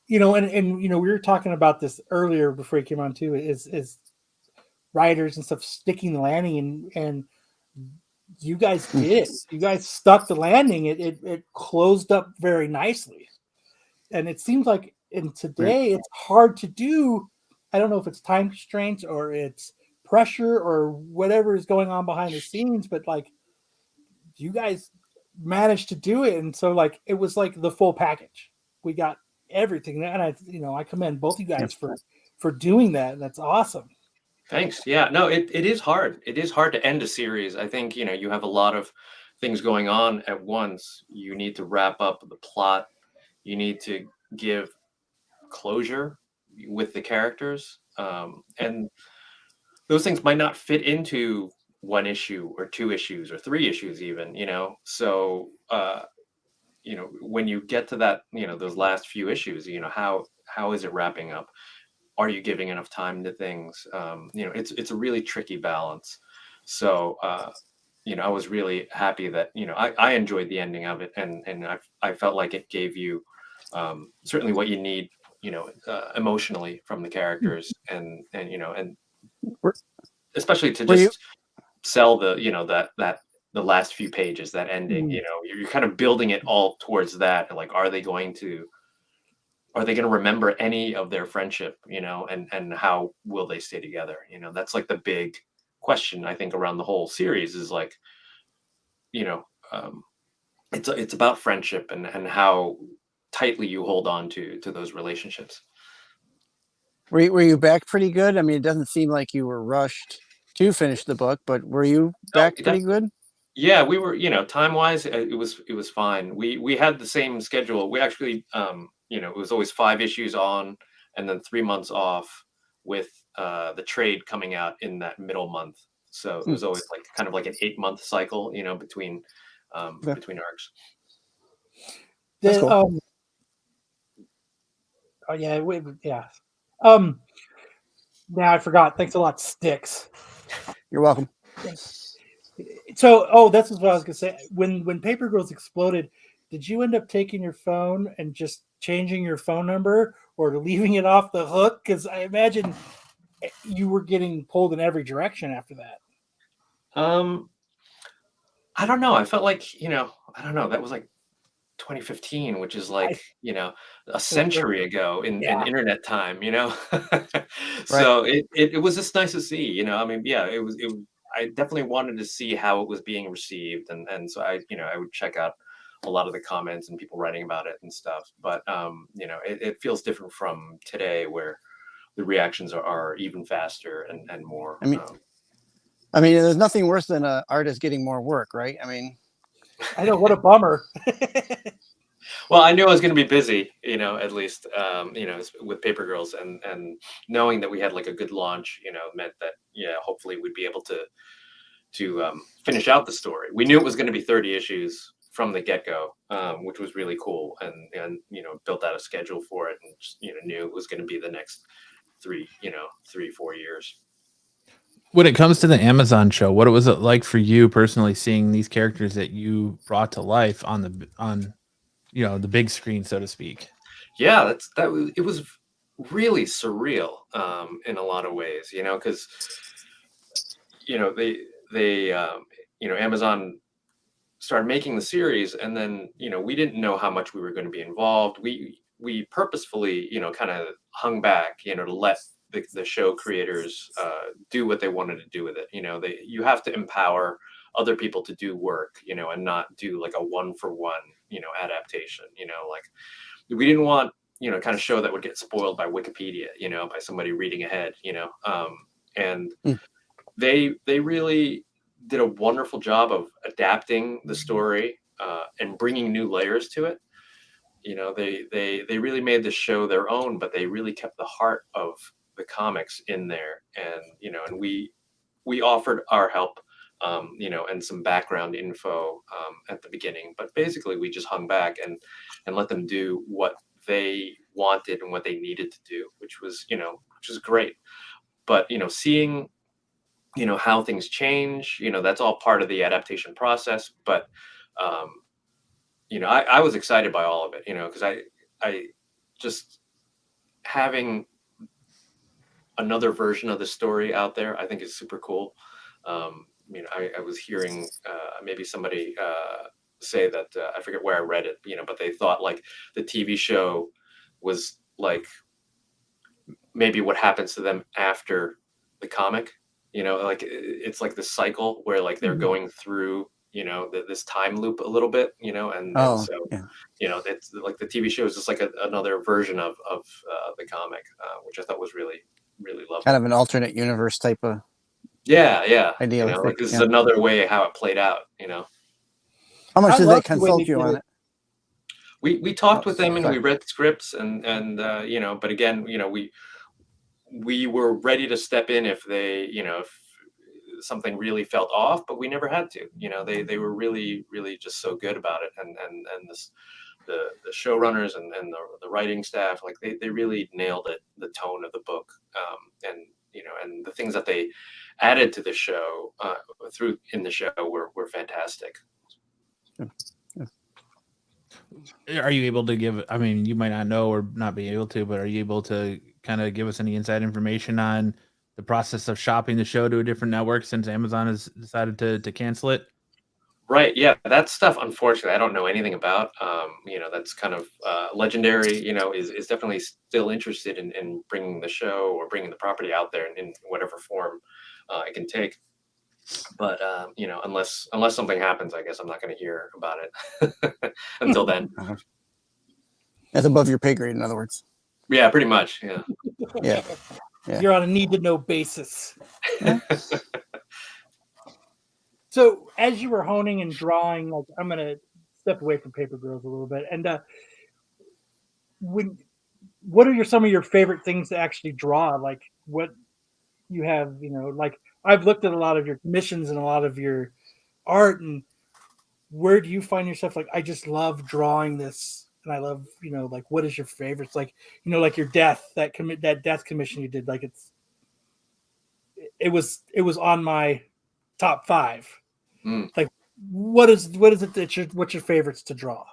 and we were talking about this earlier before he came on too, is writers and stuff sticking the landing, and you guys did it. You guys stuck the landing. It closed up very nicely. And it seems like today it's hard to do. I don't know if it's time constraints or it's pressure or whatever is going on behind the scenes, but like you guys managed to do it. And so like it was like the full package. We got everything. And I commend both you guys for doing that. That's awesome. Thanks. Yeah, no, it is hard. It is hard to end a series. I think, you have a lot of things going on at once. You need to wrap up the plot. You need to give closure with the characters, and those things might not fit into one issue or two issues or three issues even, so when you get to that, those last few issues, how is it wrapping up? Are you giving enough time to things? It's a really tricky balance. So I was really happy that I enjoyed the ending of it, and I felt like it gave you certainly what you need, emotionally from the characters, and Were- especially to Were you? just sell the that the last few pages, that ending. You're kind of building it all towards that. Like, are they going to remember any of their friendship, and how will they stay together? That's like the big question, I think, around the whole series, is like, it's about friendship and how tightly you hold on to those relationships. Were you back pretty good? I mean, it doesn't seem like you were rushed to finish the book, but were you back pretty good? Yeah, we were, time wise, it was fine. We had the same schedule. We actually, it was always 5 issues on and then 3 months off, with the trade coming out in that middle month. So it was always like kind of like an 8-month cycle, between arcs. That's cool. Oh yeah, yeah. Now I forgot. Thanks a lot, Sticks. You're welcome. So, that's what I was gonna say. When Paper Girls exploded, did you end up taking your phone and just changing your phone number, or leaving it off the hook? Because I imagine you were getting pulled in every direction after that. I don't know. I felt like, I don't know. That was like 2015, which is like, a century ago in internet time, So it was just nice to see, I mean, yeah, it was, I definitely wanted to see how it was being received. And so I would check out a lot of the comments and people writing about it and stuff. But, it feels different from today, where the reactions are even faster and more. I mean, there's nothing worse than an artist getting more work, right? I mean, I know, what a bummer. Well, I knew I was going to be busy, at least, with Paper Girls, and knowing that we had like a good launch, meant that, hopefully we'd be able to finish out the story. We knew it was going to be 30 issues from the get-go, which was really cool, and built out a schedule for it, and just, knew it was going to be the next 3-4 years. When it comes to the Amazon show, what was it like for you personally, seeing these characters that you brought to life on the big screen, so to speak? Yeah, it was really surreal, in a lot of ways, because they Amazon started making the series, and then we didn't know how much we were going to be involved. We purposefully kind of hung back, to let the show creators do what they wanted to do with it. You have to empower other people to do work, and not do like a one-for-one adaptation. Like, we didn't want kind of show that would get spoiled by Wikipedia, by somebody reading ahead, and they really did a wonderful job of adapting the story, and bringing new layers to it. They really made the show their own, but they really kept the heart of the comics in there. And and we offered our help, and some background info at the beginning, but basically we just hung back and let them do what they wanted and what they needed to do, which was great. But seeing how things change, that's all part of the adaptation process. But I was excited by all of it, because I just having another version of the story out there, I think is super cool. I was hearing maybe somebody say that, I forget where I read it, but they thought like the TV show was like maybe what happens to them after the comic. Like it's like this cycle where like they're going through this time loop a little bit, and so it's like the TV show is just like another version of the comic, which I thought was really, really lovely. Kind of an alternate universe type of idea. Idea. Like this is another way how it played out. How much did they consult you on it? We talked with them and we read scripts and you know, but again, you know, we were ready to step in if they, you know, if something really felt off, but we never had to. You know, they were really just so good about it, and this the showrunners and the writing staff, like they really nailed it, the tone of the book, and you know, and the things that they added to the show through in the show were fantastic. Are you able to give, I mean, you might not know or not be able to, but are you able to kind of give us any inside information on the process of shopping the show to a different network since Amazon has decided to cancel it? Right. Yeah. That stuff, unfortunately, I don't know anything about. You know, that's kind of Legendary, you know, is definitely still interested in bringing the show or bringing the property out there in whatever form it can take. But, you know, unless something happens, I guess I'm not going to hear about it until then. That's above your pay grade, in other words. Yeah, pretty much. Yeah. Yeah. Yeah. You're on a need to know basis. So as you were honing and drawing, like I'm gonna step away from Paper Girls a little bit, and what are some of your favorite things to actually draw? Like what you have, you know, like I've looked at a lot of your commissions and a lot of your art, and where do you find yourself? Like I just love drawing this, and I love, you know, like what is your favorites? Like, you know, like your death, that death commission you did, like it was on my top 5. Like, what is it that what's your favorites to draw?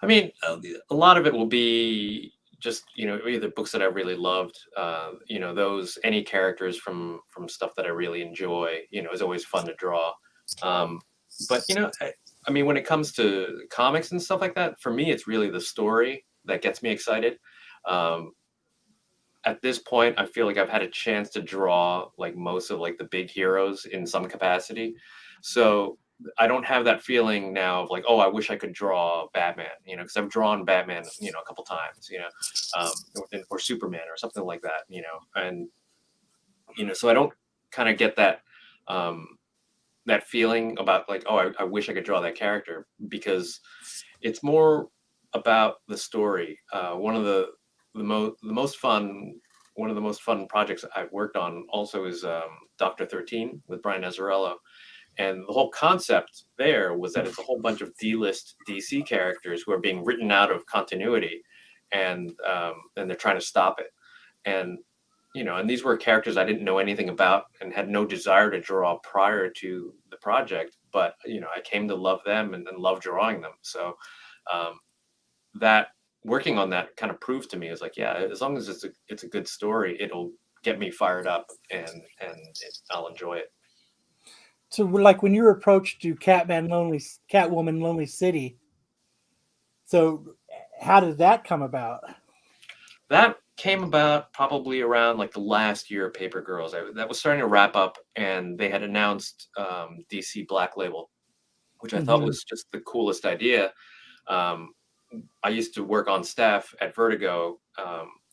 I mean, a lot of it will be just, you know, either books that I really loved, you know, any characters from stuff that I really enjoy, you know, is always fun to draw. But, you know, I mean, when it comes to comics and stuff like that, for me, it's really the story that gets me excited. At this point, I feel like I've had a chance to draw like most of like the big heroes in some capacity. So I don't have that feeling now of like, oh, I wish I could draw Batman, you know, because I've drawn Batman, you know, a couple times, you know, or Superman or something like that, you know, and you know, so I don't kind of get that that feeling about like, oh, I wish I could draw that character, because it's more about the story. One of the most fun projects I've worked on also is Dr. 13 with Brian Azzarello. And the whole concept there was that it's a whole bunch of D-list DC characters who are being written out of continuity, and they're trying to stop it. And you know, and these were characters I didn't know anything about and had no desire to draw prior to the project. But you know, I came to love them and love drawing them. So that working on that kind of proved to me is like, yeah, as long as it's a good story, it'll get me fired up and I'll enjoy it. So, like when you were approached to Catwoman, Lonely City. So, how did that come about? That came about probably around like the last year of Paper Girls. That was starting to wrap up, and they had announced DC Black Label, which I thought was just the coolest idea. I used to work on staff at Vertigo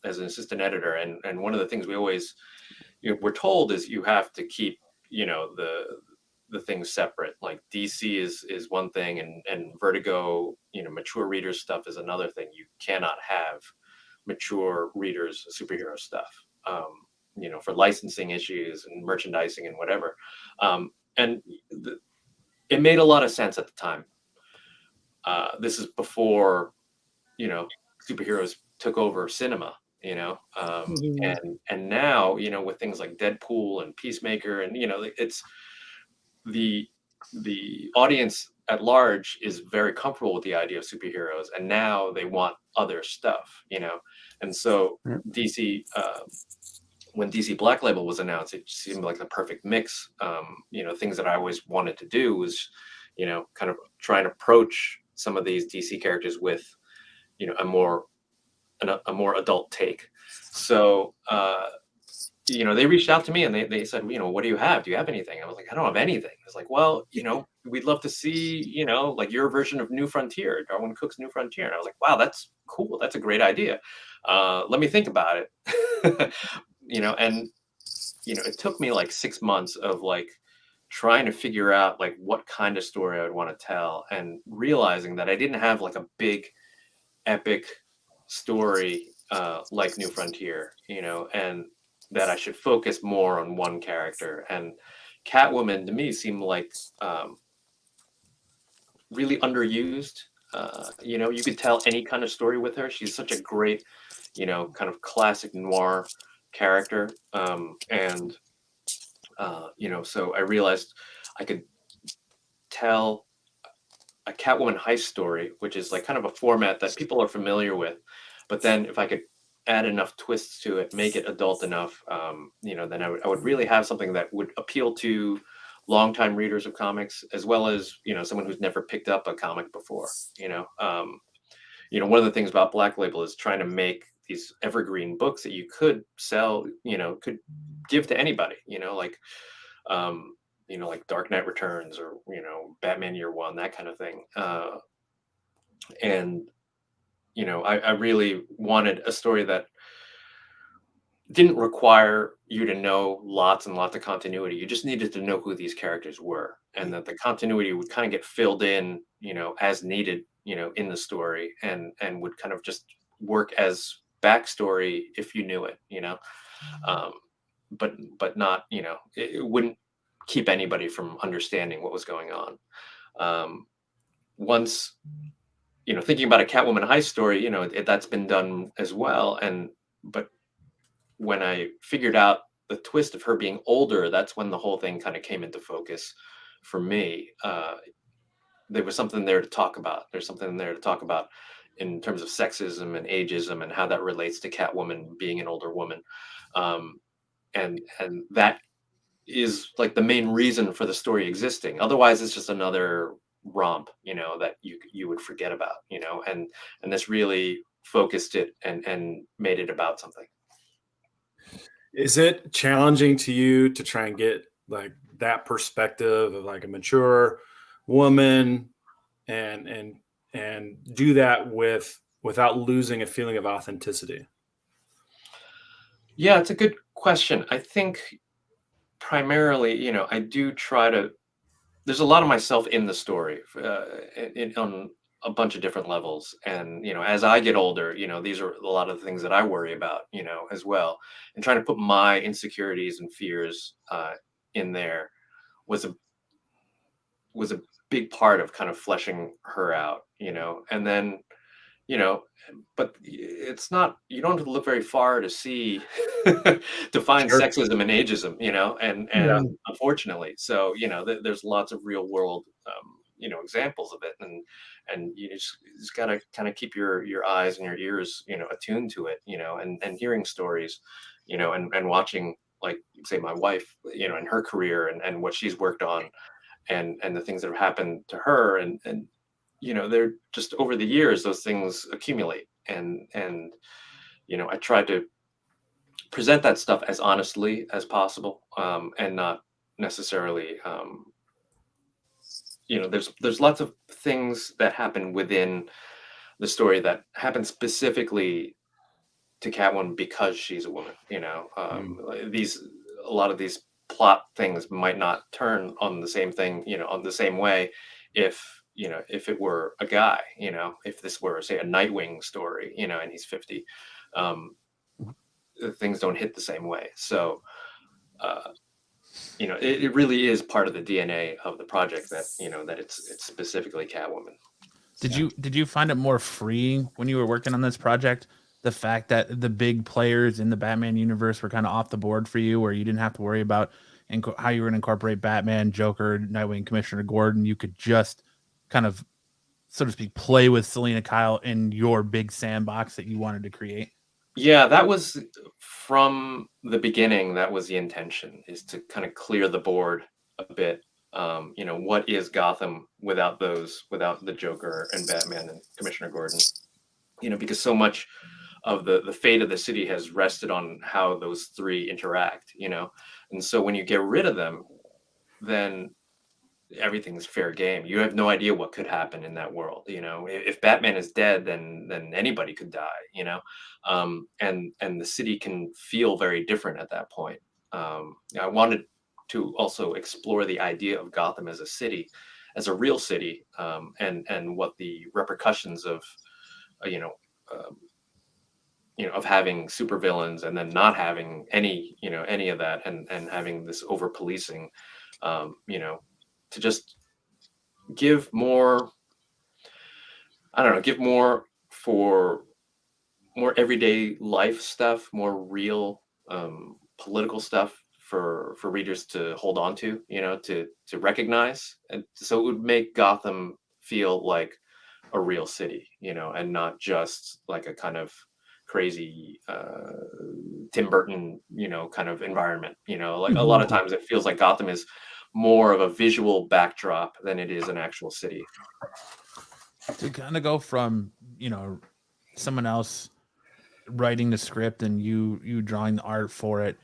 as an assistant editor, and one of the things we always we're told is you have to keep the things separate. Like DC is one thing, and Vertigo, mature readers stuff is another thing. You cannot have mature readers superhero stuff, for licensing issues and merchandising and whatever. It made a lot of sense at the time. This is before, superheroes took over cinema, and now, with things like Deadpool and Peacemaker, and, it's the audience at large is very comfortable with the idea of superheroes, and now they want other stuff, and so DC, when DC Black Label was announced, it seemed like the perfect mix. Things that I always wanted to do was, kind of try and approach some of these DC characters with, a more adult take. So, they reached out to me and they said, what do you have? Do you have anything? I was like, I don't have anything. It's like, well, we'd love to see, like your version of New Frontier, Darwin Cook's New Frontier. And I was like, wow, that's cool. That's a great idea. Let me think about it. It took me like 6 months of like trying to figure out like what kind of story I would want to tell, and realizing that I didn't have like a big epic story like New Frontier, and that I should focus more on one character. And Catwoman to me seemed like really underused. You could tell any kind of story with her. She's such a great, kind of classic noir character. So I realized I could tell a Catwoman heist story, which is like kind of a format that people are familiar with. But then if I could add enough twists to it, make it adult enough, then I would really have something that would appeal to longtime readers of comics, as well as, someone who's never picked up a comic before. One of the things about Black Label is trying to make these evergreen books that you could sell, could give to anybody, like Dark Knight Returns or, Batman Year One, that kind of thing. I really wanted a story that didn't require you to know lots and lots of continuity. You just needed to know who these characters were, and that the continuity would kind of get filled in, as needed, in the story, and would kind of just work as backstory if you knew it, but not, it wouldn't keep anybody from understanding what was going on. Once, thinking about a Catwoman heist story, that's been done as well. But when I figured out the twist of her being older, that's when the whole thing kind of came into focus for me. There was something there to talk about. There's something there to talk about in terms of sexism and ageism and how that relates to Catwoman being an older woman. And that is like the main reason for the story existing. Otherwise, it's just another romp, that you would forget about, and this really focused it and made it about something. Is it challenging to you to try and get like that perspective of like a mature woman and do that without losing a feeling of authenticity? Yeah, it's a good question. I think primarily, I do try to. There's a lot of myself in the story, on a bunch of different levels, and as I get older, these are a lot of the things that I worry about, as well, and trying to put my insecurities and fears in there was a big part of kind of fleshing her out, and then but it's not, you don't have to look very far to see to find Sure. sexism and ageism, and Yeah. unfortunately, so there's lots of real world examples of it, and you just gotta kind of keep your eyes and your ears attuned to it, and hearing stories, and watching, like, say, my wife, in her career, and what she's worked on, and the things that have happened to her, and they're just, over the years, those things accumulate, and I tried to present that stuff as honestly as possible, and not necessarily, there's lots of things that happen within the story that happen specifically to Catwoman because she's a woman. A lot of these plot things might not turn on the same thing, on the same way, if it were a guy, if this were, say, a Nightwing story, and he's 50, things don't hit the same way. So, it really is part of the DNA of the project that, that it's specifically Catwoman. Did you find it more freeing when you were working on this project? The fact that the big players in the Batman universe were kind of off the board for you, where you didn't have to worry about how you were going to incorporate Batman, Joker, Nightwing, Commissioner Gordon. You could just kind of, so to speak, play with Selena Kyle in your big sandbox that you wanted to create. Yeah, that was from the beginning. That was the intention, is to kind of clear the board a bit. What is Gotham without the Joker and Batman and Commissioner Gordon? Because so much of the fate of the city has rested on how those three interact, and so when you get rid of them, then everything's fair game. You have no idea what could happen in that world. If Batman is dead, then anybody could die. And the city can feel very different at that point. I wanted to also explore the idea of Gotham as a city, as a real city, and what the repercussions of um, of having supervillains and then not having any of that, and having this over policing, to just give more, I don't know, give more for more everyday life stuff, more real political stuff for readers to hold on to, to recognize, and so it would make Gotham feel like a real city, and not just like a kind of crazy Tim Burton, kind of environment. Like a lot of times it feels like Gotham is more of a visual backdrop than it is an actual city. To kind of go from someone else writing the script and you drawing the art for it,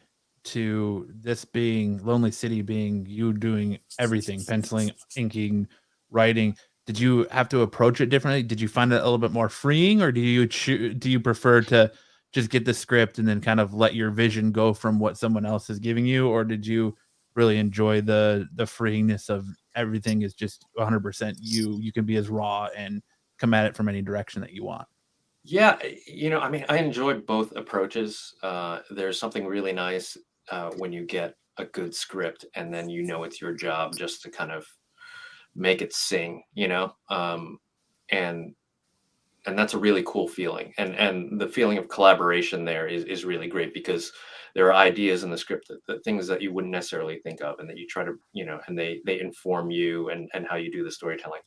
to this being Lonely City being you doing everything, penciling, inking, writing, did you have to approach it differently? Did you find it a little bit more freeing, or do you prefer to just get the script and then kind of let your vision go from what someone else is giving you, or did you really enjoy the freeiness of everything is just 100% you can be as raw and come at it from any direction that you want? Yeah, I mean, I enjoyed both approaches. There's something really nice when you get a good script and then it's your job just to kind of make it sing, and that's a really cool feeling. And the feeling of collaboration there is really great, because there are ideas in the script that things that you wouldn't necessarily think of, and that you try to, and they inform you and how you do the storytelling.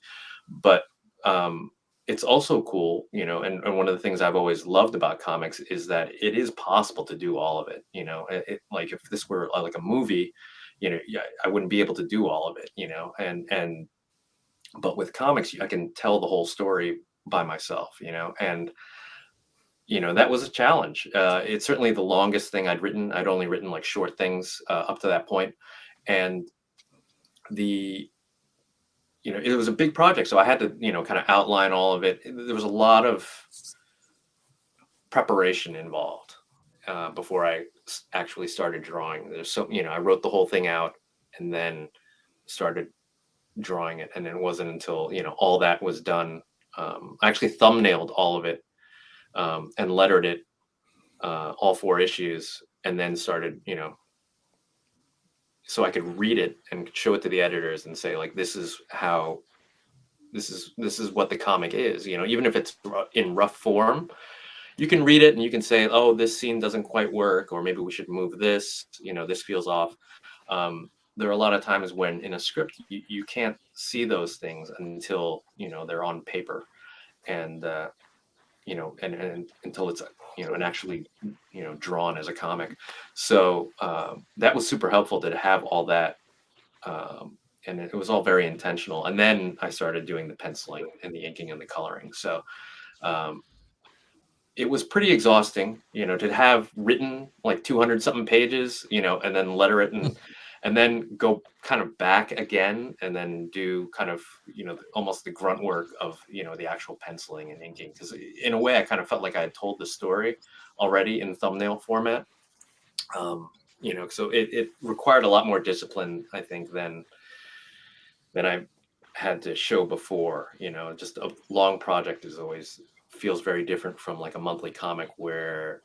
But it's also cool, and one of the things I've always loved about comics is that it is possible to do all of it. Like if this were like a movie, yeah, I wouldn't be able to do all of it, but with comics, I can tell the whole story by myself, and that was a challenge. It's certainly the longest thing I'd written. I'd only written like short things up to that point, and it was a big project, so I had to kind of outline all of it. There was a lot of preparation involved before I actually started drawing. I wrote the whole thing out and then started drawing it, and it wasn't until all that was done. I actually thumbnailed all of it and lettered it, all 4 issues, and then started so I could read it and show it to the editors and say, like, this is what the comic is. Even if it's in rough form, you can read it and you can say, oh, this scene doesn't quite work, or maybe we should move this, this feels off. There are a lot of times when in a script you can't see those things until they're on paper, and and until it's and actually drawn as a comic. So that was super helpful to have all that, and it was all very intentional. And then I started doing the penciling and the inking and the coloring. So it was pretty exhausting, to have written like 200 something pages, and then letter it and then go kind of back again and then do kind of, almost the grunt work of, the actual penciling and inking. Because in a way, I kind of felt like I had told the story already in thumbnail format. So it required a lot more discipline, I think, than I had to show before. Just a long project always feels very different from like a monthly comic, where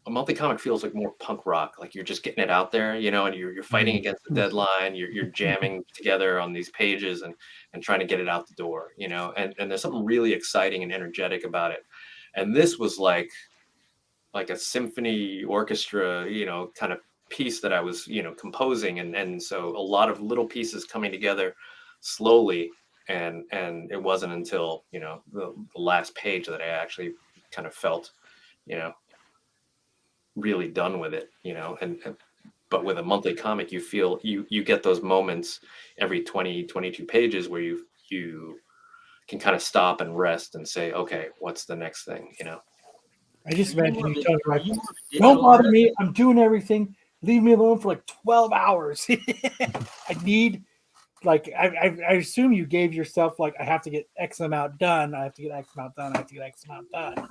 a monthly comic feels like more punk rock, like you're just getting it out there, and you're fighting against the deadline, you're jamming together on these pages and trying to get it out the door, and there's something really exciting and energetic about it. And this was like a symphony orchestra, kind of piece that I was, composing, and so a lot of little pieces coming together slowly, and it wasn't until the last page that I actually kind of felt really done with it, and but with a monthly comic, you feel you get those moments every 20, 22 pages where you can kind of stop and rest and say, okay, what's the next thing, I just Are you imagine more you of a- telling are like, you more of a don't digital bother artist? me. I'm doing everything. Leave me alone for like 12 hours. I need, like, I assume you gave yourself, like, I have to get X amount done. I have to get X amount done. I have to get X amount done.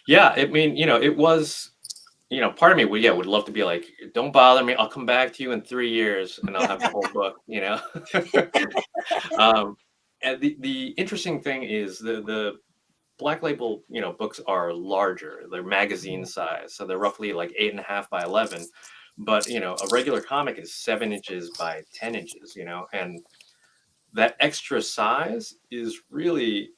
Yeah, I mean, it was, part of me would love to be like, don't bother me. I'll come back to you in 3 years and I'll have the whole book, And the interesting thing is the Black Label, books are larger. They're magazine size, so they're roughly like 8.5 by 11. But a regular comic is 7 inches by 10 inches. And that extra size is really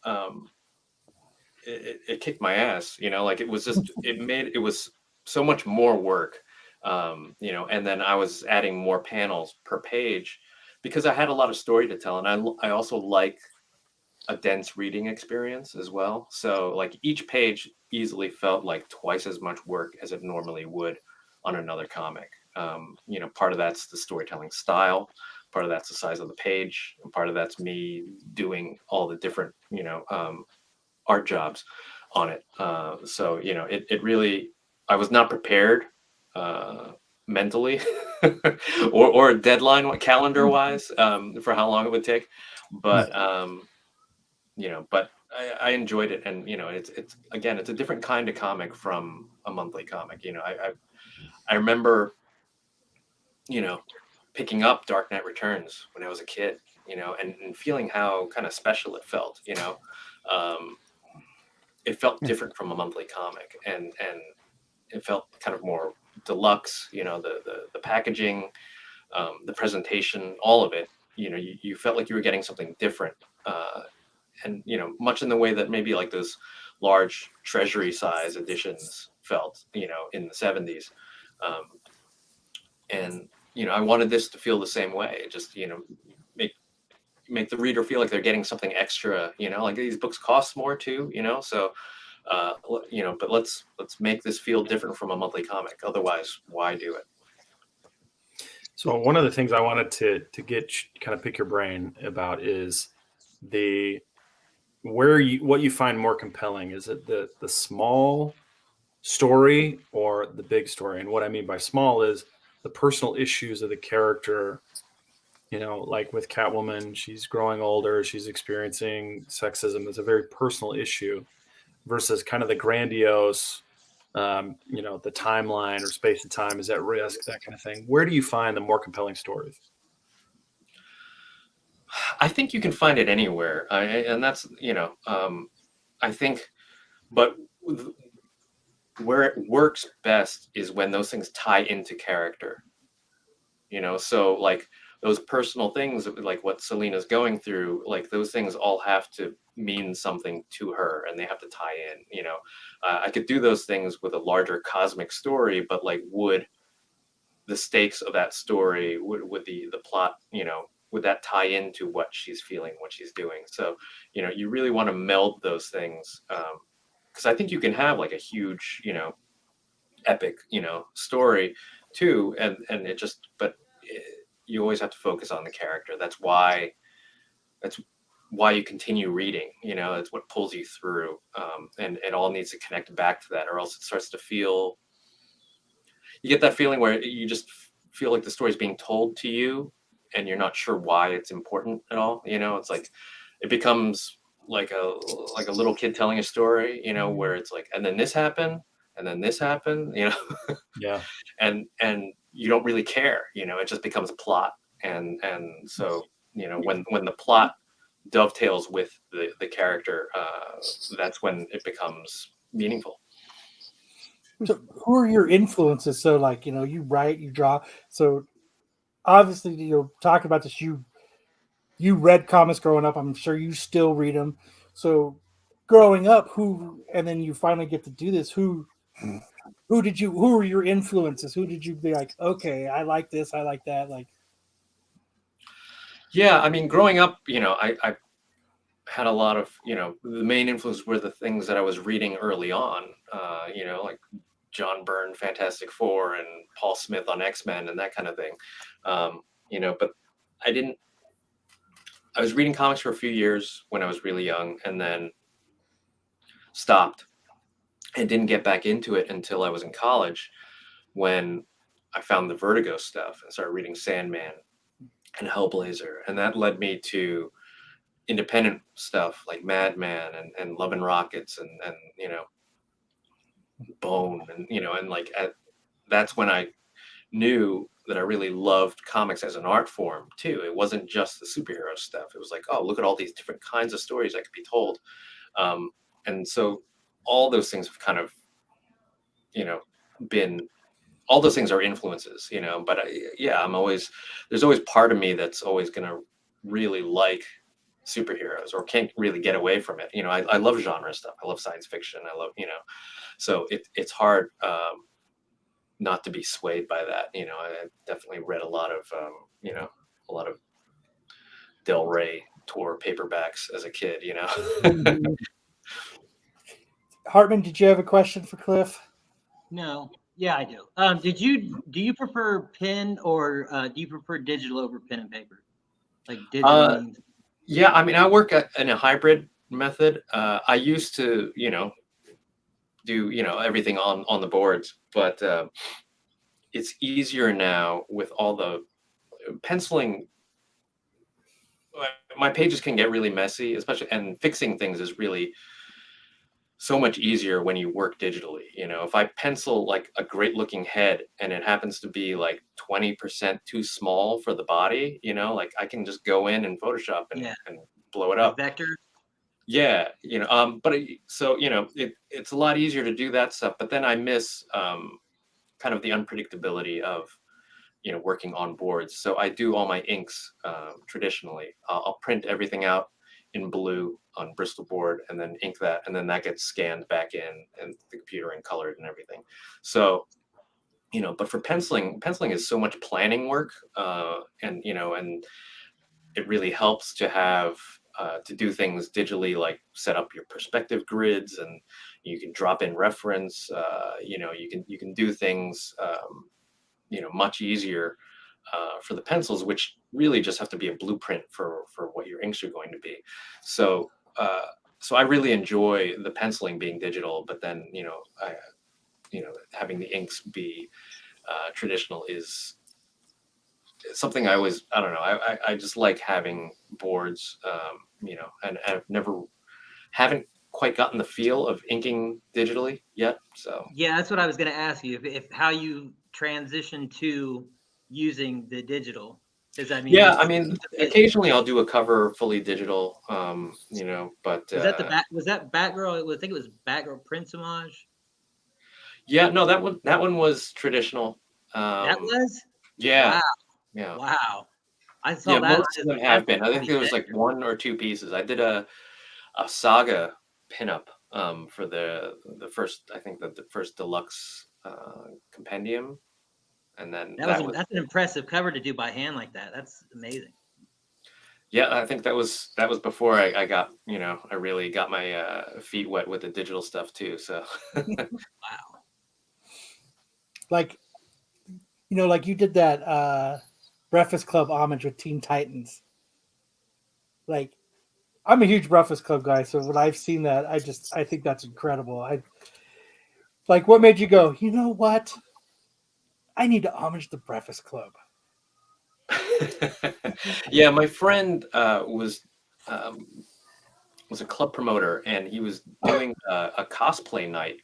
it kicked my ass. Like it was just it was so much more work. And then I was adding more panels per page because I had a lot of story to tell, and I also like a dense reading experience as well. So like each page easily felt like twice as much work as it normally would on another comic. Part of that's the storytelling style, part of that's the size of the page, and part of that's me doing all the different, art jobs on it. So, it really, I was not prepared mentally or deadline calendar wise for how long it would take. But but I enjoyed it, and it's again, it's a different kind of comic from a monthly comic. I remember picking up Dark Knight Returns when I was a kid, and feeling how kind of special it felt. It felt different from a monthly comic, and it felt kind of more deluxe. The packaging, the presentation, all of it. You felt like you were getting something different. And much in the way that maybe like those large treasury size editions felt in the 70s. And I wanted this to feel the same way, just make the reader feel like they're getting something extra. Like these books cost more too, so but let's make this feel different from a monthly comic. Otherwise, why do it? So one of the things I wanted to get kind of pick your brain about is what you find more compelling. Is it the small story or the big story? And what I mean by small is the personal issues of the character. Like with Catwoman, she's growing older, she's experiencing sexism. It's a very personal issue versus kind of the grandiose, the timeline or space and time is at risk, that kind of thing. Where do you find the more compelling stories? I think you can find it anywhere, and that's I think, but where it works best is when those things tie into character. So like those personal things, like what Selena's going through, like those things all have to mean something to her, and they have to tie in. I could do those things with a larger cosmic story, but like would the stakes of that story, would the plot, would that tie into what she's feeling, what she's doing? So you really want to meld those things, because I think you can have like a huge epic story too, and it just, but you always have to focus on the character. That's why you continue reading. It's what pulls you through, and it all needs to connect back to that, or else it starts to feel, you get that feeling where you just feel like the story's being told to you and you're not sure why it's important at all. It's like it becomes like a little kid telling a story, where it's like, and then this happened, and then this happened, Yeah. and you don't really care, it just becomes a plot. And so, when the plot dovetails with the character, that's when it becomes meaningful. So who are your influences? So like, you write, you draw. So obviously, talking about this, you read comics growing up. I'm sure you still read them. So growing up, and then you finally get to do this, who were your influences? Who did you be like, okay, I like this, I like that? Like, yeah, I mean, growing up, I had a lot of, the main influence were the things that I was reading early on, like John Byrne, Fantastic Four, and Paul Smith on X-Men and that kind of thing. But I was reading comics for a few years when I was really young, and then stopped and didn't get back into it until I was in college, when I found the Vertigo stuff and started reading Sandman and Hellblazer. And that led me to independent stuff like Madman and Love and Rockets and Bone, and and like that's when I knew that I really loved comics as an art form too. It wasn't just the superhero stuff. It was like, oh, look at all these different kinds of stories that could be told. and so all those things have kind of, been, all those things are influences, but yeah, there's always part of me that's always going to really like superheroes or can't really get away from it. I love genre stuff. I love science fiction. I love, so it's hard not to be swayed by that. I definitely read a lot of, a lot of Del Rey tour paperbacks as a kid, Hartman, did you have a question for Cliff? No. Yeah, I do. Do you prefer pen or do you prefer digital over pen and paper? Like digital means. Yeah, I mean, I work in a hybrid method. I used to, do, everything on the boards, but it's easier now with all the penciling. My pages can get really messy, especially, and fixing things is really so much easier when you work digitally. If I pencil like a great looking head and it happens to be like 20% too small for the body, like I can just go in Photoshop and blow it up. Vector. Yeah, so it's a lot easier to do that stuff, but then I miss kind of the unpredictability of working on boards. So I do all my inks traditionally. I'll print everything out in blue on Bristol board and then ink that, and then that gets scanned back in the computer and colored and everything. So but for penciling is so much planning work, and it really helps to have to do things digitally, like set up your perspective grids, and you can drop in reference. You can do things much easier for the pencils, which really just have to be a blueprint for what your inks are going to be. So I really enjoy the penciling being digital, but then having the inks be traditional is something I don't know. I just like having boards, and haven't quite gotten the feel of inking digitally yet. So yeah, that's what I was going to ask you, if how you transition to using the digital. Does that mean? Yeah, I mean, occasionally I'll do a cover fully digital, but was that was that Batgirl? I think it was Batgirl Prince Homage. Yeah, no, that one was traditional. That was? Yeah. Wow. Yeah. Wow. I saw that. Most of them have been. I think there was like 1 or 2 pieces. I did a saga pinup for the first, I think the first deluxe compendium, and then that's an impressive cover to do by hand like that. That's amazing. Yeah, I think that was before I got, I really got my feet wet with the digital stuff too. So wow. Like you did that Breakfast Club homage with Teen Titans. Like, I'm a huge Breakfast Club guy, so when I've seen that, I think that's incredible. What made you go, you know what? I need to homage the Breakfast Club. Yeah, my friend was a club promoter, and he was doing a cosplay night,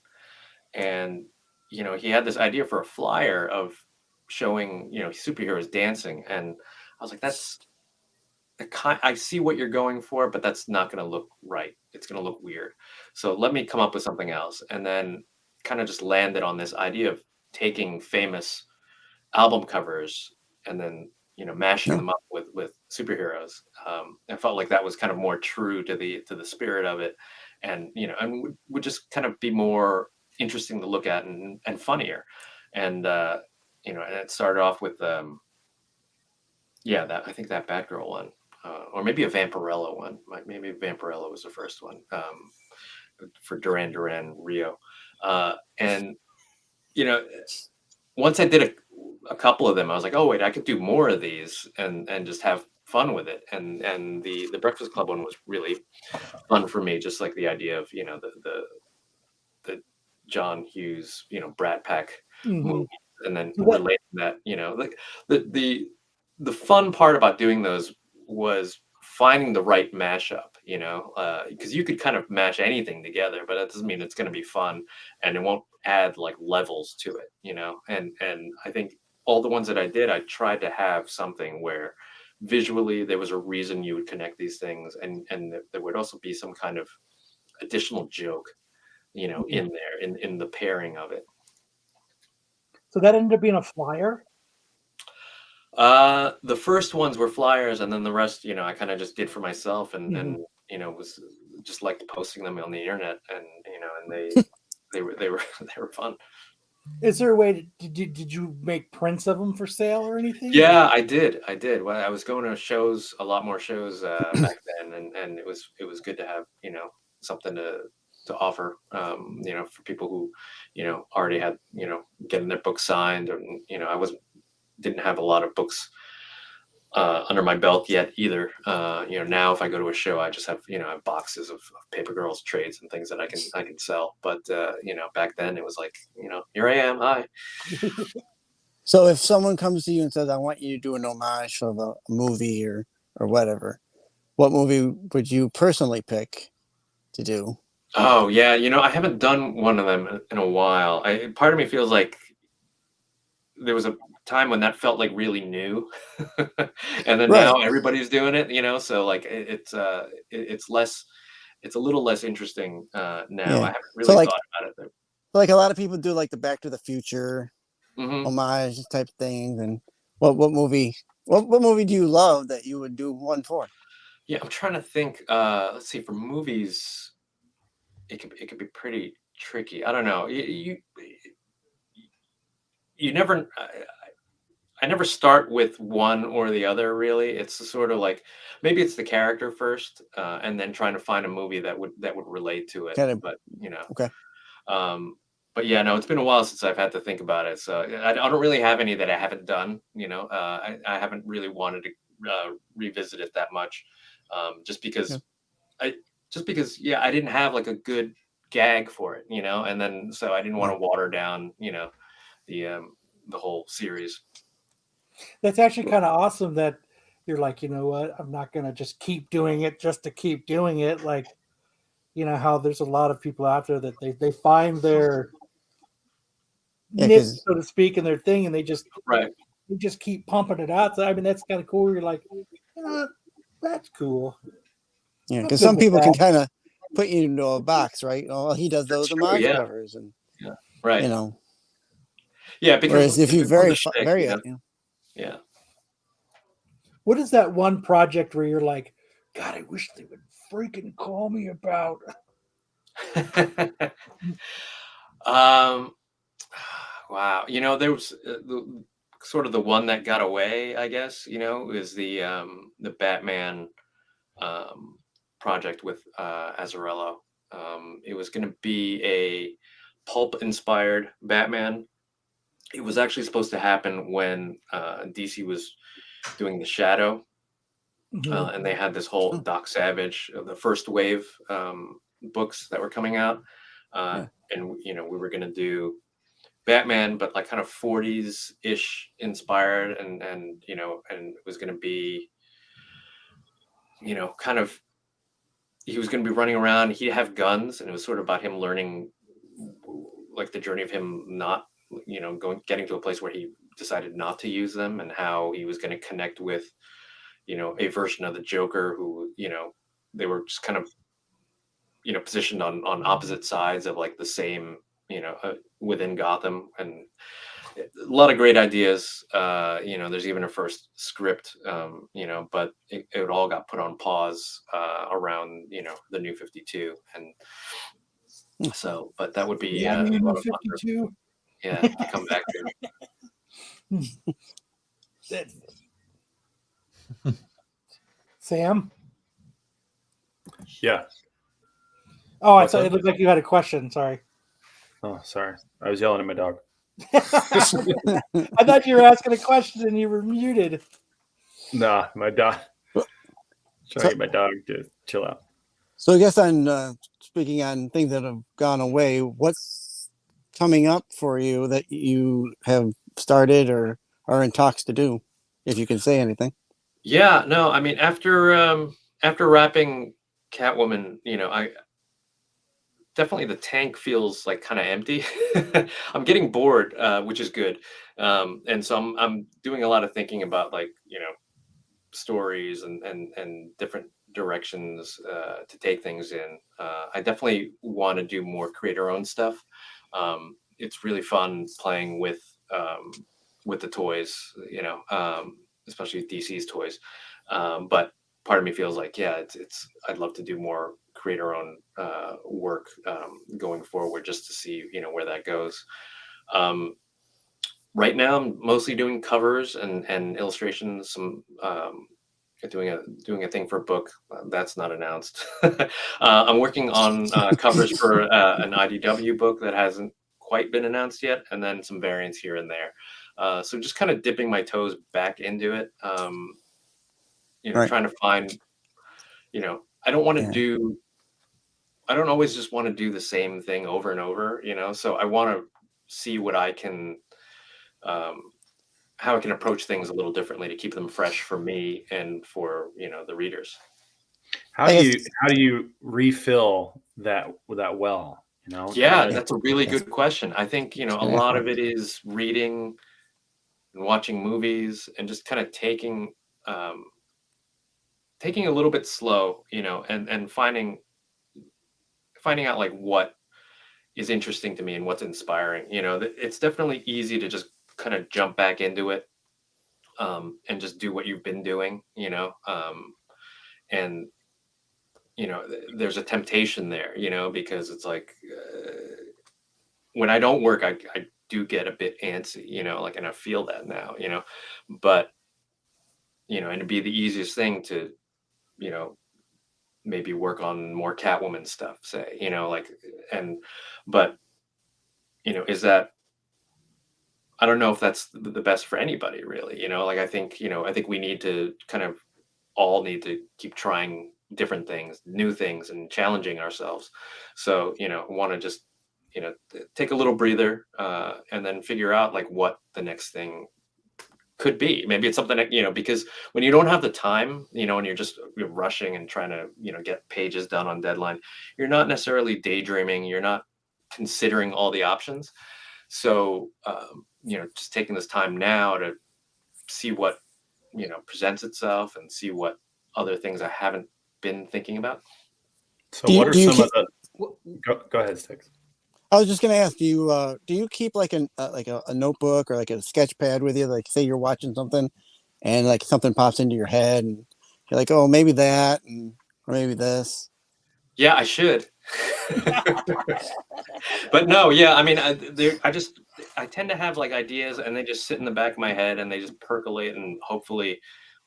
and he had this idea for a flyer of showing superheroes dancing, and I was like, that's I see what you're going for, but that's not going to look right. It's going to look weird. So let me come up with something else, and then kind of just landed on this idea of taking famous album covers and then mashing them up with superheroes. I felt like that was kind of more true to the spirit of it, and and would just kind of be more interesting to look at and funnier. And and it started off with that, I think that Batgirl one, or maybe a Vampirella one. Maybe Vampirella was the first one, for Duran Duran Rio, and once I did a couple of them, I was like, oh wait, I could do more of these and just have fun with it. And the Breakfast Club one was really fun for me, just like the idea of the John Hughes Brat Pack movie, and then relating that like the fun part about doing those was finding the right mashup, because you could kind of mash anything together, but that doesn't mean it's going to be fun, and it won't add like levels to it, and I think all the ones that I did, I tried to have something where visually there was a reason you would connect these things, and there would also be some kind of additional joke, you know, in there in the pairing of it. So that ended up being a flyer. The first ones were flyers, and then the rest, you know, I kind of just did for myself, and Mhm. and you know, was just liked posting them on the internet, and you know, and they were they were fun. Is there a way to, did you make prints of them for sale or anything? Yeah, I did. Well, I was going to shows, a lot more shows back then, and it was good to have, you know, something to offer, you know, for people who, you know, already had, you know, getting their books signed, and you know, didn't have a lot of books under my belt yet either. You know, now if I go to a show, I just have, you know, I have boxes of Paper Girls trades and things that I can sell. But you know, back then it was like, you know, here I am, hi. So if someone comes to you and says, "I want you to do an homage of a movie or whatever," what movie would you personally pick to do? Oh yeah, you know, I haven't done one of them in a while. Part of me feels like there was a time when that felt like really new, and then Right. now everybody's doing it. You know, so like it's less, it's a little less interesting now. Yeah. I haven't So really thought about it. like a lot of people do like the Back to the Future Hmm. homage type things. And what movie what movie do you love that you would do one for? Yeah, I'm trying to think. Let's see, for movies, it could be pretty tricky. I don't know. You never. I never start with one or the other really. It's sort of like maybe it's the character first, and then trying to find a movie that would relate to it. Kind of But you know, okay. but yeah, no, it's been a while since I've had to think about it. So I don't really have any that I haven't done. You know, I haven't really wanted to revisit it that much, just because Yeah. yeah, I didn't have like a good gag for it. You know, and then so I didn't want to water down, you know, the whole series. That's actually kind of awesome that you're like, you know what, I'm not gonna just keep doing it just to keep doing it. Like, you know how there's a lot of people out there that they find their Yeah, niche, because so to speak, in their thing, and they Right. just keep pumping it out. So I mean, that's kind of cool. You're like, you know, that's cool. I'm good some with people can that. kind of put you into a box, right? Oh, he does That's those true. homage Yeah. covers, and Yeah. Right. you know. Yeah, it Whereas if it you becomes very a shtick, very you know? you know, Yeah. What is that one project where you're like, God, I wish they would freaking call me about? um, wow. You know, there was the sort of the one that got away, I guess, you know, is the Batman um project with Azzarello. It was going to be a pulp inspired Batman. It was actually supposed to happen when DC was doing the Shadow, Mhm. and they had this whole oh, Doc Savage, the first wave books that were coming out, yeah, and you know we were going to do Batman, but like kind of 40s ish inspired, and you know, and it was going to be, you know, kind of he was going to be running around. He'd have guns, and it was sort of about him learning, like the journey of him not, you know, getting to a place where he decided not to use them, and how he was going to connect with, you know, a version of the Joker who, you know, they were just kind of, you know, positioned on opposite sides of like the same, you know, within Gotham, and a lot of great ideas. You know, there's even a first script, you know, but it all got put on pause around, you know, the New 52, and so, but that would be Yeah, a New lot of fun, 52. yeah, to come back to. That's Sam. Yeah. Oh, I What's thought up? it looked like you had a question. Sorry. Oh, sorry. I was yelling at my dog. I thought you were asking a question and you were muted. Nah, my dog. so, Trying to get my dog to chill out. so I guess on speaking on things that have gone away, what's coming up for you that you have started or are in talks to do, if you can say anything? Yeah, no, I mean after wrapping Catwoman, you know, I definitely the tank feels like kind of empty. I'm getting bored, which is good. And so I'm doing a lot of thinking about like, you know, stories and different directions to take things in. I definitely want to do more creator-owned stuff. It's really fun playing with the toys, especially DC's toys. But part of me feels like, yeah, it's I'd love to do more creator-owned work going forward, just to see where that goes. Right now, I'm mostly doing covers and illustrations. Some doing a thing for a book that's not announced. I'm working on covers for an IDW book that hasn't quite been announced yet, and then some variants here and there. So just kind of dipping my toes back into it. Right. Trying to find. I don't want to Yeah. do. I don't always just want to do the same thing over and over. So I want to see what I can. How I can approach things a little differently to keep them fresh for me and for the readers. How do you refill that well? Yeah, that's a really good question. I think a lot of it is reading and watching movies and just kind of taking a little bit slow, and finding out like what is interesting to me and what's inspiring. It's definitely easy to just kind of jump back into it. And just do what you've been doing, and there's a temptation there, because it's like when I don't work, I do get a bit antsy, and I feel that now, but and it'd be the easiest thing to, maybe work on more Catwoman stuff, say, but is that I don't know if that's the best for anybody, really. I think we need to all need to keep trying different things, new things, and challenging ourselves. So, want to just, take a little breather, and then figure out like what the next thing could be. Maybe it's something that, because when you don't have the time, and you're rushing and trying to, get pages done on deadline, you're not necessarily daydreaming. You're not considering all the options. So, just taking this time now to see what, presents itself and see what other things I haven't been thinking about. So what are some of the, go ahead, Sticks. I was just going to ask, do you keep like a notebook or like a sketch pad with you? Like say you're watching something and like something pops into your head and you're like, oh, maybe that, or maybe this. Yeah, I should. But no, yeah, I mean, I tend to have like ideas and they just sit in the back of my head and they just percolate, and hopefully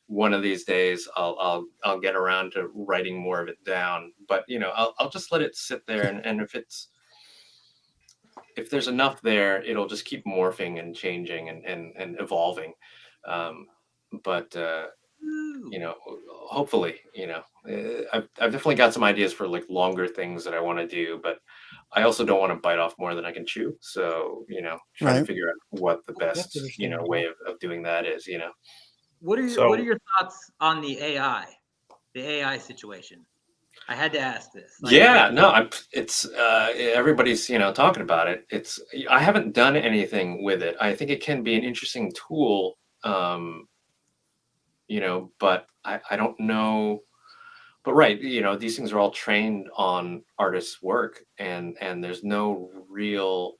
one of these days I'll get around to writing more of it down. But I'll just let it sit there, and if there's enough there, it'll just keep morphing and changing and evolving. But hopefully, I've definitely got some ideas for like longer things that I want to do, but I also don't want to bite off more than I can chew. So, trying to figure out what the best, way of doing that is, What are your thoughts on the AI situation? I had to ask this. It's everybody's talking about it. I haven't done anything with it. I think it can be an interesting tool, but I don't know. But right, these things are all trained on artists' work, and there's no real,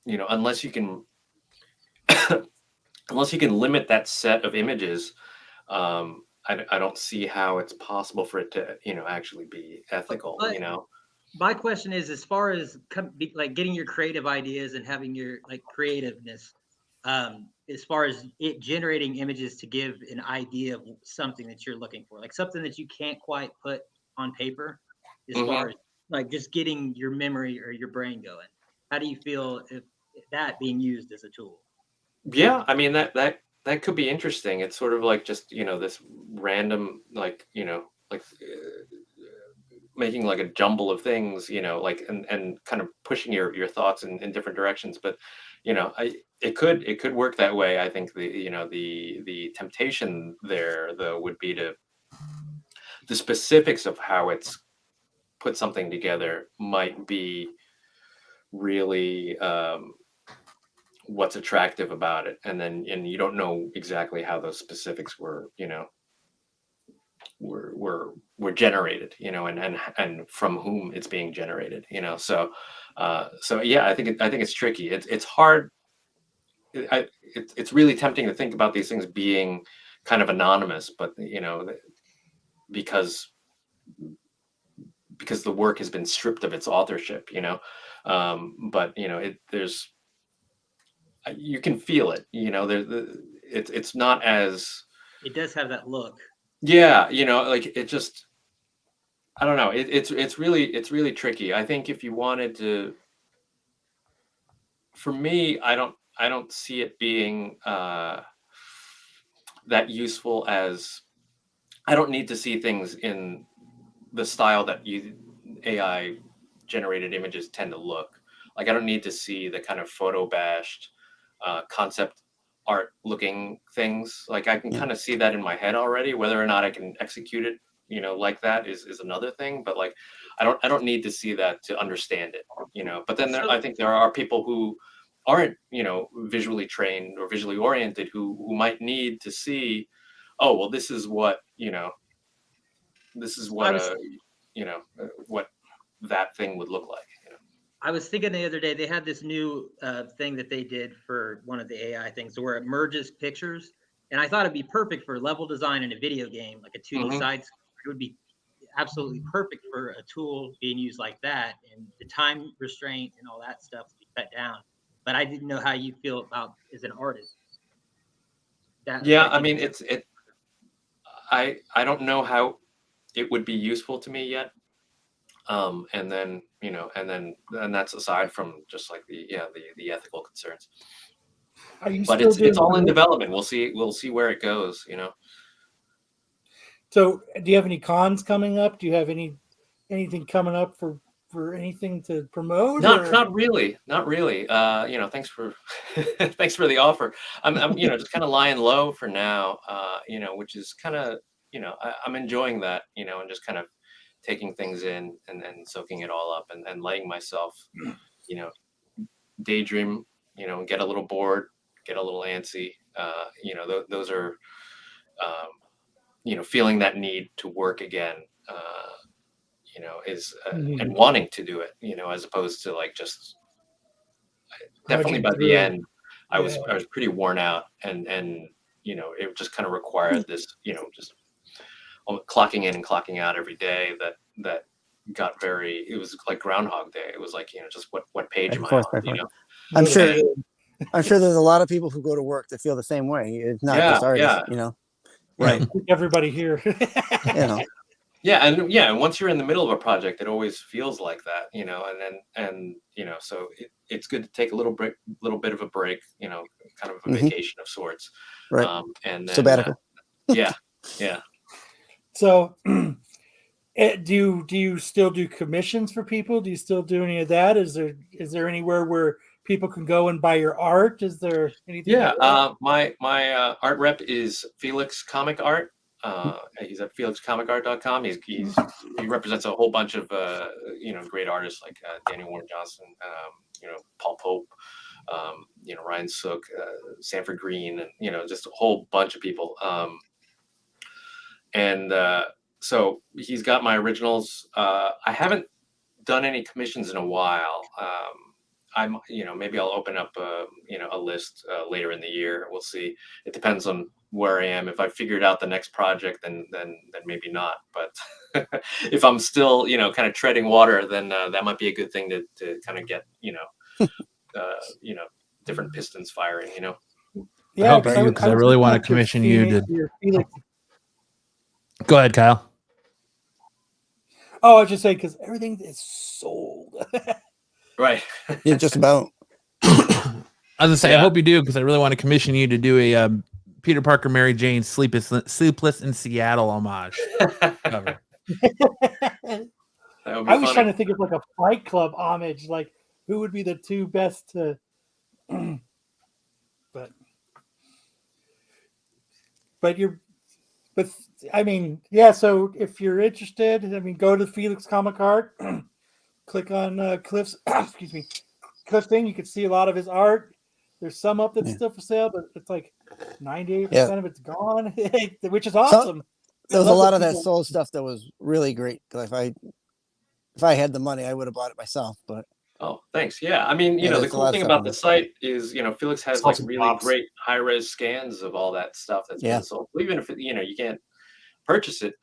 unless you can limit that set of images. I don't see how it's possible for it to, actually be ethical, My question is, as far as like getting your creative ideas and having your like creativeness, as far as it generating images to give an idea of something that you're looking for, like something that you can't quite put on paper, as far as like just getting your memory or your brain going. How do you feel if that being used as a tool? Yeah, I mean that could be interesting. It's sort of like just this random like making like a jumble of things, like and kind of pushing your thoughts in different directions. But it could work that way. I think the temptation there though would be to the specifics of how it's put something together might be really what's attractive about it, and you don't know exactly how those specifics were were generated, and from whom it's being generated, So, yeah, I think it's tricky. It's hard. It's really tempting to think about these things being kind of anonymous, but because the work has been stripped of its authorship, but there's you can feel it, it's not as It does have that look. yeah, like it just I don't know. It's really tricky. I think if you wanted to, for me, I don't see it being that useful as I don't need to see things in the style that AI generated images tend to look. Like I don't need to see the kind of photo bashed concept art looking things. Like I can kind of see that in my head already. Whether or not I can execute it, like that is another thing. But like I don't need to see that to understand it. But then I think there are people who aren't visually trained or visually oriented who might need to see, oh well, this is what this is what what that thing would look like. I was thinking the other day, they had this new thing that they did for one of the AI things where it merges pictures. And I thought it'd be perfect for level design in a video game, like a 2D side scroller. It would be absolutely perfect for a tool being used like that. And the time restraint and all that stuff would be cut down. But I didn't know how you feel about as an artist. I mean, I don't know how it would be useful to me yet. And then and that's aside from just like the ethical concerns. But it's all in development. We'll see where it goes. So, do you have any cons coming up? Do you have anything coming up for anything to promote? Not really. Thanks for thanks for the offer. I'm just kind of lying low for now. Which is kind of I'm enjoying that. And just kind of taking things in and soaking it all up and letting myself, daydream, get a little bored, get a little antsy. Those are, feeling that need to work again, is and wanting to do it, as opposed to like just definitely by the end, I was pretty worn out and it just kind of required this, just clocking in and clocking out every day that got it was like Groundhog Day. It was like, just what page am I on? I'm sure there's a lot of people who go to work that feel the same way. It's not just artists, Right. Everybody here. And once you're in the middle of a project, it always feels like that, and so it's good to take a little bit of a break, kind of a vacation of sorts. Right. And then, sabbatical. Yeah. So, do you still do commissions for people? Do you still do any of that? Is there anywhere where people can go and buy your art? Is there anything? Yeah, my art rep is Felix Comic Art. He's at felixcomicart.com. He represents a whole bunch of great artists like Daniel Warren Johnson, Paul Pope, Ryan Sook, Sanford Green, and just a whole bunch of people. So he's got my originals. I haven't done any commissions in a while. I'm, maybe I'll open up a list later in the year. We'll see. It depends on where I am. If I figured out the next project, then maybe not. But if I'm still, kind of treading water, then that might be a good thing to kind of get, different pistons firing. Yeah, because I really want to commission you to. Go ahead, Kyle. Oh, I was just saying because everything is sold. Right. Yeah, just about. I was gonna say, I hope you do, because I really want to commission you to do a Peter Parker, Mary Jane, Sleepless in Seattle homage cover. I was trying to think of like a Fight Club homage, like who would be the two best to. But I mean, yeah. So if you're interested, I mean, go to Felix Comic Art. Click on Cliff's Cliff thing. You can see a lot of his art. There's some up that's still for sale, but it's like 98% of it's gone, which is awesome. there was a love lot that of that people- soul stuff that was really great. 'Cause if I had the money, I would have bought it myself. But Oh, thanks. Yeah, I mean, Yeah, the there's a cool lot of thing stuff about in the there. site is, Felix has Saw like some really pops. great high-res scans of all that stuff that's Yeah. been sold. Even if you can't purchase it,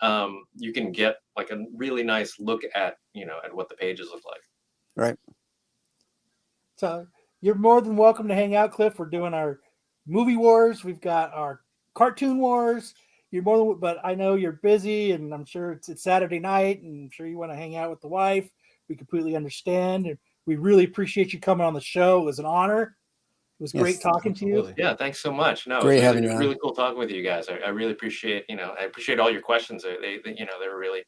you can get like a really nice look at at what the pages look like. right, So you're more than welcome to hang out, Cliff. We're doing our movie wars. We've got our cartoon wars. You're more than, but I know you're busy, and I'm sure it's Saturday night, and I'm sure you want to hang out with the wife. We completely understand, and we really appreciate you coming on the show. It was an honor. It was great Yes, talking to you. Absolutely. Yeah, thanks so much. No, Great it was having really, you on. really cool talking with you guys. I really appreciate, I appreciate all your questions. They they were really,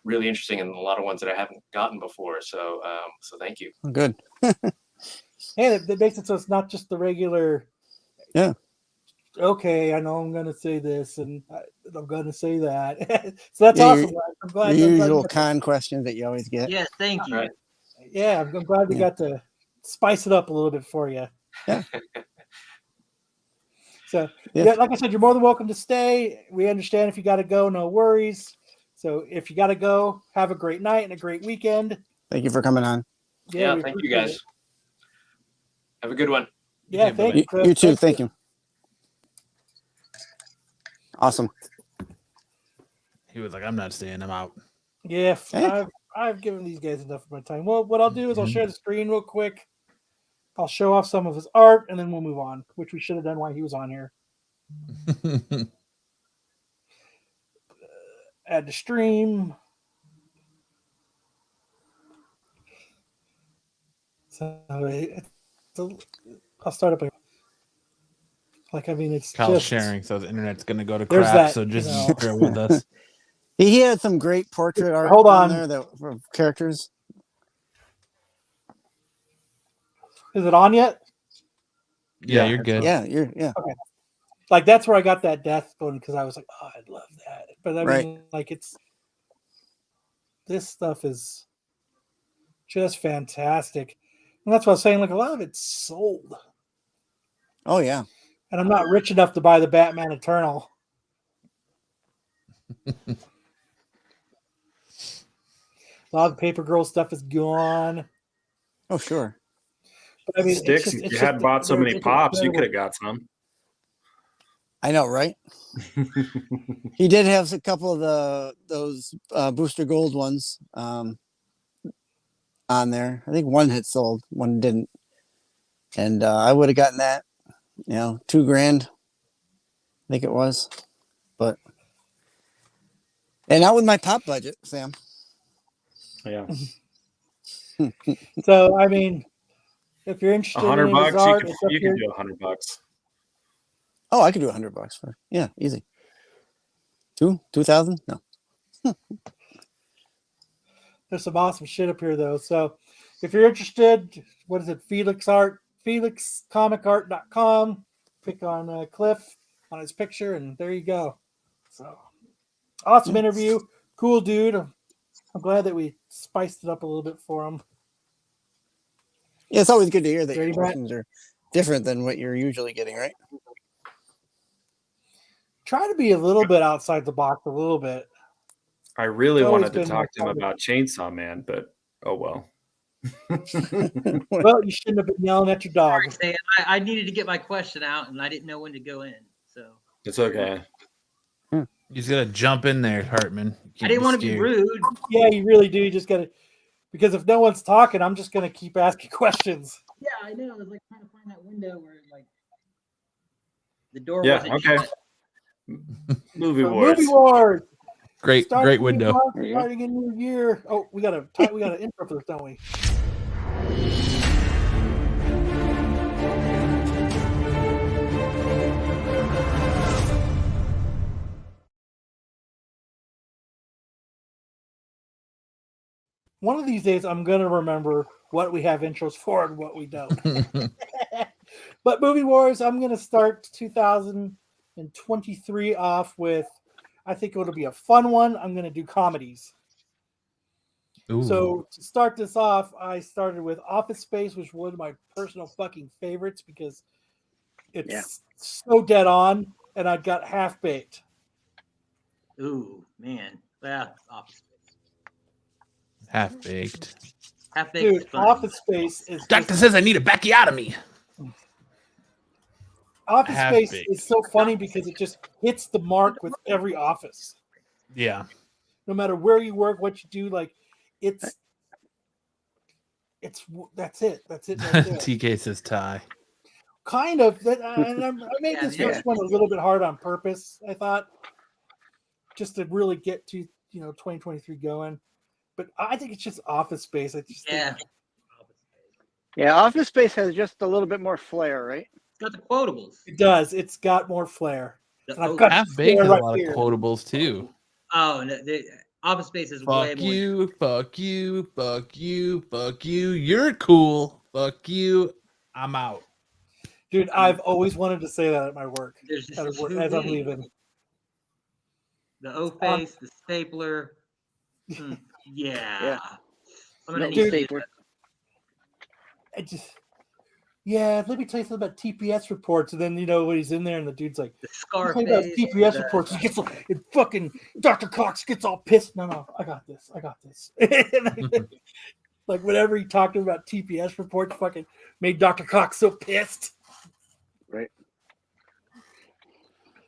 really interesting, and a lot of ones that I haven't gotten before. So, so thank you. good. Hey, that makes it so it's not just the regular. Yeah. Okay, I know I'm going to say this, and I'm going to say that. So that's Yeah, awesome. I'm glad. Your I'm glad usual you got con questions that you always get. Yes, thank you. Right. yeah, I'm glad we Yeah. got to spice it up a little bit for you. Yeah. So, Yeah. yeah, like I said, you're more than welcome to stay. We understand if you got to go, no worries. So, if you got to go, have a great night and a great weekend. Thank you for coming on. Yeah, we thank you appreciate guys. it. Have a good one. Yeah, too, thank bye-bye. you, Cliff. You too. Thank you. Awesome. He was like, I'm not staying. I'm out. Yeah, Hey. I've given these guys enough of my time. Well, what I'll do is I'll share the screen real quick. I'll show off some of his art, and then we'll move on, which we should have done while he was on here. Add to stream. So I'll start up. Like, I mean, it's Kyle's just sharing, so the internet's gonna go to There's crap. that, So just you know. bear with us. He had some great portrait art Hold on. there that for characters. Is it on yet? Yeah, Yeah, you're good. Yeah. Like, that's where I got that death going, because I was like, oh, I'd love that. But I Right. mean, like, this stuff is just fantastic. And that's what I was saying. Like, a lot of it's sold. Oh yeah. And I'm not rich enough to buy the Batman Eternal. A lot of the Paper Girl stuff is gone. Oh sure. But I mean, Sticks. it's If just, you hadn't bought so many it's pops, you incredible. could have got some. I know, right? He did have a couple of those booster gold ones on there. I think one had sold, one didn't, and I would have gotten that. $2,000. I think it was, but and not with my pop budget, Sam. Yeah, So, I mean, if you're interested in any of his $100. You art, could it's up you here. could do $100. Oh, I could do $100 for easy. 2,000? No. There's some awesome shit up here, though. So if you're interested, what is it? FelixComicArt.com. Click on Cliff on his picture, and there you go. So awesome interview. Cool dude. I'm glad that we spiced it up a little bit for him. Yeah, it's always good to hear that Ready, your Matt? questions are different than what you're usually getting, right? Try to be a little bit outside the box, a little bit. I really It's always wanted to been talk to him more about Chainsaw Man, but oh well. Well, you shouldn't have been yelling at your dog. Sorry, Sam. I needed to get my question out, and I didn't know when to go in. So It's okay. You just gotta jump in there, Hartman. I didn't want to be rude. Yeah, you really do. You just got to, because if no one's talking, I'm just going to keep asking questions. Yeah, I know. I was like trying to find that window where like the door Yeah, wasn't okay. shut. Movie So, Wars. Movie Wars. Great Starting window. Starting a new year. Oh, we got an intro for this, don't we? One of these days, I'm going to remember what we have intros for and what we don't. But Movie Wars, I'm going to start 2023 off with, I think it'll be a fun one. I'm going to do comedies. Ooh. So to start this off, I started with Office Space, which was one of my personal fucking favorites because it's so dead on, and I got Half Baked. Ooh, man. Well, Office Space. Half baked. Half Baked is Dude, funny. Office Space is Doctor just, says I need a backiotomy. Office Half Space baked. is so funny because it just hits the mark with every office. Yeah. No matter where you work, what you do, like it's that's it. That's it right there. TK says tie. Kind of that, and I made Yeah, this yeah. first one a little bit hard on purpose. I thought just to really get to 2023 going, but I think it's just Office Space. I just Yeah. think, Office Space. Yeah, Office Space has just a little bit more flair, right? It's got the quotables. it does. It's got more flair. The And I've O- got Half the baked flair has right a lot here. of quotables too. Oh, no, the Office Space is way Fuck more. you, fuck you, fuck you, fuck you. You're cool. Fuck you. I'm out. Dude, I've always wanted to say that at my work. There's just At work too as I'm many. leaving. The O face, the stapler. Yeah. Yeah. I'm gonna No, need stapler. I just, yeah, let me tell you something about TPS reports. And then, when he's in there and the dude's like, the "Tell me about Scarface. TPS the- reports." He gets like, and fucking Dr. Cox gets all pissed. No, I got this. Like whenever he talked about TPS reports, fucking made Dr. Cox so pissed. Right.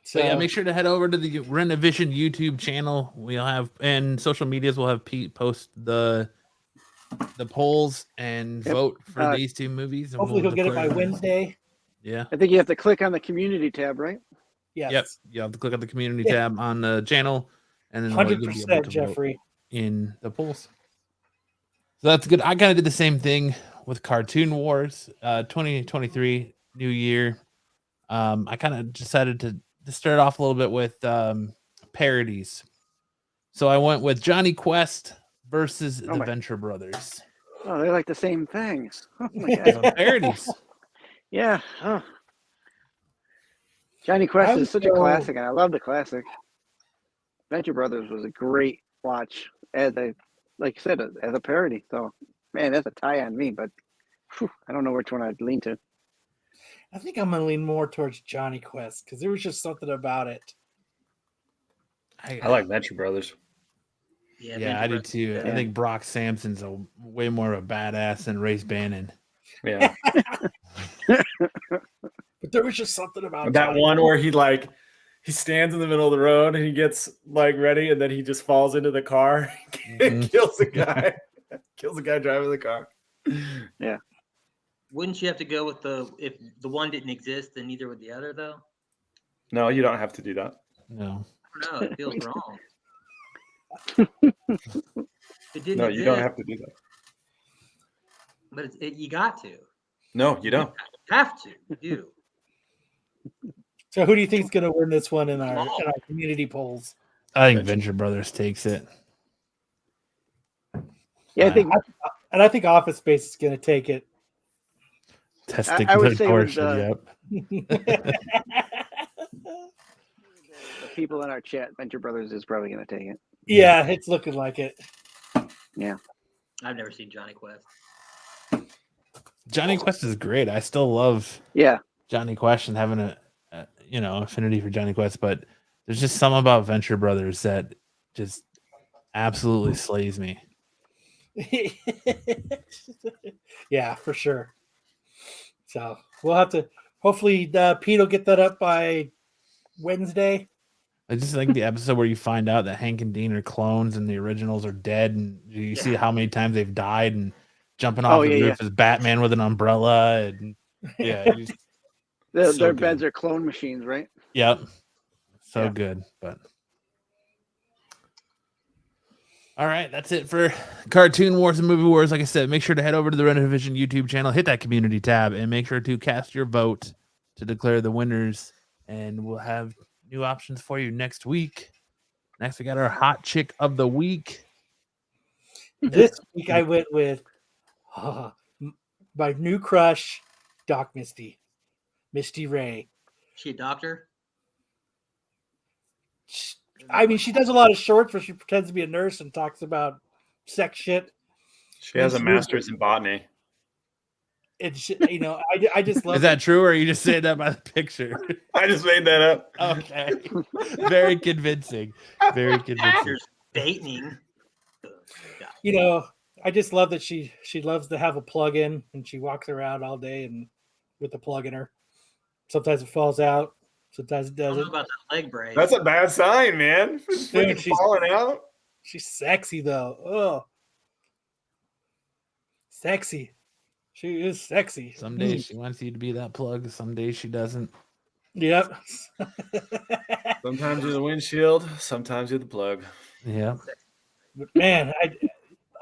So So yeah, make sure to head over to the Renovision YouTube channel. We'll have, and social medias will have Pete post the polls and Yep. vote for Uh, these two movies. And hopefully we'll he'll get it by declare them. Wednesday. Yeah. I think you have to click on the community tab, right? Yes. Yep. You have to click on the community Yeah. tab on the channel, and then you'll be able 100%, to vote Jeffrey. in the polls. So that's good. I kind of did the same thing with Cartoon Wars 2023 New Year. I kind of decided to start off a little bit with parodies. So I went with Johnny Quest versus the my- Venture Brothers. Oh, they're like the same thing. Oh my god. Parodies. Yeah. Oh. Johnny Quest I would is such a go- classic, and I love the classic. Venture Brothers was a great watch as like you said, as a parody. So, man, that's a tie on me. But I don't know which one I'd lean to. I think I'm gonna lean more towards Johnny Quest because there was just something about it. I like Venture Brothers. Yeah, Yeah, I do Venture too. Brothers. I think Brock Sampson's way more of a badass than Race Bannon. Yeah. But there was just something about That Johnny one where he stands in the middle of the road and he gets like ready and then he just falls into the car and kills the guy. Kills the guy driving the car. Wouldn't you have to go with if the one didn't exist, then neither would the other, though? No, you don't have to do that. No. I don't know. It feels wrong. It didn't No, exist, you don't have to do that. but you got to. No, you don't. You have to. You do. So who do you think is going to win this one in our community polls? I think Venture Brothers takes it. Yeah, I think And I think Office Space is going to take it. Testing I would the say with, torsion, yep. the people in our chat, Venture Brothers is probably going to take it. Yeah, it's looking like it. Yeah. I've never seen Johnny Quest. Johnny Quest is great. I still love Yeah. Johnny Quest and having a affinity for Johnny Quest, but there's just something about Venture Brothers that just absolutely slays me. Yeah, for sure. So we'll have to. Hopefully, Pete will get that up by Wednesday. I just like the episode where you find out that Hank and Dean are clones and the originals are dead, and you see how many times they've died, and jumping off the roof is Batman with an umbrella, and Their so beds good. are clone machines, right? Yep, so Yeah. good. But all right, that's it for Cartoon Wars and Movie Wars. Like I said, make sure to head over to the Renovision YouTube channel, hit that community tab, and make sure to cast your vote to declare the winners. And we'll have new options for you next week. Next, we got our hot chick of the week. This week I went with my new crush, Doc Misty Ray. She a doctor? I mean, she does a lot of shorts where she pretends to be a nurse and talks about sex shit. She has a master's in botany. It's I just love Is that true, or are you just saying that by the picture? I just made that up. Okay. Very convincing. Very convincing. You're dating. I just love that she loves to have a plug in and she walks around all day and with the plug in her. Sometimes it falls out, sometimes it I don't know doesn't. about that leg brace. That's a bad sign, man. It's Dude, freaking she's- falling out. She's sexy though. Oh, sexy. She is sexy. Some days she wants you to be that plug. Some days she doesn't. Yep. Sometimes you're the windshield. Sometimes you're the plug. Yeah. But man,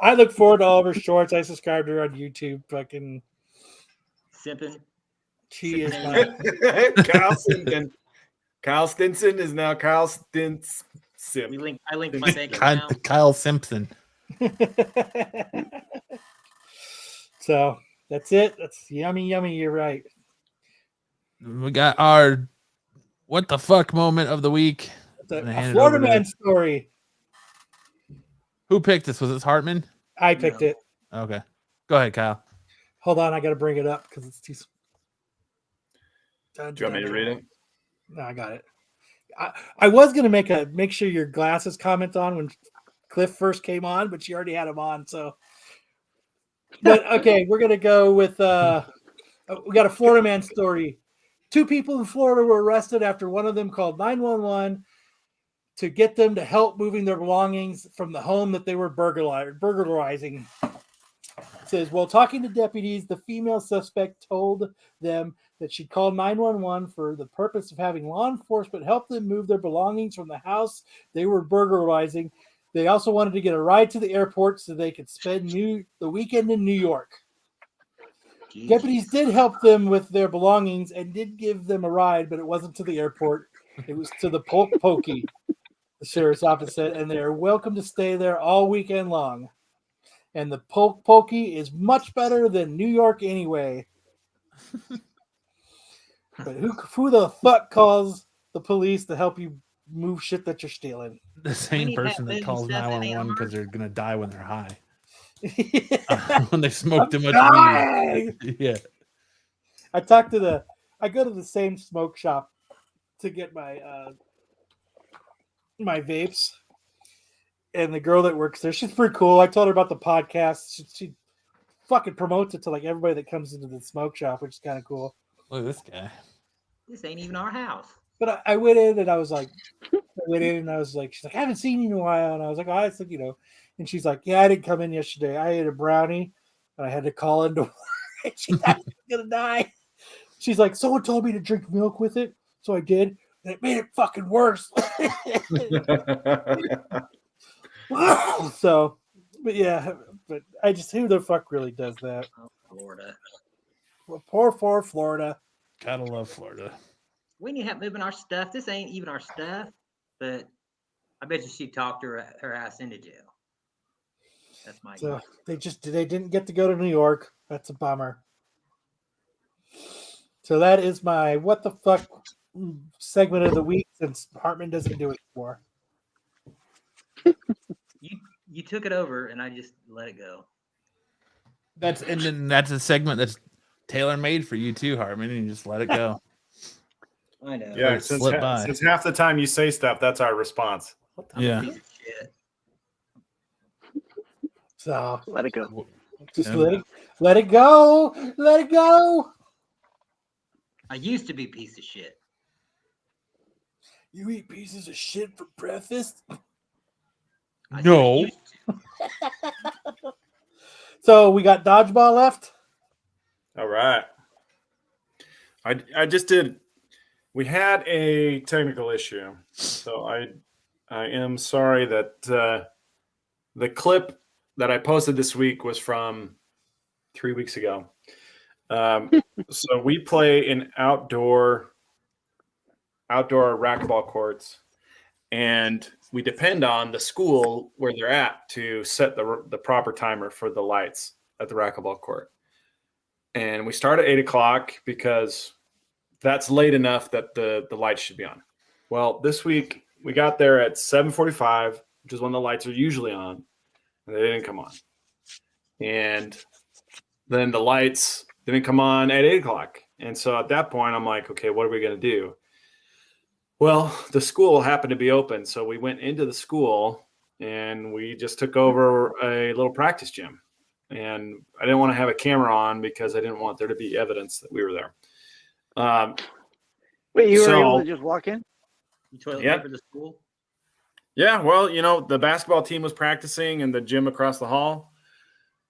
I look forward to all of her shorts. I subscribe to her on YouTube. Fucking, Simping. she is Simping. my. Kyle Stinson. Kyle Stinson is now Kyle Stintz. I linked my bank account. Kyle Simpson. So that's it. That's yummy. You're right. We got our what the fuck moment of the week. The, And I a hand it Florida over to- man story. Who picked this? Was it Hartman? I picked it. Okay. Go ahead, Kyle. Hold on, I got to bring it up because it's too. Do you want me to read it? No, I got it. I was gonna make sure your glasses comment on when Cliff first came on, but she already had him on. So, but okay, we're gonna go with we got a Florida man story. 2 people in Florida were arrested after one of them called 911 to get them to help moving their belongings from the home that they were burglarizing. It says, while talking to deputies, the female suspect told them that she called 911 for the purpose of having law enforcement help them move their belongings from the house they were burglarizing. They also wanted to get a ride to the airport so they could spend the weekend in New York. Jeez. Deputies did help them with their belongings and did give them a ride, but it wasn't to the airport. It was to the Pokey, the sheriff's office said, and they are welcome to stay there all weekend long. And the Pokey is much better than New York anyway. But who the fuck calls the police to help you move shit that you're stealing? The same need person that that calls stuff in 911 Ann because they're gonna die when they're high. I When they smoke too much dying! weed. Yeah. I go to the same smoke shop to get my my vapes. And the girl that works there, she's pretty cool. I told her about the podcast. She fucking promotes it to like everybody that comes into the smoke shop, which is kind of cool. Look at this guy. This ain't even our house. But I went in and I was like, she's like, I haven't seen you in a while. And I was like, oh, I said, and she's like, yeah, I didn't come in yesterday. I ate a brownie and I had to call into work. She thought she was going to die. She's like, someone told me to drink milk with it. So I did. And it made it fucking worse. So, but yeah, but I just, who the fuck really does that? Oh, Florida. Well, poor Florida. Gotta love Florida. We need help moving our stuff. This ain't even our stuff, but I bet you she talked her ass into jail. That's my So guess. they didn't get to go to New York. That's a bummer. So that is my what the fuck segment of the week since Hartman doesn't do it anymore. You took it over and I just let it go. That's a segment that's tailor made for you too, Hartman, and you just let it go. I know. Yeah, Let it slip by. since half the time you say stuff, that's our response. Yeah. Piece of shit. So Let it go. just Yeah. let it go. Let it go. I used to be a piece of shit. You eat pieces of shit for breakfast? I No. used to. So we got dodgeball left. All right. I just did. We had a technical issue, so I am sorry that the clip that I posted this week was from 3 weeks ago. So we play in outdoor racquetball courts, and we depend on the school where they're at to set the proper timer for the lights at the racquetball court. And we start at 8:00 because that's late enough that the lights should be on. Well, this week we got there at 7:45, which is when the lights are usually on, and they didn't come on. And then the lights didn't come on at 8 o'clock. And so at that point, I'm like, okay, what are we going to do? Well, the school happened to be open. So we went into the school and we just took over a little practice gym. And I didn't want to have a camera on because I didn't want there to be evidence that we were there. Wait, you were So- able to just walk in? You toilet Yeah. paper the school? Yeah, well, you know, the basketball team was practicing in the gym across the hall.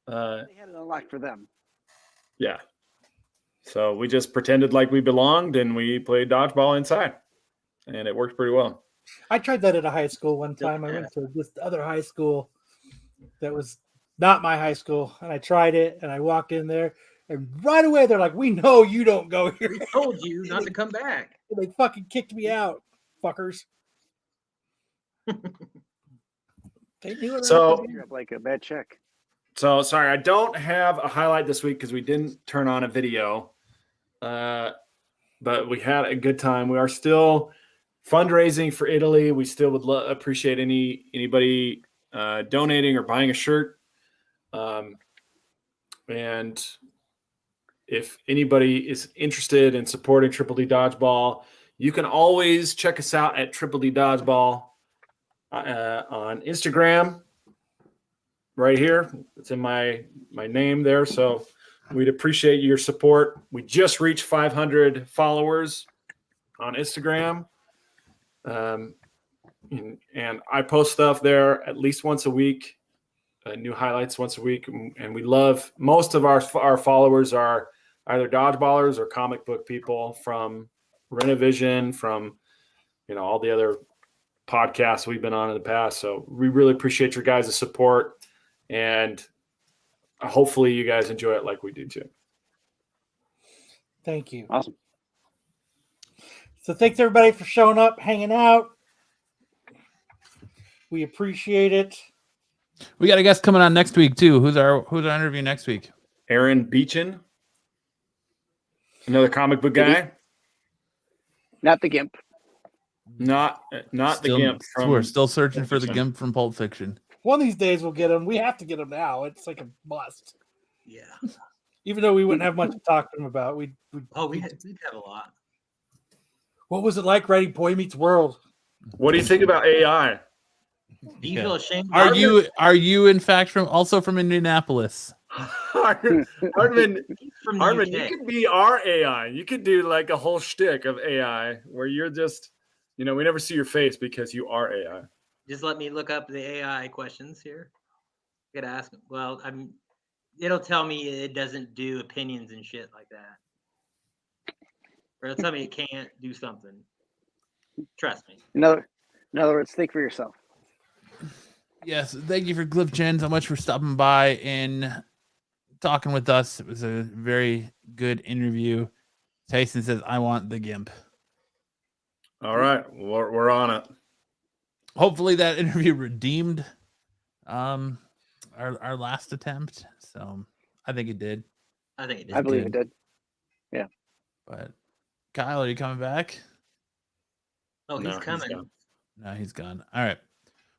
They had it unlocked for them. Yeah. So we just pretended like we belonged and we played dodgeball inside. And it worked pretty well. I tried that at a high school one time. I went to this other high school that was not my high school, and I tried it, and I walked in there, and right away they're like, "We know you don't go here." We told you not to come back. They fucking kicked me out, fuckers. They knew it. So- You're up like a bad check. So sorry, I don't have a highlight this week because we didn't turn on a video. But we had a good time. We are still fundraising for Italy. We still would appreciate anybody donating or buying a shirt. And if anybody is interested in supporting Triple D Dodgeball, you can always check us out at Triple D Dodgeball on Instagram. Right here, it's in my name there. So we'd appreciate your support. We just reached 500 followers on Instagram. And I post stuff there at least once a week, new highlights once a week. And we love, most of our followers are either dodgeballers or comic book people from Renovision, from, you know, all the other podcasts we've been on in the past. So we really appreciate your guys' support, and hopefully you guys enjoy it like we do too. Thank you. Awesome. So thanks everybody for showing up, hanging out. We appreciate it. We got a guest coming on next week too. Who's our interview next week? Aaron Beechin, another comic book guy. Not the GIMP. Not Still- the GIMP. We're still searching Pulp for the Fiction. GIMP from Pulp Fiction. One of these days we'll get him. We have to get him now. It's like a must. Yeah. Even though we wouldn't have much to talk to him about. We'd Oh, we'd have a lot. what was it like writing Boy Meets World? What do you think about AI? Do you feel ashamed? Are you in fact also from Indianapolis? Hardman, From the Hardman, you UK. could be our AI. You could do like a whole shtick of AI where you're just, you know, we never see your face because you are AI. Just let me look up the AI questions here. I could ask. Well, it'll tell me it doesn't do opinions and shit like that, or it'll tell me it can't do something. Trust me. In other words, think for yourself. Yes, thank you for Cliff Chiang so much for stopping by and talking with us. It was a very good interview. Tyson says, "I want the GIMP." All right, we're on it. Hopefully that interview redeemed our last attempt. So I think it did. I think it did. I believe good. it did. But Kyle, are you coming back? Oh, he's No, coming. gone. No, he's gone. All right.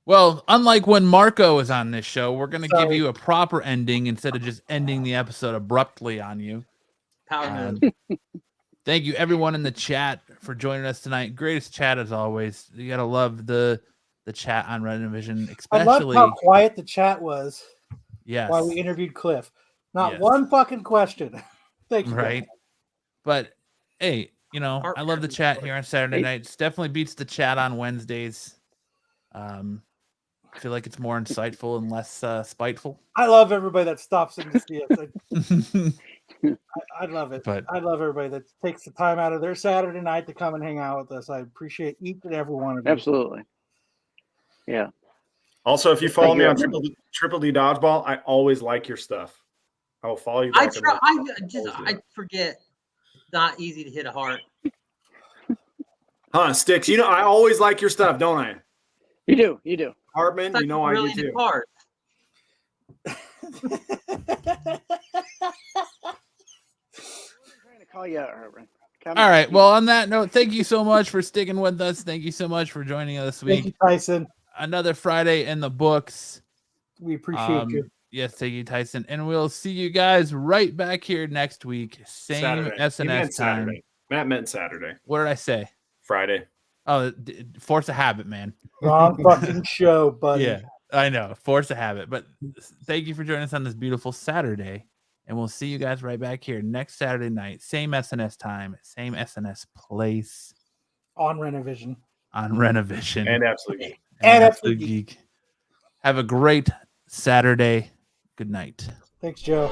Well, unlike when Marco was on this show, we're going to give Sorry. you a proper ending instead of just ending the episode abruptly on you. Power move. Thank you, everyone in the chat, for joining us tonight. Greatest chat as always. You got to love the chat on Renovision, I loved especially. how quiet the chat was Yes. while we interviewed Cliff. Not Yes. one fucking question. Thank you. Right. But hey, you know, I love the chat here on Saturday nights. Definitely beats the chat on Wednesdays. I feel like it's more insightful and less spiteful. I love everybody that stops in to see us. I love it. But I love everybody that takes the time out of their Saturday night to come and hang out with us. I appreciate each and every one of you. Absolutely. Yeah. Also, if you follow Thank me you. on Triple D Dodgeball, I always like your stuff. I will follow you I back. and try. like- I forget. It's not easy to hit a heart. Huh, Sticks, you know, I always like your stuff, don't I? You do. You do. Hardman, It's you know like I really do hit too. heart. Trying to call you out, Herbert. all right. Well, on that note, thank you so much for sticking with us. Thank you so much for joining us this Thank you, week. Tyson. Another Friday in the books. We appreciate you. Yes, thank you, Tyson. And we'll see you guys right back here next week. Same Saturday. He SNS meant time. Saturday. Matt meant Saturday. What did I say? Friday. Oh, force a habit, man. Wrong fucking show, buddy. Yeah, I know. Force a habit. But thank you for joining us on this beautiful Saturday. And we'll see you guys right back here next Saturday night. Same SNS time, same SNS place. On Renovision. On Renovision. And Absolute. And Absolute Geek. Have a great Saturday. Good night. Thanks, Joe.